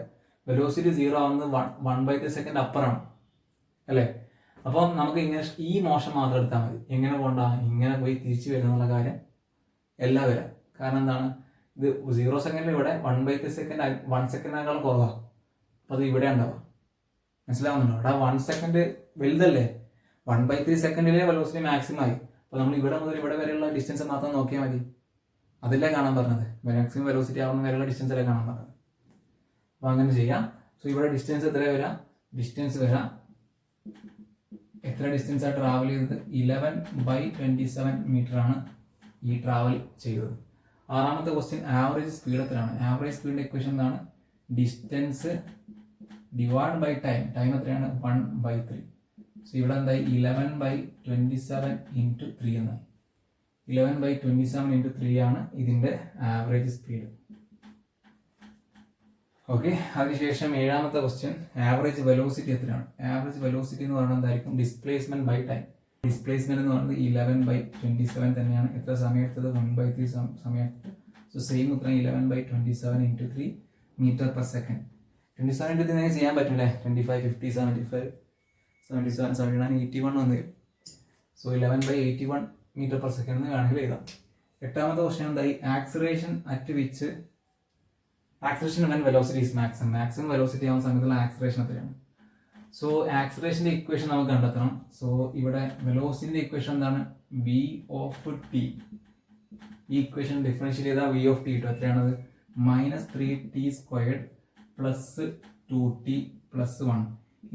വെലോസിറ്റി 0 ആവുന്നത് 1/3 സെക്കൻഡ് അപ്പറാണ് അല്ലേ. അപ്പം നമുക്ക് ഇങ്ങനെ ഈ മോഷൻ മാത്രം എടുത്താൽ മതി. എങ്ങനെ പോകണ്ട, ഇങ്ങനെ പോയി തിരിച്ചു വരുന്നുള്ള കാര്യം എല്ലാം വരാം. കാരണം എന്താണ്, ഇത് 0 സെക്കൻഡിൽ ഇവിടെ, 1/3 സെക്കൻഡ് 1 സെക്കൻഡിനേക്കാളും കുറവാണ്. അപ്പം അത് ഇവിടെ ഉണ്ടാവുക. മനസ്സിലാവുന്നുണ്ടോ? അവിടെ 1 സെക്കൻഡ് വലുതല്ലേ. 1/3 സെക്കൻഡിലെ വെലോസിറ്റി മാക്സിമം ആയി. അപ്പോൾ നമ്മൾ ഇവിടെ മുതൽ ഇവിടെ വരെയുള്ള ഡിസ്റ്റൻസ് മാത്രം നോക്കിയാൽ മതി. അതിലേ കാണാൻ പറഞ്ഞത്, മാക്സിമം വെലോസിറ്റി ആവുന്ന വരെയുള്ള ഡിസ്റ്റൻസിലേ കാണാൻ പറഞ്ഞത്. അപ്പോൾ അങ്ങനെ ചെയ്യാം. സോ ഇവിടെ ഡിസ്റ്റൻസ് എത്ര വരാം, എത്ര ഡിസ്റ്റൻസാണ് ട്രാവൽ ചെയ്തത്, 11/27 മീറ്റർ ആണ് ഈ ട്രാവൽ ചെയ്തത്. ആറാമത്തെ ക്വസ്റ്റ്യൻ, ആവറേജ് സ്പീഡ് എത്രയാണ്. ആവറേജ് സ്പീഡിന്റെ ഇക്വേഷൻ എന്താണ്, ഡിസ്റ്റൻസ് ഡിവൈഡ് ബൈ ടൈം എത്രയാണ്, 1/3. സോ ഇവിടെ എന്തായി, 11/27 × 3 എന്നായി. 11/27 × 3 ആണ് ഇതിന്റെ ആവറേജ് സ്പീഡ്. ഓക്കെ. അതിനുശേഷം ഏഴാമത്തെ ക്വസ്റ്റ്യൻ, ആവറേജ് വെലോസിറ്റി എത്രയാണ്. ആവറേജ് വെലോസിറ്റി എന്ന് പറയുന്നത് എന്തായിരിക്കും, ഡിസ്പ്ലേസ്മെന്റ് ബൈ ടൈം. ഡിസ്പ്ലേസ്മെന്റ് എന്ന് പറയുന്നത് 11/27 തന്നെയാണ്. എത്ര സമയം എടുത്തത്, 1/3 സമയം. സോ സെയിം ഉത്തരം 11/27 × 3 മീറ്റർ പെർ സെക്കൻഡ്. 27 × 3 ചെയ്യാൻ പറ്റില്ലേ, 25, 50, 75, 77, 79, 81 വന്നു. സോ 11/81 മീറ്റർ പെർ സെക്കൻഡ് എന്ന് വേണമെങ്കിൽ എഴുതാം. എട്ടാമത്തെ ക്വസ്റ്റ്യൻ എന്തായി, acceleration when velocity is maximum velocity ആവുന്ന സമയത്തുള്ള ആക്സിലറേഷൻ എത്രയാണ്. സോ ആക്സിലറേഷന്റെ ഇക്വേഷൻ നമുക്ക് കണ്ടെത്തണം. സോ ഇവിടെ വെലോസിറ്റിന്റെ ഇക്വേഷൻ എന്താണ്, v(t). ഈ ഇക്വേഷൻ ഡിഫറൻഷിയേറ്റ് ചെയ്താൽ v(t) കിട്ടും. എത്രയാണത്, -3t² + 2t + 1.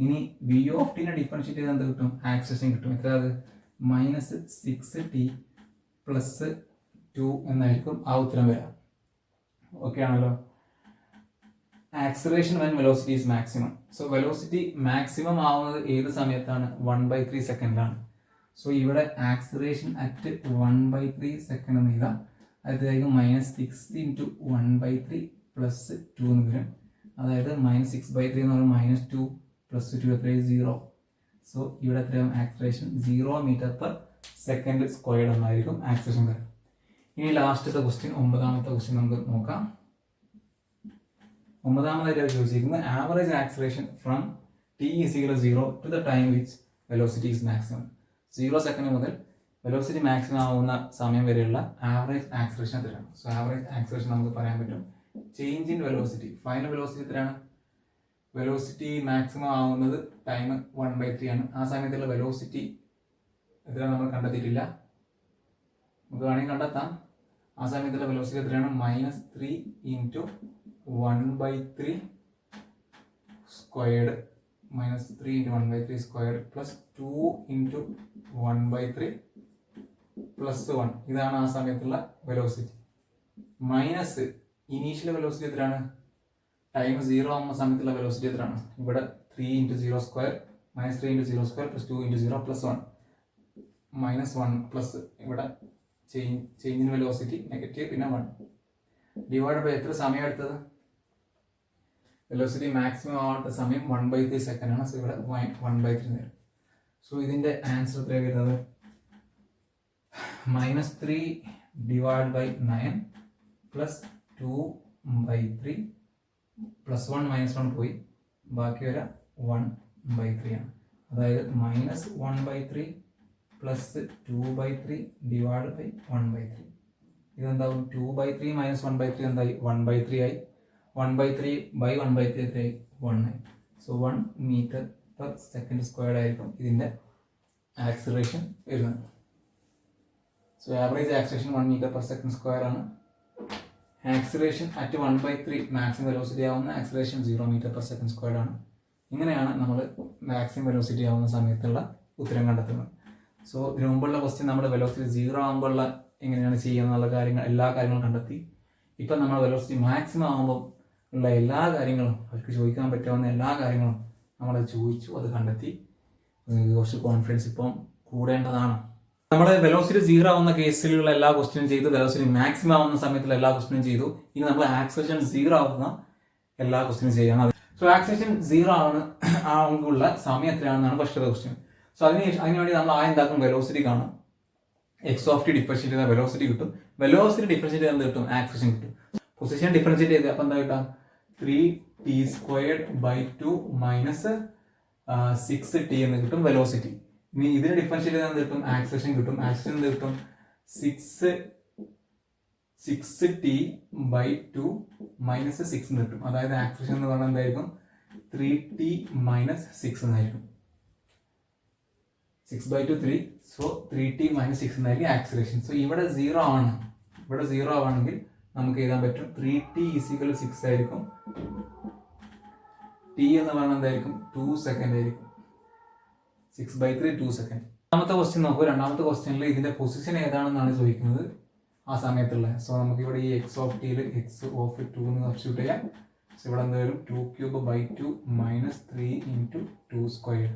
ഇനി v(t)നെ ഡിഫറൻഷിയേറ്റ് ചെയ്താൽ എന്ത് കിട്ടും, ആക്സിലറേഷൻ കിട്ടും. എത്ര, അത് -6t + 2 എന്നായിരിക്കും ആ ഉത്തരം വരാം. ഓക്കെ ആണല്ലോ. Acceleration when velocity is maximum. So velocity maximum ആവുന്നത് ഏത് സമയത്താണ്, 1/3 സെക്കൻഡിലാണ്. സോ ഇവിടെ ആക്സിലറേഷൻ അറ്റ് 1/3 സെക്കൻഡ് എന്ന് എഴുതാം. അതായത് -6 × 1/3 + 2 എന്ന് വരും. അതായത് -6/3 എന്ന് പറയുമ്പോൾ -2 + 2 എത്രയും 0. സോ ഇവിടെ എത്രയും acceleration 0 metre per second squared എന്നായിരിക്കും ആക്സിലറേഷൻ വരും. ഇനി ലാസ്റ്റത്തെ ക്വസ്റ്റ്യൻ, 9ാമത്തെ ക്വസ്റ്റ്യൻ നമുക്ക് നോക്കാം. 9ാമതായിട്ട് അവർ ചോദിച്ചിരിക്കുന്നത് average acceleration from t is equal to 0 to the time which velocity is maximum. 0 second മുതൽ വെലോസിറ്റി മാക്സിമം ആവുന്ന സമയം വരെയുള്ള ആവറേജ് ആക്സിലറേഷൻ എത്രയാണ്? സോ ആവറേജ് ആക്സിലറേഷൻ നമുക്ക് പറയാൻ പറ്റും change in velocity. Final velocity എത്രയാണ്? വെലോസിറ്റി മാക്സിമം ആവുന്നത് ടൈം 1/3 ആണ്. ആ സമയത്തുള്ള വെലോസിറ്റി എത്രയാണ് നമ്മൾ കണ്ടെത്തിയിട്ടില്ല. നമുക്ക് വേണമെങ്കിൽ കണ്ടെത്താം. ആ സമയത്തുള്ള വെലോസിറ്റി എത്രയാണ്? -3 × 1/3 സ്ക്വയർഡ് -3 × 1/3 സ്ക്വയർഡ് പ്ലസ് 2 × 1/3 പ്ലസ് 1. ഇതാണ് ആ സമയത്തുള്ള വെലോസിറ്റി. മൈനസ് ഇനീഷ്യൽ വെലോസിറ്റി എത്രയാണ്? ടൈം 0 ആവുന്ന സമയത്തുള്ള വെലോസിറ്റി എത്രയാണ്? ഇവിടെ 3 × 0 square -3 × 0 square plus 2 × 0 plus 1 -1 plus ഇവിടെ ചേഞ്ച് ഇൻ വെലോസിറ്റി നെഗറ്റീവ് പിന്നെ 1 ഡിവൈഡ് ബൈ എത്ര സമയം എടുത്തത്? വെലോസിറ്റി മാക്സിമം ആവാത്ത സമയം 1/3 സെക്കൻഡ് ആണ്. സോ ഇവിടെ 1/3 നേരം. സോ ഇതിന്റെ ആൻസർ എത്രയാണ് വരുന്നത്? -3 ഡിവൈഡ് ബൈ 9 പ്ലസ് 2/3 പ്ലസ് 1 -1 പോയി, ബാക്കി വരെ 1/3 ആണ്. അതായത് -1/3 പ്ലസ് 2/3 ഡിവൈഡ് ബൈ 1/3. ഇതെന്താവും? 2/3 - 1/3 എന്തായി? 1/3 ആയി. 1/3 ബൈ 1/3 എത്രയായി? 1 ആയി. So 1 metre per second squared ആയിരിക്കും ഇതിന്റെ ആക്സിലറേഷൻ വരുന്നത്. So average acceleration 1 metre per second square ആണ്. ആക്സിലറേഷൻ അറ്റ് 1/3 മാക്സിമം വെലോസിറ്റി ആവുന്ന acceleration 0 metre per second squared ആണ്. ഇങ്ങനെയാണ് നമ്മൾ മാക്സിമം വെലോസിറ്റി ആവുന്ന സമയത്തുള്ള ഉത്തരം കണ്ടെത്തുന്നത്. സോ ഇതിനു മുമ്പുള്ള ക്വസ്റ്റ്യൻ നമ്മുടെ വെലോസിറ്റി 0 ആകുമ്പോഴുള്ള എങ്ങനെയാണ് ചെയ്യുക എന്നുള്ള കാര്യങ്ങൾ എല്ലാ കാര്യങ്ങളും കണ്ടെത്തി. ഇപ്പം നമ്മൾ വെലോസിറ്റി മാക്സിമം ആകുമ്പോൾ ഉള്ള എല്ലാ കാര്യങ്ങളും അവർക്ക് ചോദിക്കാൻ പറ്റാവുന്ന എല്ലാ കാര്യങ്ങളും നമ്മൾ ചോദിച്ചു, അത് കണ്ടെത്തി. കുറച്ച് കോൺഫിഡൻസ് ഇപ്പം കൂടേണ്ടതാണ്. നമ്മൾ വെലോസിറ്റി 0 ആവുന്ന കേസിലുള്ള എല്ലാ ക്വസ്റ്റ്യനും ചെയ്തു, വെലോസിറ്റി മാക്സിമം ആവുന്ന സമയത്തുള്ള എല്ലാ ക്വസ്റ്റ്യനും ചെയ്തു. ഇനി നമ്മൾ ആക്സിലറേഷൻ 0 ആവുന്ന എല്ലാ ക്വസ്റ്റ്യനും ചെയ്യണം. സോ ആക്സിലറേഷൻ 0 ആവുമ്പോൾ സമയം എത്രയാണെന്നാണ് ഫസ്റ്റത്തെ ക്വസ്റ്റ്യൻ. സോ അതിനുവേണ്ടി നമ്മൾ എന്താക്കും? വെലോസിറ്റി കാണും. x(t) ഡിഫറൻഷിയേറ്റ് ചെയ്താൽ വെലോസിറ്റി കിട്ടും. വെലോസിറ്റി ഡിഫറൻഷിയേറ്റ് ചെയ്താൽ എന്ത് കിട്ടും? ആക്സിലറേഷൻ കിട്ടും. പൊസിഷൻ ഡിഫറൻഷിയേറ്റ് ചെയ്ത് അപ്പം എന്താ കിട്ടാം? 3t² - 6t എന്ന് കിട്ടും വെലോസിറ്റി. ഇനി ഇതിന് ഡിഫറൻഷിയേറ്റ് ചെയ്താൽ എന്ത് കിട്ടും? ആക്സിലറേഷൻ കിട്ടും. ആക്സിലറേഷൻ എന്ത് കിട്ടും? 6t/2 - 6 എന്ന് കിട്ടും. അതായത് ആക്സിലറേഷൻ എന്ന് പറഞ്ഞാൽ എന്തായിരിക്കും? 3t - 6 എന്നായിരിക്കും. 6/2 3. സോ 3t - 6 എന്നായിരിക്കും ആക്സിലറേഷൻ. സോ ഇവിടെ 0 ആണ്. ഇവിടെ 0 ആവാണെങ്കിൽ നമുക്ക് എഴുതാൻ പറ്റും 3t = 6 ആയിരിക്കും. t എന്ന് പറഞ്ഞാൽ എന്തായിരിക്കും? 2 സെക്കൻഡ് ആയിരിക്കും. 6/3 2 സെക്കൻഡ്. രണ്ടാമത്തെ ക്വസ്റ്റ്യൻ നോക്കൂ. രണ്ടാമത്തെ ക്വസ്റ്റ്യനിൽ ഇതിന്റെ പൊസിഷൻ ഏതാണെന്നാണ് ചോദിക്കുന്നത് ആ സമയത്തുള്ള. സോ നമുക്ക് ഇവിടെ ഈ x(t) x(2) എന്ന് സബ്സ്റ്റിറ്റ്യൂട്ട് ചെയ്യാം. സോ ഇവിടെ എന്ത് വരും? 2³/2 - 3 × 2 സ്ക്വയർ.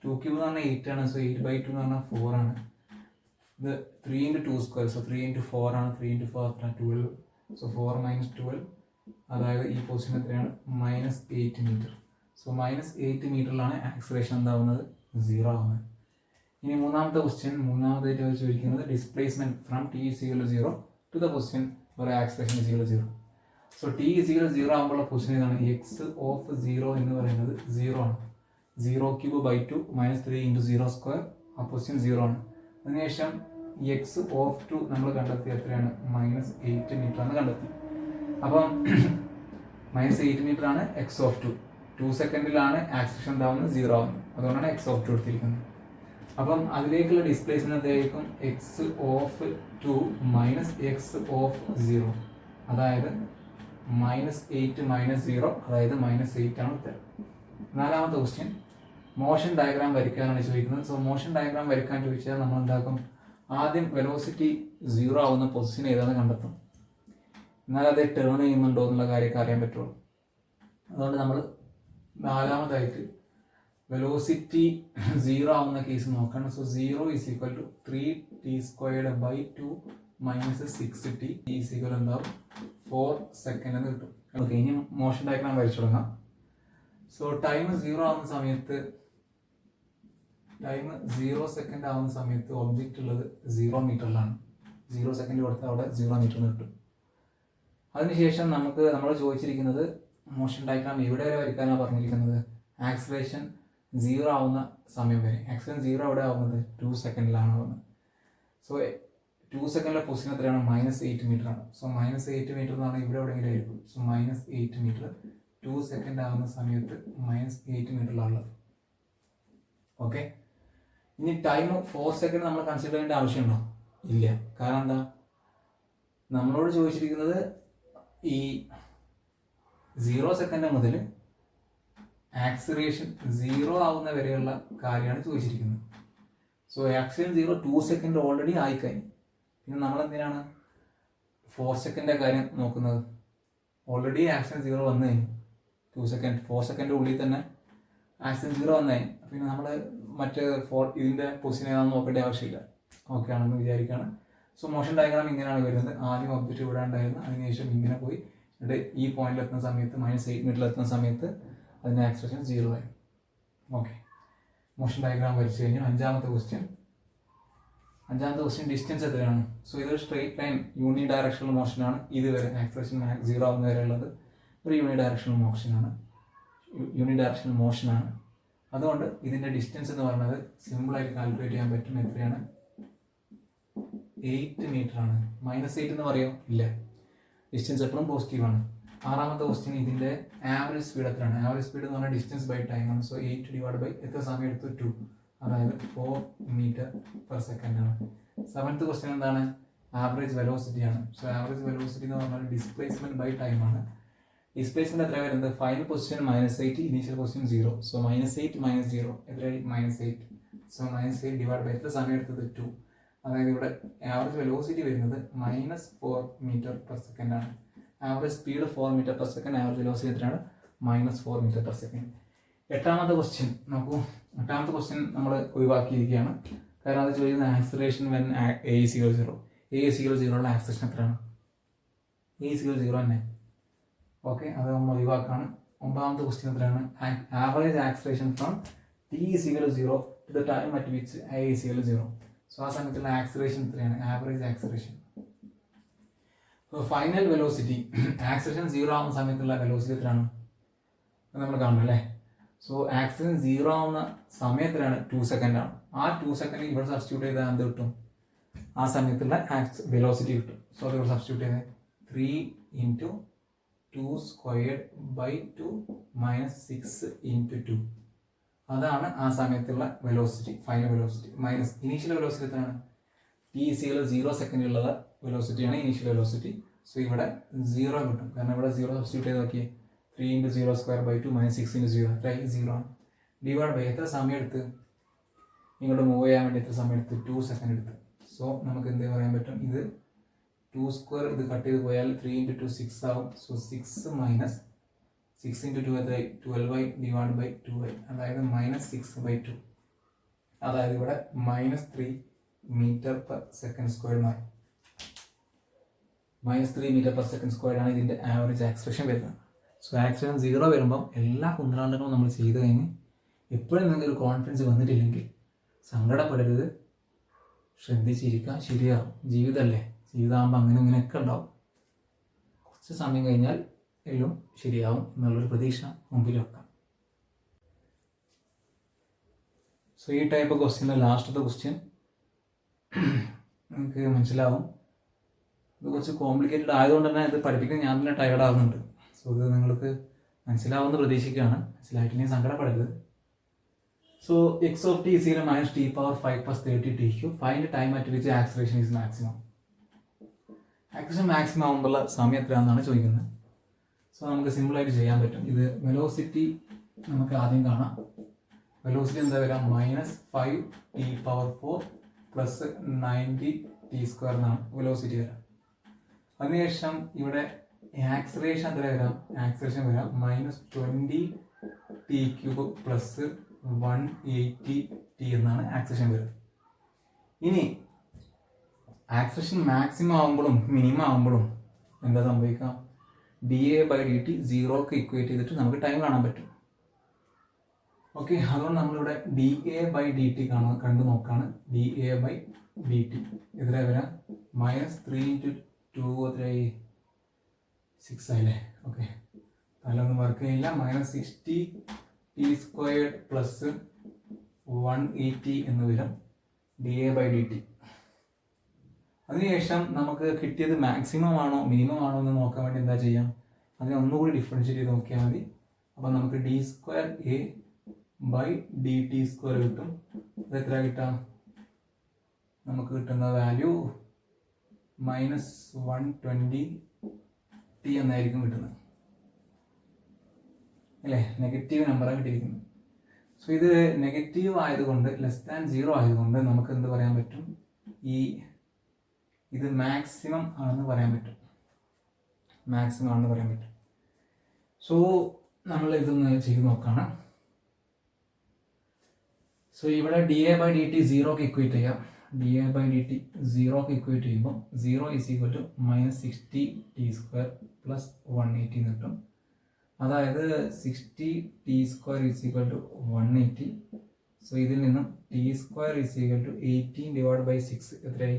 2³ എന്ന് പറഞ്ഞാൽ 8 ആണ്. സോ 8/2 എന്ന് പറഞ്ഞാൽ 4 ആണ്. ഇത് 3 × 2 സ്ക്വയർ. സോ 3 × 4 ആണ്. 3 × 4 12. സോ 4 - 12, അതായത് ഈ പൊസിഷൻ എത്രയാണ്? -8 മീറ്റർ. സോ -8 മീറ്ററിലാണ് ആക്സിലറേഷൻ എന്താവുന്നത്? 0 ആവുന്നത്. ഇനി മൂന്നാമത്തെ ക്വസ്റ്റ്യൻ, മൂന്നാമതായിട്ട് അവർ ചോദിക്കുന്നത് displacement from t = 0 to the position where acceleration = 0. So t = 0 ആകുമ്പോഴുള്ള പൊസിഷൻ ഏതാണ്? x(0) എന്ന് പറയുന്നത് 0 ആണ്. 0³/2 - 3 × 0 സ്ക്വയർ. ആ പൊസിഷൻ 0 ആണ്. അതിനുശേഷം x(2) നമ്മൾ കണ്ടെത്തി എത്രയാണ്? -8 മീറ്റർ ആണ് കണ്ടെത്തി. അപ്പം -8 മീറ്റർ ആണ് x(2). 2 സെക്കൻഡിലാണ് ആക്സിലറേഷൻ എന്താവുന്നത്? 0 ആവുന്നത്. അതുകൊണ്ടാണ് x(2) എടുത്തിരിക്കുന്നത്. അപ്പം അതിലേക്കുള്ള ഡിസ്പ്ലേസ്മെന്റ് ആയിരിക്കും x(2) - x(0). അതായത് -8 - 0, അതായത് -8 ആണ് ഉത്തരം. നാലാമത്തെ ക്വസ്റ്റ്യൻ, മോഷൻ ഡയഗ്രാം വരയ്ക്കാനാണ് ചോദിക്കുന്നത്. സോ മോഷൻ ഡയഗ്രാം വരയ്ക്കാൻ ചോദിച്ചാൽ നമ്മൾ എന്താക്കും? ആദ്യം വെലോസിറ്റി 0 ആവുന്ന പൊസിഷൻ ഏതാണെന്ന് കണ്ടെത്തും. എന്നാൽ അത് ടേൺ ചെയ്യുന്നുണ്ടോ എന്നുള്ള കാര്യമൊക്കെ അറിയാൻ പറ്റുള്ളൂ. അതുകൊണ്ട് നമ്മൾ നാലാമതായിട്ട് വെലോസിറ്റി 0 ആവുന്ന കേസ് നോക്കണം. സോ 0 = 3t²/2 - 6t എന്താവും? 4 സെക്കൻഡ് എന്ന് കിട്ടും. ഓക്കെ, ഇനി മോഷൻ ഡയഗ്രാം വരച്ചു തുടങ്ങാം. സോ ടൈം 0 ആവുന്ന സമയത്ത്, ടൈം 0 സെക്കൻഡ് ആവുന്ന സമയത്ത് ഒബ്ജക്റ്റ് ഉള്ളത് 0 മീറ്ററിലാണ്. 0 സെക്കൻഡ് കൊടുത്താൽ അവിടെ 0 മീറ്റർ എന്ന് കിട്ടും. അതിനുശേഷം നമ്മൾ ചോദിച്ചിരിക്കുന്നത് മോഷൻ ഡയഗ്രാം എവിടെ വരെ വരയ്ക്കാനാണ് പറഞ്ഞിരിക്കുന്നത്? ആക്സിലറേഷൻ 0 ആവുന്ന സമയം വരെ. ആക്സിലറേഷൻ 0 എവിടെ ആവുന്നത്? 2 സെക്കൻഡിലാണ് ആവുന്നത്. സോ 2 സെക്കൻഡിലെ പൊസിഷൻ എത്രയാണ്? -8 മീറ്റർ ആണ്. സോ -8 മീറ്റർ എന്ന് പറഞ്ഞാൽ ഇവിടെ എവിടെയെങ്കിലും ആയിരിക്കും. സോ -8 മീറ്റർ 2 സെക്കൻഡ് ആവുന്ന സമയത്ത് -8 മീറ്ററിലാണ്. ഓക്കെ, ഇനി ടൈം 4 സെക്കൻഡ് നമ്മൾ കൺസിഡർ ചെയ്യേണ്ട ആവശ്യമുണ്ടോ? ഇല്ല. കാരണം എന്താ? നമ്മളോട് ചോദിച്ചിരിക്കുന്നത് ഈ 0 സെക്കൻഡ് മുതൽ ആക്സിലറേഷൻ 0 ആവുന്ന വരെയുള്ള കാര്യമാണ് ചോദിച്ചിരിക്കുന്നത്. സോ ആക്സിലറേഷൻ 0 2 സെക്കൻഡ് ഓൾറെഡി ആയിക്കഴിഞ്ഞു. പിന്നെ നമ്മൾ എന്തിനാണ് 4 സെക്കൻഡിൻ്റെ കാര്യം നോക്കുന്നത്? ഓൾറെഡി ആക്സിലറേഷൻ 0 വന്നു കഴിഞ്ഞു. 4 സെക്കൻഡ് ഉള്ളിൽ തന്നെ ആക്സിലറേഷൻ 0 വന്നു കഴിഞ്ഞു. പിന്നെ നമ്മൾ മറ്റ് ഇതിൻ്റെ പൊസിഷൻ ഏതാണെന്ന് നോക്കേണ്ട ആവശ്യമില്ല. ഓക്കെ ആണെന്ന് വിചാരിക്കുകയാണ്. സോ മോഷൻ ഡയഗ്രാം ഇങ്ങനെയാണ് വരുന്നത്. ആദ്യം ഒബ്ജക്റ്റ് ഇവിടെ ഉണ്ടായിരുന്നു, അതിനുശേഷം ഇങ്ങനെ പോയി എന്നിട്ട് ഈ പോയിന്റിൽ എത്തുന്ന സമയത്ത് -8 മീറ്ററിൽ എത്തുന്ന സമയത്ത് അതിൻ്റെ ആക്സിലറേഷൻ 0 ആയി. ഓക്കെ, മോഷൻ ഡയഗ്രാം വരച്ചു കഴിഞ്ഞു. അഞ്ചാമത്തെ ക്വസ്റ്റ്യൻ ഡിസ്റ്റൻസ് എത്രയാണ്? സോ ഇതൊരു സ്ട്രെയിറ്റ് ലൈൻ യൂണി ഡയറക്ഷണൽ മോഷനാണ്. ഇതുവരെ ആക്സിലറേഷൻ 0 ആവുന്ന വരെ ഉള്ളത് ഒരു യൂണി ഡയറക്ഷണൽ മോഷനാണ്. അതുകൊണ്ട് ഇതിൻ്റെ ഡിസ്റ്റൻസ് എന്ന് പറയുന്നത് സിമ്പിളായിട്ട് കാൽക്കുലേറ്റ് ചെയ്യാൻ പറ്റും. എത്രയാണ്? 8 മീറ്റർ ആണ്. -8 എന്ന് പറയുമോ? ഇല്ല, ഡിസ്റ്റൻസ് എപ്പോഴും പോസിറ്റീവാണ്. ആറാമത്തെ ക്വസ്റ്റ്യൻ ഇതിൻ്റെ ആവറേജ് സ്പീഡ് എത്രയാണ്? ആവറേജ് സ്പീഡ് എന്ന് പറഞ്ഞാൽ ഡിസ്റ്റൻസ് ബൈ ടൈം ആണ്. സോ 8 ഡിവൈഡ് ബൈ എത്ര സമയം എടുത്തു? 2, അതായത് 4 മീറ്റർ പെർ സെക്കൻഡ് ആണ്. സെവൻത്ത് ക്വസ്റ്റ്യൻ എന്താണ്? ആവറേജ് വെലോസിറ്റി ആണ്. സോ ആവറേജ് വെലോസിറ്റി എന്ന് പറഞ്ഞാൽ ഡിസ്പ്ലേസ്മെന്റ് ബൈ ടൈം ആണ്. ഡിസ്പ്ലേസ്മെന്റ് എത്ര വരുന്നത്? Final position -8, initial position 0. So -8 - 0 എത്രയായി? -8. സോ -8 ഡിവൈഡ് ബൈ എത്ര സമയം എടുത്തത്? 2. അതായത് ഇവിടെ ആവറേജ് വെലോസിറ്റി വരുന്നത് -4 മീറ്റർ പെർ സെക്കൻഡ് ആണ്. Average speed 4 metre per second, average velocity എത്രയാണ്? -4 മീറ്റർ പെർ സെക്കൻഡ്. എട്ടാമത്തെ ക്വസ്റ്റ്യൻ നോക്കൂ. എട്ടാമത്തെ ക്വസ്റ്റ്യൻ നമ്മൾ ഒഴിവാക്കിയിരിക്കുകയാണ്. കാരണം അത് ചോദിക്കുന്ന ആക്സിലറേഷൻ വെൻ A = 0. A = 0 ഉള്ള ആക്സിലറേഷൻ എത്രയാണ്? A = 0 തന്നെ. ഓക്കെ, അത് നമ്മൾ ഒഴിവാക്കാണ്. ഒമ്പതാമത്തെ ക്വസ്റ്റ്യൻ എത്രയാണ്? Average acceleration from T = 0 to the time at which A = 0. So ആ സമയത്തുള്ള ആക്സിലറേഷൻ എത്രയാണ്? Average acceleration. Final velocity, acceleration 0 ആവുന്ന സമയത്തുള്ള വെലോസിറ്റി എത്രയാണ് നമ്മൾ കാണണം അല്ലേ? സോ ആക്സിലറേഷൻ 0 ആവുന്ന സമയത്തിലാണ് 2 സെക്കൻഡ് ആണ്. ആ 2 സെക്കൻഡ് ഇവിടെ സബ്സ്റ്റിറ്റ്യൂട്ട് ചെയ്താൽ എന്ത് കിട്ടും? ആ സമയത്തുള്ള വെലോസിറ്റി കിട്ടും. സോ അത് ഇവിടെ സബ്സ്റ്റിറ്റ്യൂട്ട് ചെയ്ത് 3 × 2² / 2 - 6 × 2. അതാണ് ആ സമയത്തുള്ള velocity, final velocity. Minus initial velocity എത്രയാണ്? T = 0 സെക്കൻഡിലുള്ള വെലോസിറ്റിയാണ് ഇനീഷ്യൽ വെലോസിറ്റി. സോ ഇവിടെ 0 കിട്ടും. കാരണം ഇവിടെ 0 സബ്സ്റ്റിറ്റ്യൂട്ട് ചെയ്ത് നോക്കിയേ. 3 × 0² / 2 - 6 × 0 എത്ര? 0 ആണ്. ഡിവൈഡ് ബൈ എത്ര സമയം എടുത്ത് ഇങ്ങോട്ട് മൂവ് ചെയ്യാൻ വേണ്ടി എത്ര സമയം എടുത്ത്? 2 സെക്കൻഡ് എടുത്ത്. സോ നമുക്ക് എന്ത് പറയാൻ പറ്റും? ഇത് 2² ഇത് കട്ട് ചെയ്ത് പോയാൽ 3 × 2 6 ആവും. സോ 6 - 6 × 2 എത്ര? 12i ഡിവൈഡ് ബൈ 2i, അതായത് -6/2. അതായത് ഇവിടെ -3 metre per second square -3 metre per second square ആണ് ഇതിൻ്റെ ആവറേജ് ആക്സിലറേഷൻ വരുന്നത്. സോ ആക്സിലറേഷൻ 0 വരുമ്പം എല്ലാ കുന്ത്രാണ്ടങ്ങളും നമ്മൾ ചെയ്ത് കഴിഞ്ഞ് എപ്പോഴും നിങ്ങൾക്ക് ഒരു കോൺഫിഡൻസ് വന്നിട്ടില്ലെങ്കിൽ സങ്കടപ്പെടരുത്, ശ്രദ്ധിച്ചിരിക്കുക. ശരിയാവും. ജീവിതമല്ലേ, ജീവിതമാകുമ്പോൾ അങ്ങനെ ഇങ്ങനെയൊക്കെ ഉണ്ടാവും. കുറച്ച് സമയം കഴിഞ്ഞാൽ എല്ലാം ശരിയാവും എന്നുള്ളൊരു പ്രതീക്ഷ മുമ്പിൽ വെക്കാം. സോ ഈ ടൈപ്പ് ക്വസ്റ്റ്യൻ്റെ ലാസ്റ്റത്തെ ക്വസ്റ്റ്യൻ നിങ്ങൾക്ക് മനസ്സിലാവും. ഇത് കുറച്ച് കോംപ്ലിക്കേറ്റഡ് ആയതുകൊണ്ട് തന്നെ ഇത് പഠിപ്പിക്കാൻ ഞാൻ തന്നെ ടയർഡ് ആവുന്നുണ്ട്. സോ ഇത് നിങ്ങൾക്ക് മനസ്സിലാവുമെന്ന് പ്രതീക്ഷിക്കുകയാണ്. മനസ്സിലായിട്ടില്ലെങ്കിൽ സങ്കടപ്പെടരുത്. So x of t = -t⁵ + 30t³. Find time at which acceleration is maximum. Acceleration maximum ആകുമ്പോഴുള്ള സമയം എത്രയാണെന്നാണ് ചോദിക്കുന്നത്. സോ നമുക്ക് സിമ്പിളായിട്ട് ചെയ്യാൻ പറ്റും. ഇത് വെലോസിറ്റി നമുക്ക് ആദ്യം കാണാം. വെലോസിറ്റി എന്താ വരാം? -5t⁴ + 90t² എന്നാണ് വെലോസിറ്റി വരാം. അതിനുശേഷം ഇവിടെ ആക്സിലറേഷൻ എത്ര വരാം? ആക്സിലറേഷൻ വരാം -20t³ + 180t എന്നാണ് ആക്സിലറേഷൻ വരിക. ഇനി ആക്സിലറേഷൻ മാക്സിമം ആകുമ്പോഴും മിനിമം ആകുമ്പോഴും എന്താ സംഭവിക്കാം? dA/dt 0ക്ക് ഇക്വേറ്റ് ചെയ്തിട്ട് നമുക്ക് ടൈം കാണാൻ പറ്റും. ഓക്കെ, അതുകൊണ്ട് നമ്മളിവിടെ dA/dt കണ്ടു നോക്കുകയാണ്. dA/dt ഡി ടി എതിരെ വരാം -3 × 2 എത്രയായി 6 ആയില്ലേ. ഓക്കെ, അതിലൊന്നും വർക്ക് ചെയ്യില്ല. -60t² പ്ലസ് 180 എന്ന് വരും dA/dt. അതിനുശേഷം നമുക്ക് കിട്ടിയത് മാക്സിമം ആണോ മിനിമം ആണോ എന്ന് നോക്കാൻ വേണ്ടി എന്താ ചെയ്യാം, അതിനെ ഒന്നുകൂടി ഡിഫറൻഷ്യേറ്റ് ചെയ്ത് നോക്കിയാൽ മതി. അപ്പം നമുക്ക് d²A/dt² കിട്ടും. അത് എത്ര കിട്ടാം, നമുക്ക് കിട്ടുന്ന വാല്യൂ -120t എന്നായിരിക്കും കിട്ടുന്നത് അല്ലേ. നെഗറ്റീവ് നമ്പറാണ് കിട്ടിയിരിക്കുന്നത്. സോ ഇത് നെഗറ്റീവ് ആയതുകൊണ്ട് <0 ആയതുകൊണ്ട് നമുക്ക് എന്ത് പറയാൻ പറ്റും, ഇത് മാക്സിമം ആണെന്ന് പറയാൻ പറ്റും. സോ നമ്മൾ ഇതൊന്ന് ചെയ്ത് നോക്കണം. സോ ഇവിടെ dA/dt 0ക്ക് ഇക്വേറ്റ് ചെയ്യാം. dA/dt 0ക്ക് ഇക്വേറ്റ് ചെയ്യുമ്പോൾ 0 = -60t² പ്ലസ് 180 എന്ന് കിട്ടും. അതായത് 60t² = 180. സോ ഇതിൽ നിന്നും t² = 18/6 എത്രയായി,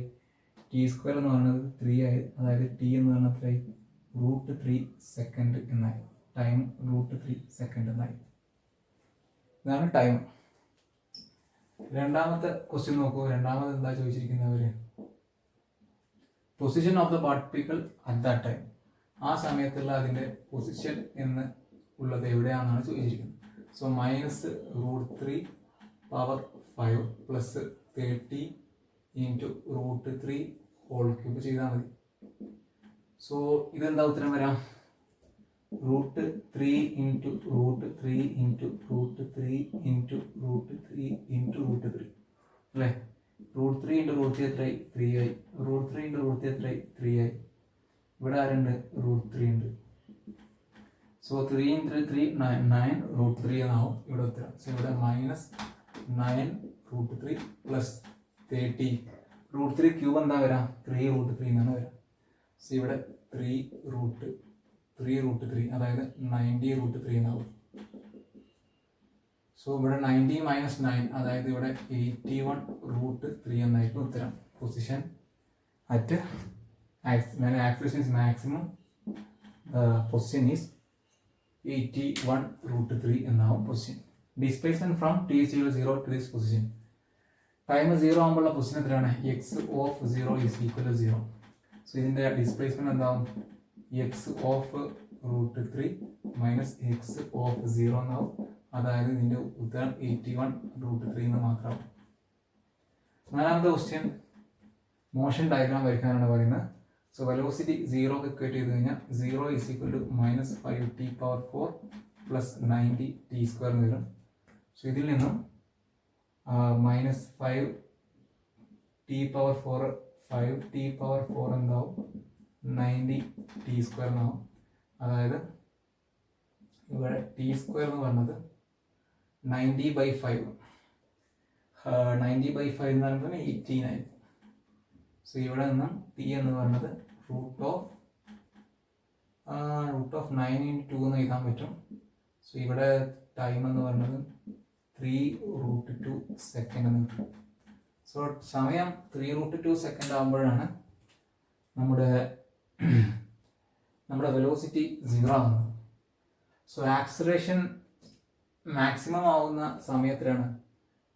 t² എന്ന് പറയുന്നത് 3 ആയി. അതായത് t എന്ന് പറഞ്ഞാൽ എത്രയായി, √3 സെക്കൻഡ് എന്നായി. ടൈം √3 സെക്കൻഡ് എന്നായി. ഇതാണ് ടൈം. രണ്ടാമത്തെ ക്വസ്റ്റ്യൻ നോക്കൂ. രണ്ടാമത് എന്താ ചോദിച്ചിരിക്കുന്നത്, position of the particle at that time. ആ സമയത്തുള്ള അതിൻ്റെ പൊസിഷൻ എന്ന് ഉള്ളത് എവിടെയാണെന്നാണ് ചോദിച്ചിരിക്കുന്നത്. സോ -√3⁵ പ്ലസ് 30 × √3 ഹോൾ ക്യൂബ് ചെയ്താൽ മതി. സോ ഇതെന്താ ഉത്തരം വരാം, √3 × √3 × √3 × √3 × √3 അല്ലേ. √3 × √3 എത്രയായി, 3 ആയി. √3 × √3 എത്രയായി, 3 ആയി. ഇവിടെ ആരുണ്ട്, √3 ഉണ്ട്. സോ 3 × 3 9 √3 എന്നാവും ഇവിടെ ഉത്തരം. സോ ഇവിടെ -9√3 പ്ലസ് 30. √3 ക്യൂബ് എന്താ വരാം, 3√3 എന്നാണ് വരാം. സോ ഇവിടെ 3√3 അതായത് 90√3 എന്നാവും. സോ ഇവിടെ 90 - 9 അതായത് ഇവിടെ 81√3 എന്നായിരിക്കും ഉത്തരം. Position at acceleration is maximum, position is 81√3 എന്നാവും position. Displacement from t0 to this position. Time 0 ആകുമ്പോഴുള്ള പൊസിഷൻ എത്രയാണ്, x(0) = 0. സോ ഇതിന്റെ ഡിസ്പ്ലേസ്മെന്റ് എന്താവും, x(√3) - x(0) എന്നാവും. അതായത് ഇതിന്റെ ഉത്തരം 81√3 എന്ന് മാത്രമാവും. നാലാമത്തെ ക്വസ്റ്റ്യൻ മോഷൻ ഡയഗ്രാം വരയ്ക്കാനാണ് പറയുന്നത്. സോ വെലോസിറ്റി 0ക്ക് ഇക്വേറ്റ് ചെയ്ത് കഴിഞ്ഞാൽ 0 = -5t⁴ പ്ലസ് 90t² എന്ന് വരും. സോ ഇതിൽ നിന്നും -5t⁴ എന്താവും, 90t² എന്നാവും. അതായത് ഇവിടെ t² എന്ന് പറഞ്ഞത് 90/5 എന്ന് പറയുമ്പോൾ 18 ആയിരിക്കും. സോ ഇവിടെ നിന്നും t എന്ന് പറയുന്നത് √9 × 2 എന്ന് എഴുതാൻ പറ്റും. സോ ഇവിടെ ടൈം എന്ന് പറയുന്നത് 3√2 സെക്കൻഡ് എന്ന് കിട്ടും. സോ സമയം 3√2 സെക്കൻഡ് ആകുമ്പോഴാണ് നമ്മുടെ വെലോസിറ്റി 0 ആകുന്നത്. സോ ആക്സിലറേഷൻ മാക്സിമം ആവുന്ന സമയത്തിലാണ്,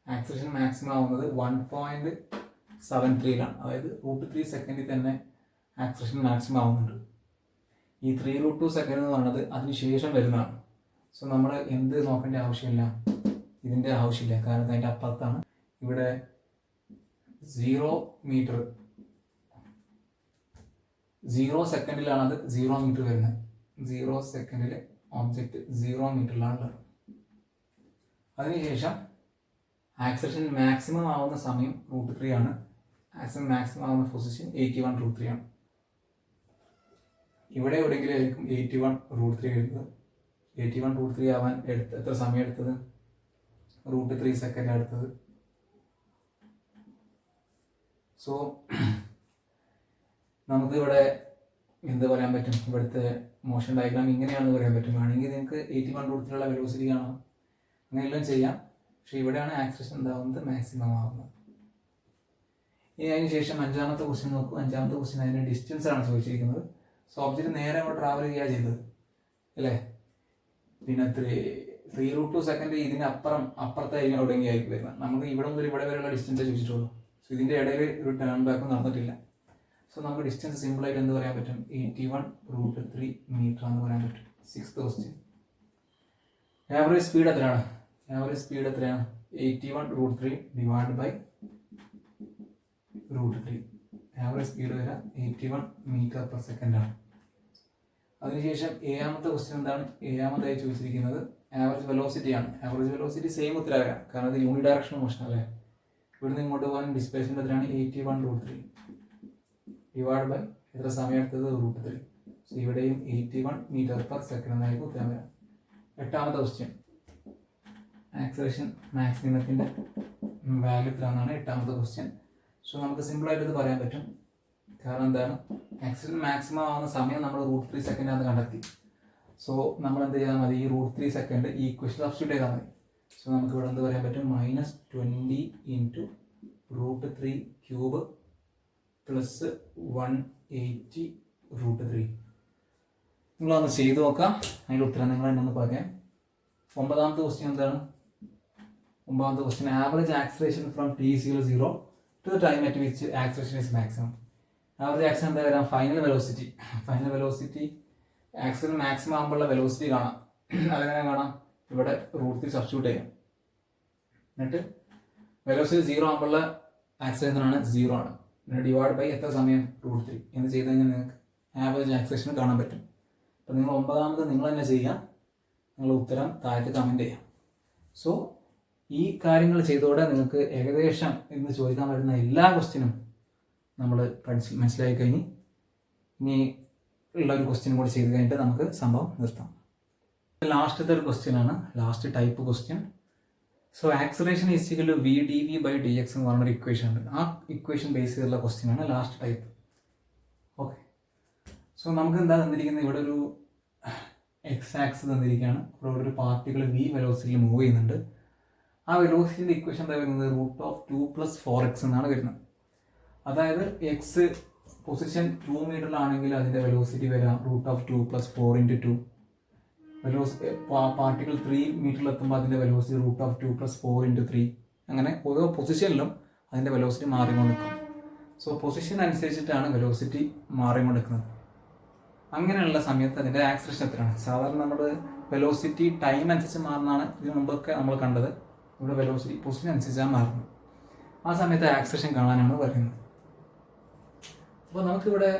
ആക്സിലറേഷൻ മാക്സിമം ആവുന്നത് 1.73ലാണ്. അതായത് √3 സെക്കൻഡിൽ തന്നെ ആക്സിലറേഷൻ മാക്സിമം ആവുന്നുണ്ട്. ഈ 3√2 സെക്കൻഡ് എന്ന് പറയുന്നത് അതിന് ശേഷം വരുന്നതാണ്. സോ നമ്മൾ എന്ത് നോക്കേണ്ട ആവശ്യമില്ല, ഇതിൻ്റെ ആവശ്യമില്ല. കാരണം അതിൻ്റെ അപ്പുറത്താണ്. ഇവിടെ 0 മീറ്റർ 0 സെക്കൻഡിലാണ് അത് 0 മീറ്റർ വരുന്നത്. 0 സെക്കൻഡിൽ ഓബ്ജക്റ്റ് 0 മീറ്ററിലാണുള്ളത്. അതിനുശേഷം ആക്സിലറേഷൻ മാക്സിമം ആവുന്ന സമയം √3 ആണ്. ആക്സിലറേഷൻ മാക്സിമം ആവുന്ന പൊസിഷൻ 81√3 ആണ്. ഇവിടെ എവിടെയെങ്കിലും ആയിരിക്കും 81√3 എഴുതുന്നത്. 81√3 ആവാൻ എത്ര സമയം എടുത്തത്, √3 സെക്കൻഡ് എടുത്തത്. സോ നമുക്ക് ഇവിടെ എന്ത് പറയാൻ പറ്റും, ഇവിടുത്തെ മോഷൻ ഡയഗ്രാം ഇങ്ങനെയാണെന്ന് പറയാൻ പറ്റും. വേണമെങ്കിൽ നിങ്ങൾക്ക് 81√3 വെലോസിറ്റി കാണാം, അങ്ങനെയെല്ലാം ചെയ്യാം. പക്ഷെ ഇവിടെയാണ് ആക്സിലറേഷൻ എന്താവുന്നത്, മാക്സിമം ആവുന്നത്. ഇനി അതിന് ശേഷം അഞ്ചാമത്തെ ക്വസ്റ്റ്യൻ നോക്കൂ. അഞ്ചാമത്തെ ക്വസ്റ്റ്യൻ അതിൻ്റെ ഡിസ്റ്റൻസ് ആണ് ചോദിച്ചിരിക്കുന്നത്. സോ ഒബ്ജക്റ്റ് നേരെ അങ്ങോട്ട് ട്രാവൽ ചെയ്യുക ചെയ്തത് അല്ലേ. പിന്നെ 3√2 സെക്കൻഡ് ഇതിന് അപ്പുറത്തെ എവിടെയെങ്കിലും ആയിരിക്കും വരുന്നത്. നമുക്ക് ഇവിടെ മുതൽ ഇവിടെ വരെയുള്ള ഡിസ്റ്റൻസ് ചോദിച്ചിട്ടുള്ളൂ. സോ ഇതിൻ്റെ ഇടയിൽ ഒരു ടേൺ ബാക്ക് നടന്നിട്ടില്ല. സോ നമുക്ക് ഡിസ്റ്റൻസ് സിമ്പിളായിട്ട് എന്ത് പറയാൻ പറ്റും, 81√3 മീറ്റർ എന്ന് പറയാൻ പറ്റും. 6th question. ആവറേജ് സ്പീഡ് എത്രയാണ്? ആവറേജ് സ്പീഡ് എത്രയാണ്? 81√3 ഡിവൈഡ് ബൈ √3. ആവറേജ് സ്പീഡ് വരാം 81 മീറ്റർ പെർ സെക്കൻഡ് ആണ്. അതിനുശേഷം ഏഴാമത്തെ ക്വസ്റ്റ്യൻ എന്താണ്? ഏഴാമതായി ചോദിച്ചിരിക്കുന്നത് ആവറേജ് വെലോസിറ്റി ആണ്. ആവറേജ് വെലോസിറ്റി സെയിം ഉത്തരം വരാം, കാരണം ഇത് യൂണിഡയറക്ഷണൽ മോഷൻ അല്ലേ. ഇവിടുന്ന് ഇങ്ങോട്ട് പോകാൻ ഡിസ്പ്ലേസ്മെന്റ് എത്രയാണ്? 81√3 ഡിവൈഡ് ബൈ എത്ര സമയം എടുത്തത്? √3. സോ ഇവിടെയും 81 മീറ്റർ പെർ സെക്കൻഡ് എന്നായിരിക്കും ഉത്തരം വരാം. എട്ടാമത്തെ ക്വസ്റ്റ്യൻ ആക്സലേഷൻ മാക്സിമത്തിന്റെ വാല്യൂ എത്രയാണെന്നാണ് എട്ടാമത്തെ ക്വസ്റ്റ്യൻ. സോ നമുക്ക് സിമ്പിളായിട്ട് ഇത് പറയാൻ പറ്റും. കാരണം എന്താണ്, ആക്സിഡന്റ് മാക്സിമം ആവുന്ന സമയം നമ്മൾ √3 സെക്കൻഡ് ആണെന്ന് കണ്ടെത്തി. സോ നമ്മൾ എന്ത് ചെയ്താൽ മതി, ഈ √3 സെക്കൻഡ് ഈ ഇക്വേഷൻ സബ്സ്റ്റിറ്റ്യൂട്ട് ചെയ്താൽ മതി. സോ നമുക്ക് ഇവിടെ എന്ത് പറയാൻ പറ്റും, -20 × √3 ക്യൂബ് പ്ലസ് 180 √3. നിങ്ങളൊന്ന് ചെയ്ത് നോക്കാം, അതിൻ്റെ ഉത്തരം നിങ്ങൾ എന്നൊന്ന് പറയാം. ഒമ്പതാമത്തെ ക്വസ്റ്റ്യൻ എന്താണ്? ഒമ്പതാമത്തെ question average acceleration from t0 to the time at which acceleration is maximum. Average acceleration എന്താ വരാം? Final velocity. Final velocity acceleration maximum ആകുമ്പോഴുള്ള വെലോസിറ്റി കാണാം. അതെങ്ങനെ കാണാം? ഇവിടെ √3 സബ്സ്റ്റിറ്റ്യൂട്ട് ചെയ്യാം. എന്നിട്ട് വെലോസിറ്റി 0 ആകുമ്പോഴുള്ള ആക്സലേഷൻ ആണ് 0 ആണ്. എന്നിട്ട് ഡിവൈഡ് ബൈ എത്ര സമയം? √3 എന്ന് ചെയ്ത് കഴിഞ്ഞാൽ നിങ്ങൾക്ക് ആവറേജ് ആക്സലേഷൻ കാണാൻ പറ്റും. അപ്പം നിങ്ങൾ ഒമ്പതാമത് നിങ്ങൾ തന്നെ ചെയ്യാം. നിങ്ങൾ ഉത്തരം താഴത്ത് കമൻറ്റ് ചെയ്യാം. സോ ഈ കാര്യങ്ങൾ ചെയ്തോടെ നിങ്ങൾക്ക് ഏകദേശം ഇന്ന് ചോദിക്കാൻ പറ്റുന്ന എല്ലാ ക്വസ്റ്റ്യനും നമ്മൾ മനസ്സിലാക്കി കഴിഞ്ഞ് ഇനി ഉള്ള ഒരു ക്വസ്റ്റ്യൻ കൂടി ചെയ്ത് കഴിഞ്ഞിട്ട് നമുക്ക് സംഭവം നിർത്താം. ലാസ്റ്റത്തെ ഒരു ക്വസ്റ്റ്യൻ ആണ്, last type question. So acceleration equal to v/dv/dx എന്ന് പറഞ്ഞൊരു ഇക്വേഷൻ ഉണ്ട്. ആ ഇക്വേഷൻ ബേസ് ചെയ്തുള്ള ക്വസ്റ്റ്യൻ ആണ് ലാസ്റ്റ് ടൈപ്പ്. ഓക്കെ, സോ നമുക്ക് എന്താ തന്നിരിക്കുന്നത്, ഇവിടെ ഒരു എക്സ് ആക്സ് തന്നിരിക്കുകയാണ്. ഇവിടെ ഒരു പാർട്ടിക്കിൾ v വെലോസിറ്റിയിൽ മൂവ് ചെയ്യുന്നുണ്ട്. ആ വെലോസിറ്റിൻ്റെ ഇക്വേഷൻ എന്താ വരുന്നത്? √2 + 4x എന്നാണ് വരുന്നത്. അതായത് എക്സ് പൊസിഷൻ 2 മീറ്ററിലാണെങ്കിൽ അതിൻ്റെ വെലോസിറ്റി വരാം √2 + 4 × 2. പാർട്ടിക്കിൾ 3 മീറ്ററിലെത്തുമ്പോൾ അതിൻ്റെ വെലോസിറ്റി √2 + 4 × 3. അങ്ങനെ ഓരോ പൊസിഷനിലും അതിൻ്റെ വെലോസിറ്റി മാറിക്കൊണ്ടിരിക്കും. സോ പൊസിഷൻ അനുസരിച്ചിട്ടാണ് വെലോസിറ്റി മാറിക്കൊണ്ടിരിക്കുന്നത്. അങ്ങനെയുള്ള സമയത്ത് അതിൻ്റെ ആക്സലേഷൻ എത്രയാണ്? സാധാരണ നമ്മൾ വെലോസിറ്റി ടൈം അനുസരിച്ച് മാറുന്നതാണ് ഇതിന് മുമ്പൊക്കെ നമ്മൾ കണ്ടത്. ഇവിടെ വെലോസിറ്റി പൊസിഷൻ അനുസരിച്ചാണ് മാറുന്നത്. ആ സമയത്ത് ആക്സലേഷൻ കാണാനാണ് പറയുന്നത്. അപ്പോൾ നമുക്കിവിടെ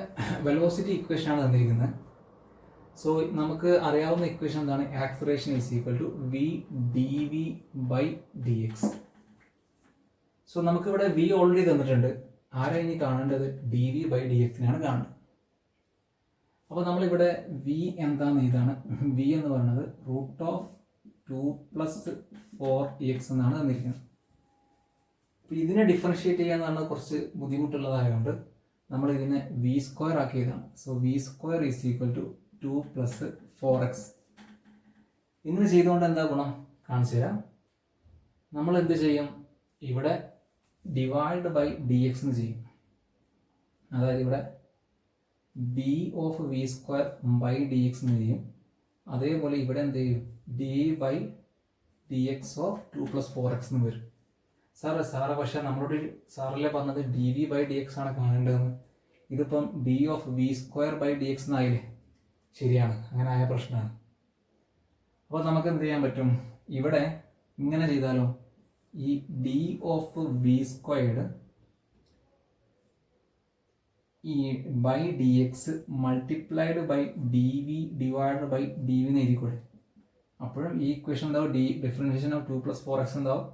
വെലോസിറ്റി ഇക്വേഷനാണ് തന്നിരിക്കുന്നത്. സോ നമുക്ക് അറിയാവുന്ന ഇക്വേഷൻ എന്താണ്? Acceleration = v/dv/dx. സോ നമുക്കിവിടെ v ഓൾറെഡി തന്നിട്ടുണ്ട്. ആരാ ഇനി കാണേണ്ടത്? dv/dx-നെയാണ് കാണേണ്ടത്. അപ്പോൾ നമ്മളിവിടെ v എന്താണെന്ന് ഇതാണ്. v എന്ന് പറയുന്നത് √2 + 4x എന്നാണ് തന്നിരിക്കുന്നത്. അപ്പോൾ ഇതിനെ ഡിഫറൻഷിയേറ്റ് ചെയ്യാന്ന് പറഞ്ഞാൽ കുറച്ച് ബുദ്ധിമുട്ടുള്ളതായതുകൊണ്ട് നമ്മൾ ഇതിനെ v² ആക്കിയതാണ്. So v² = 2 + 4x. ഇങ്ങനെ ചെയ്തുകൊണ്ട് എന്താ ഗുണം കാണിച്ചു തരാം. നമ്മൾ എന്ത് ചെയ്യും? ഇവിടെ /dx എന്ന് ചെയ്യും. അതായത് ഇവിടെ d/v²/dx എന്ന് ചെയ്യും. അതേപോലെ ഇവിടെ എന്ത് ചെയ്യും? d/dx(2 + 4x) എന്ന് വരും. സാറ് പക്ഷേ നമ്മളോട് സാറല്ലേ പറഞ്ഞത് dv/dx ആണ് കാണേണ്ടതെന്ന്. ഇതിപ്പം d/v²/dx എന്നായില്ലേ? ശരിയാണ്, അങ്ങനെ ആയ പ്രശ്നമാണ്. അപ്പോൾ നമുക്ക് എന്ത് ചെയ്യാൻ പറ്റും? ഇവിടെ ഇങ്ങനെ ചെയ്താലോ, ഈ d/v² ഈ /dx × എന്ന് എഴുതിക്കൂടെ? അപ്പോഴും ഈ ഇക്വേഷൻ എന്താവും? ഡിഫറൻഷിയേഷൻ ഓഫ് 2 + 4x എന്താവും?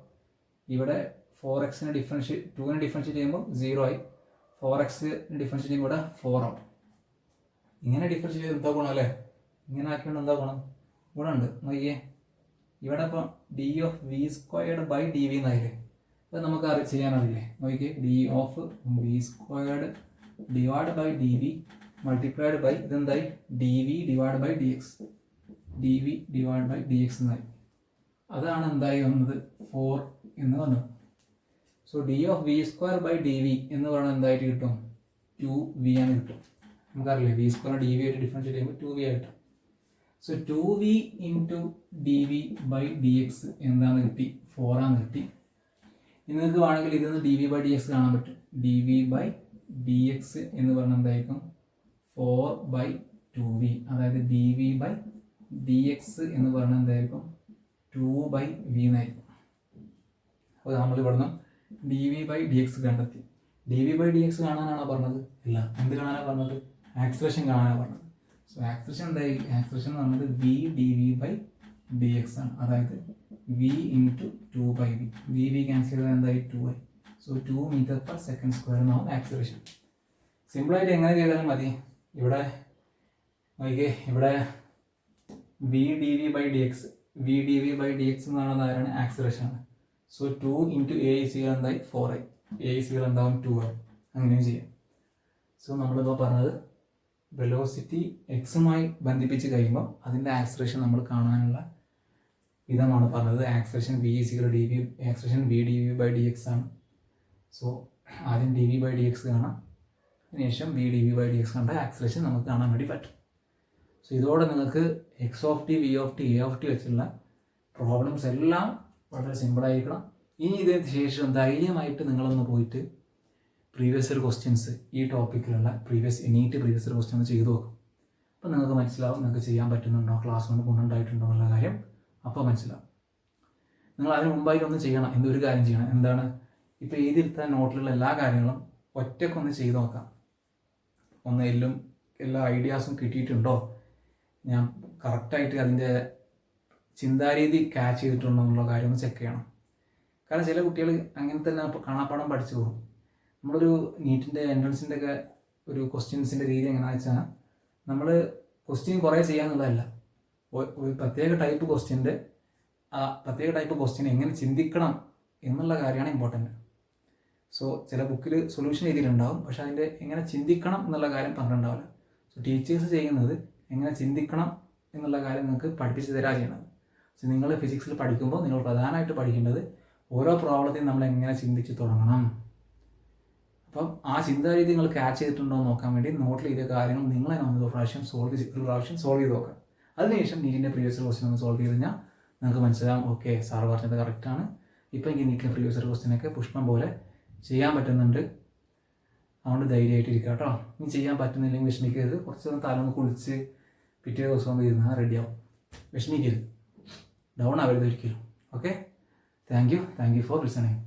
ഇവിടെ 4x-നെ 2-നെ ഡിഫറൻഷിയേറ്റ് ചെയ്യുമ്പോൾ 0 ആയി, 4x-നെ ഡിഫറൻഷിയേറ്റ് ചെയ്യുമ്പോൾ ഇവിടെ 4 ആവും. ഇങ്ങനെ ഡിഫറൻഷിയേറ്റ് ചെയ്ത് എന്താ ഗുണം അല്ലേ? ഇങ്ങനെ ആക്കിയോണ്ട് എന്താ ഗുണം? ഗുണമുണ്ട്. നോക്കിയേ, ഇവിടെ ഇപ്പം d/v²/dv എന്നായില്ലേ? അത് നമുക്ക് ചെയ്യാനറിയില്ലേ? നോക്കിയേ, d/v² /dv multiplied by ഇതെന്തായി? dv/dx. dv/dx എന്നായി. അതാണ് എന്തായി വന്നത്? 4 എന്ന് വന്നത്. സോ d(v²/dv) എന്ന് പറയുന്നത് എന്തായിട്ട് കിട്ടും? 2v ആണ് കിട്ടും. നമുക്കറിയില്ലേ v² dv ആയിട്ട് ഡിഫറൻഷ്യേറ്റ് ചെയ്യുമ്പോൾ 2v ആയിട്ട്. സോ 2v ഇൻറ്റു dv/dx എന്താണ് കിട്ടി? 4 ആണ് കിട്ടി. ഇനി നിങ്ങൾക്ക് വേണമെങ്കിൽ ഇതൊന്ന് dv/dx കാണാൻ പറ്റും. dv/dx എന്ന് പറഞ്ഞാൽ എന്തായിരിക്കും? 4/2v. അതായത് dv/dx എന്ന് പറഞ്ഞാൽ എന്തായിരിക്കും? 2/v എന്നായിരിക്കും. അപ്പോൾ നമ്മൾ ഇവിടുന്ന് dv/dx കണ്ടെത്തി. dv/dx കാണാനാണോ പറഞ്ഞത്? ഇല്ല. എന്ത് കാണാനാണ് പറഞ്ഞത്? ആക്സിലറേഷൻ കാണാനാണ് പറഞ്ഞത്. സോ ആക്സിലറേഷൻ എന്തായി? ആക്സിലറേഷൻ എന്ന് പറഞ്ഞത് v dv/dx ആണ്. അതായത് v into 2/v. v cancel ചെയ്താൽ എന്തായി? 2i. സോ 2 m/s² എന്നാവും ആക്സിലറേഷൻ. സിമ്പിളായിട്ട് എങ്ങനെ ചെയ്താലും മതി. ഇവിടെ നോക്കിയേ, ഇവിടെ v dv/dx എന്ന് പറയുന്നത് ആരാണ്? ആക്സിലറേഷൻ ആണ്. സോ 2 ഇൻറ്റു a ചെയ്യുക എന്തായി? 4i. a ചെയ്യുക എന്താവും? 2i. അങ്ങനെയും ചെയ്യാം. സോ നമ്മളിപ്പോൾ പറഞ്ഞത് വെലോസിറ്റി എക്സുമായി ബന്ധിപ്പിച്ച് കഴിയുമ്പോൾ അതിൻ്റെ ആക്സിലറേഷൻ നമ്മൾ കാണാനുള്ള വിധമാണ് പറഞ്ഞത്. ആക്സിലറേഷൻ ആക്സിലറേഷൻ v dv/dx ആണ്. സോ ആദ്യം dv/dx കാണാം, അതിനുശേഷം v dv/dx കണ്ട ആക്സിലറേഷൻ നമുക്ക് കാണാൻ വേണ്ടി പറ്റും. സോ ഇതോടെ നിങ്ങൾക്ക് x(v), a വെച്ചുള്ള പ്രോബ്ലംസ് എല്ലാം വളരെ സിമ്പിളായിരിക്കണം. ഇനി ഇതിന് ശേഷം ധൈര്യമായിട്ട് നിങ്ങളൊന്ന് പോയിട്ട് പ്രീവിയസ് ഇയർ ക്വസ്റ്റ്യൻസ് ഈ ടോപ്പിക്കിലുള്ള നീറ്റ് പ്രീവിയസ് ഇയർ ക്വസ്റ്റ്യൻ ചെയ്തു നോക്കും. അപ്പോൾ നിങ്ങൾക്ക് മനസ്സിലാവും നിങ്ങൾക്ക് ചെയ്യാൻ പറ്റുന്നുണ്ടോ, ക്ലാസ് കൊണ്ട് ഗുണമുണ്ടായിട്ടുണ്ടോ എന്നുള്ള കാര്യം അപ്പോൾ മനസ്സിലാവും. നിങ്ങൾ അതിന് മുമ്പായിട്ട് ഒന്ന് ചെയ്യണം, എന്തൊരു കാര്യം ചെയ്യണം. എന്താണ്? ഇപ്പോൾ എഴുതിയെടുത്ത നോട്ടിലുള്ള എല്ലാ കാര്യങ്ങളും ഒറ്റക്കൊന്ന് ചെയ്ത് നോക്കാം. ഒന്ന് എല്ലാ ഐഡിയാസും കിട്ടിയിട്ടുണ്ടോ, ഞാൻ കറക്റ്റായിട്ട് അതിൻ്റെ ചിന്താരീതി ക്യാച്ച് ചെയ്തിട്ടുണ്ടോ എന്നുള്ള കാര്യം ഒന്ന് ചെക്ക് ചെയ്യണം. കാരണം ചില കുട്ടികൾ അങ്ങനെ തന്നെ കാണാപ്പാടം പഠിച്ചു പോകും. നമ്മളൊരു നീറ്റിൻ്റെ എൻട്രൻസിൻ്റെ ഒക്കെ ഒരു ക്വസ്റ്റ്യൻസിൻ്റെ രീതി എങ്ങനെയാണെന്ന് വെച്ചാൽ നമ്മൾ ക്വസ്റ്റ്യൻ കുറേ ചെയ്യാന്നുള്ളതല്ല, ഒരു പ്രത്യേക ടൈപ്പ് ക്വസ്റ്റ്യൻ എങ്ങനെ ചിന്തിക്കണം എന്നുള്ള കാര്യമാണ് ഇമ്പോർട്ടൻറ്റ്. സോ ചില ബുക്കിൽ സൊല്യൂഷൻ എഴുതിയിട്ടുണ്ടാവും, പക്ഷേ അതിൻ്റെ എങ്ങനെ ചിന്തിക്കണം എന്നുള്ള കാര്യം പറഞ്ഞിട്ടുണ്ടാവില്ല. സോ ടീച്ചേഴ്സ് ചെയ്യുന്നത് എങ്ങനെ ചിന്തിക്കണം എന്നുള്ള കാര്യം നിങ്ങൾക്ക് പഠിപ്പിച്ച് തരാ ചെയ്യണത്. സോ നിങ്ങൾ ഫിസിക്സിൽ പഠിക്കുമ്പോൾ നിങ്ങൾ പ്രധാനമായിട്ട് പഠിക്കേണ്ടത് ഓരോ പ്രോബ്ലത്തെയും നമ്മൾ എങ്ങനെ ചിന്തിച്ച് തുടങ്ങണം. അപ്പം ആ ചിന്താരീതി നിങ്ങൾ ക്യാച്ച് ചെയ്തിട്ടുണ്ടോ എന്ന് നോക്കാൻ വേണ്ടി നോട്ടിൽ ചെയ്ത കാര്യങ്ങൾ നിങ്ങൾ തന്നെ ഒരു പ്രാവശ്യം സോൾവ് ചെയ്ത് നോക്കാം. അതിനുശേഷം നീറ്റിൻ്റെ പ്രീവിയസ് ക്വസ്റ്റ്യൻ ഒന്ന് സോൾവ് ചെയ്ത് കഴിഞ്ഞാൽ നിങ്ങൾക്ക് മനസ്സിലാവും, ഓക്കെ സാറ് പറഞ്ഞത് കറക്റ്റാണ്. ഇപ്പോൾ എനിക്ക് നീറ്റിൻ്റെ പ്രീവിയസ് ക്വസ്റ്റ്യനൊക്കെ പുഷ്പം പോലെ ചെയ്യാൻ പറ്റുന്നുണ്ട്. അതുകൊണ്ട് ധൈര്യമായിട്ട് ഇരിക്കുക കേട്ടോ. ഇനി ചെയ്യാൻ പറ്റുന്നില്ലെങ്കിൽ വിഷമിക്കരുത്. കുറച്ച് തലൊന്ന് കുളിച്ച് പിറ്റേ ദിവസം ഒന്ന് ഇരുന്നാൽ റെഡിയാവും. വിഷമിക്കരുത്, ഡൗൺ ആവരുത് ഒരിക്കലും. Okay, thank you for listening.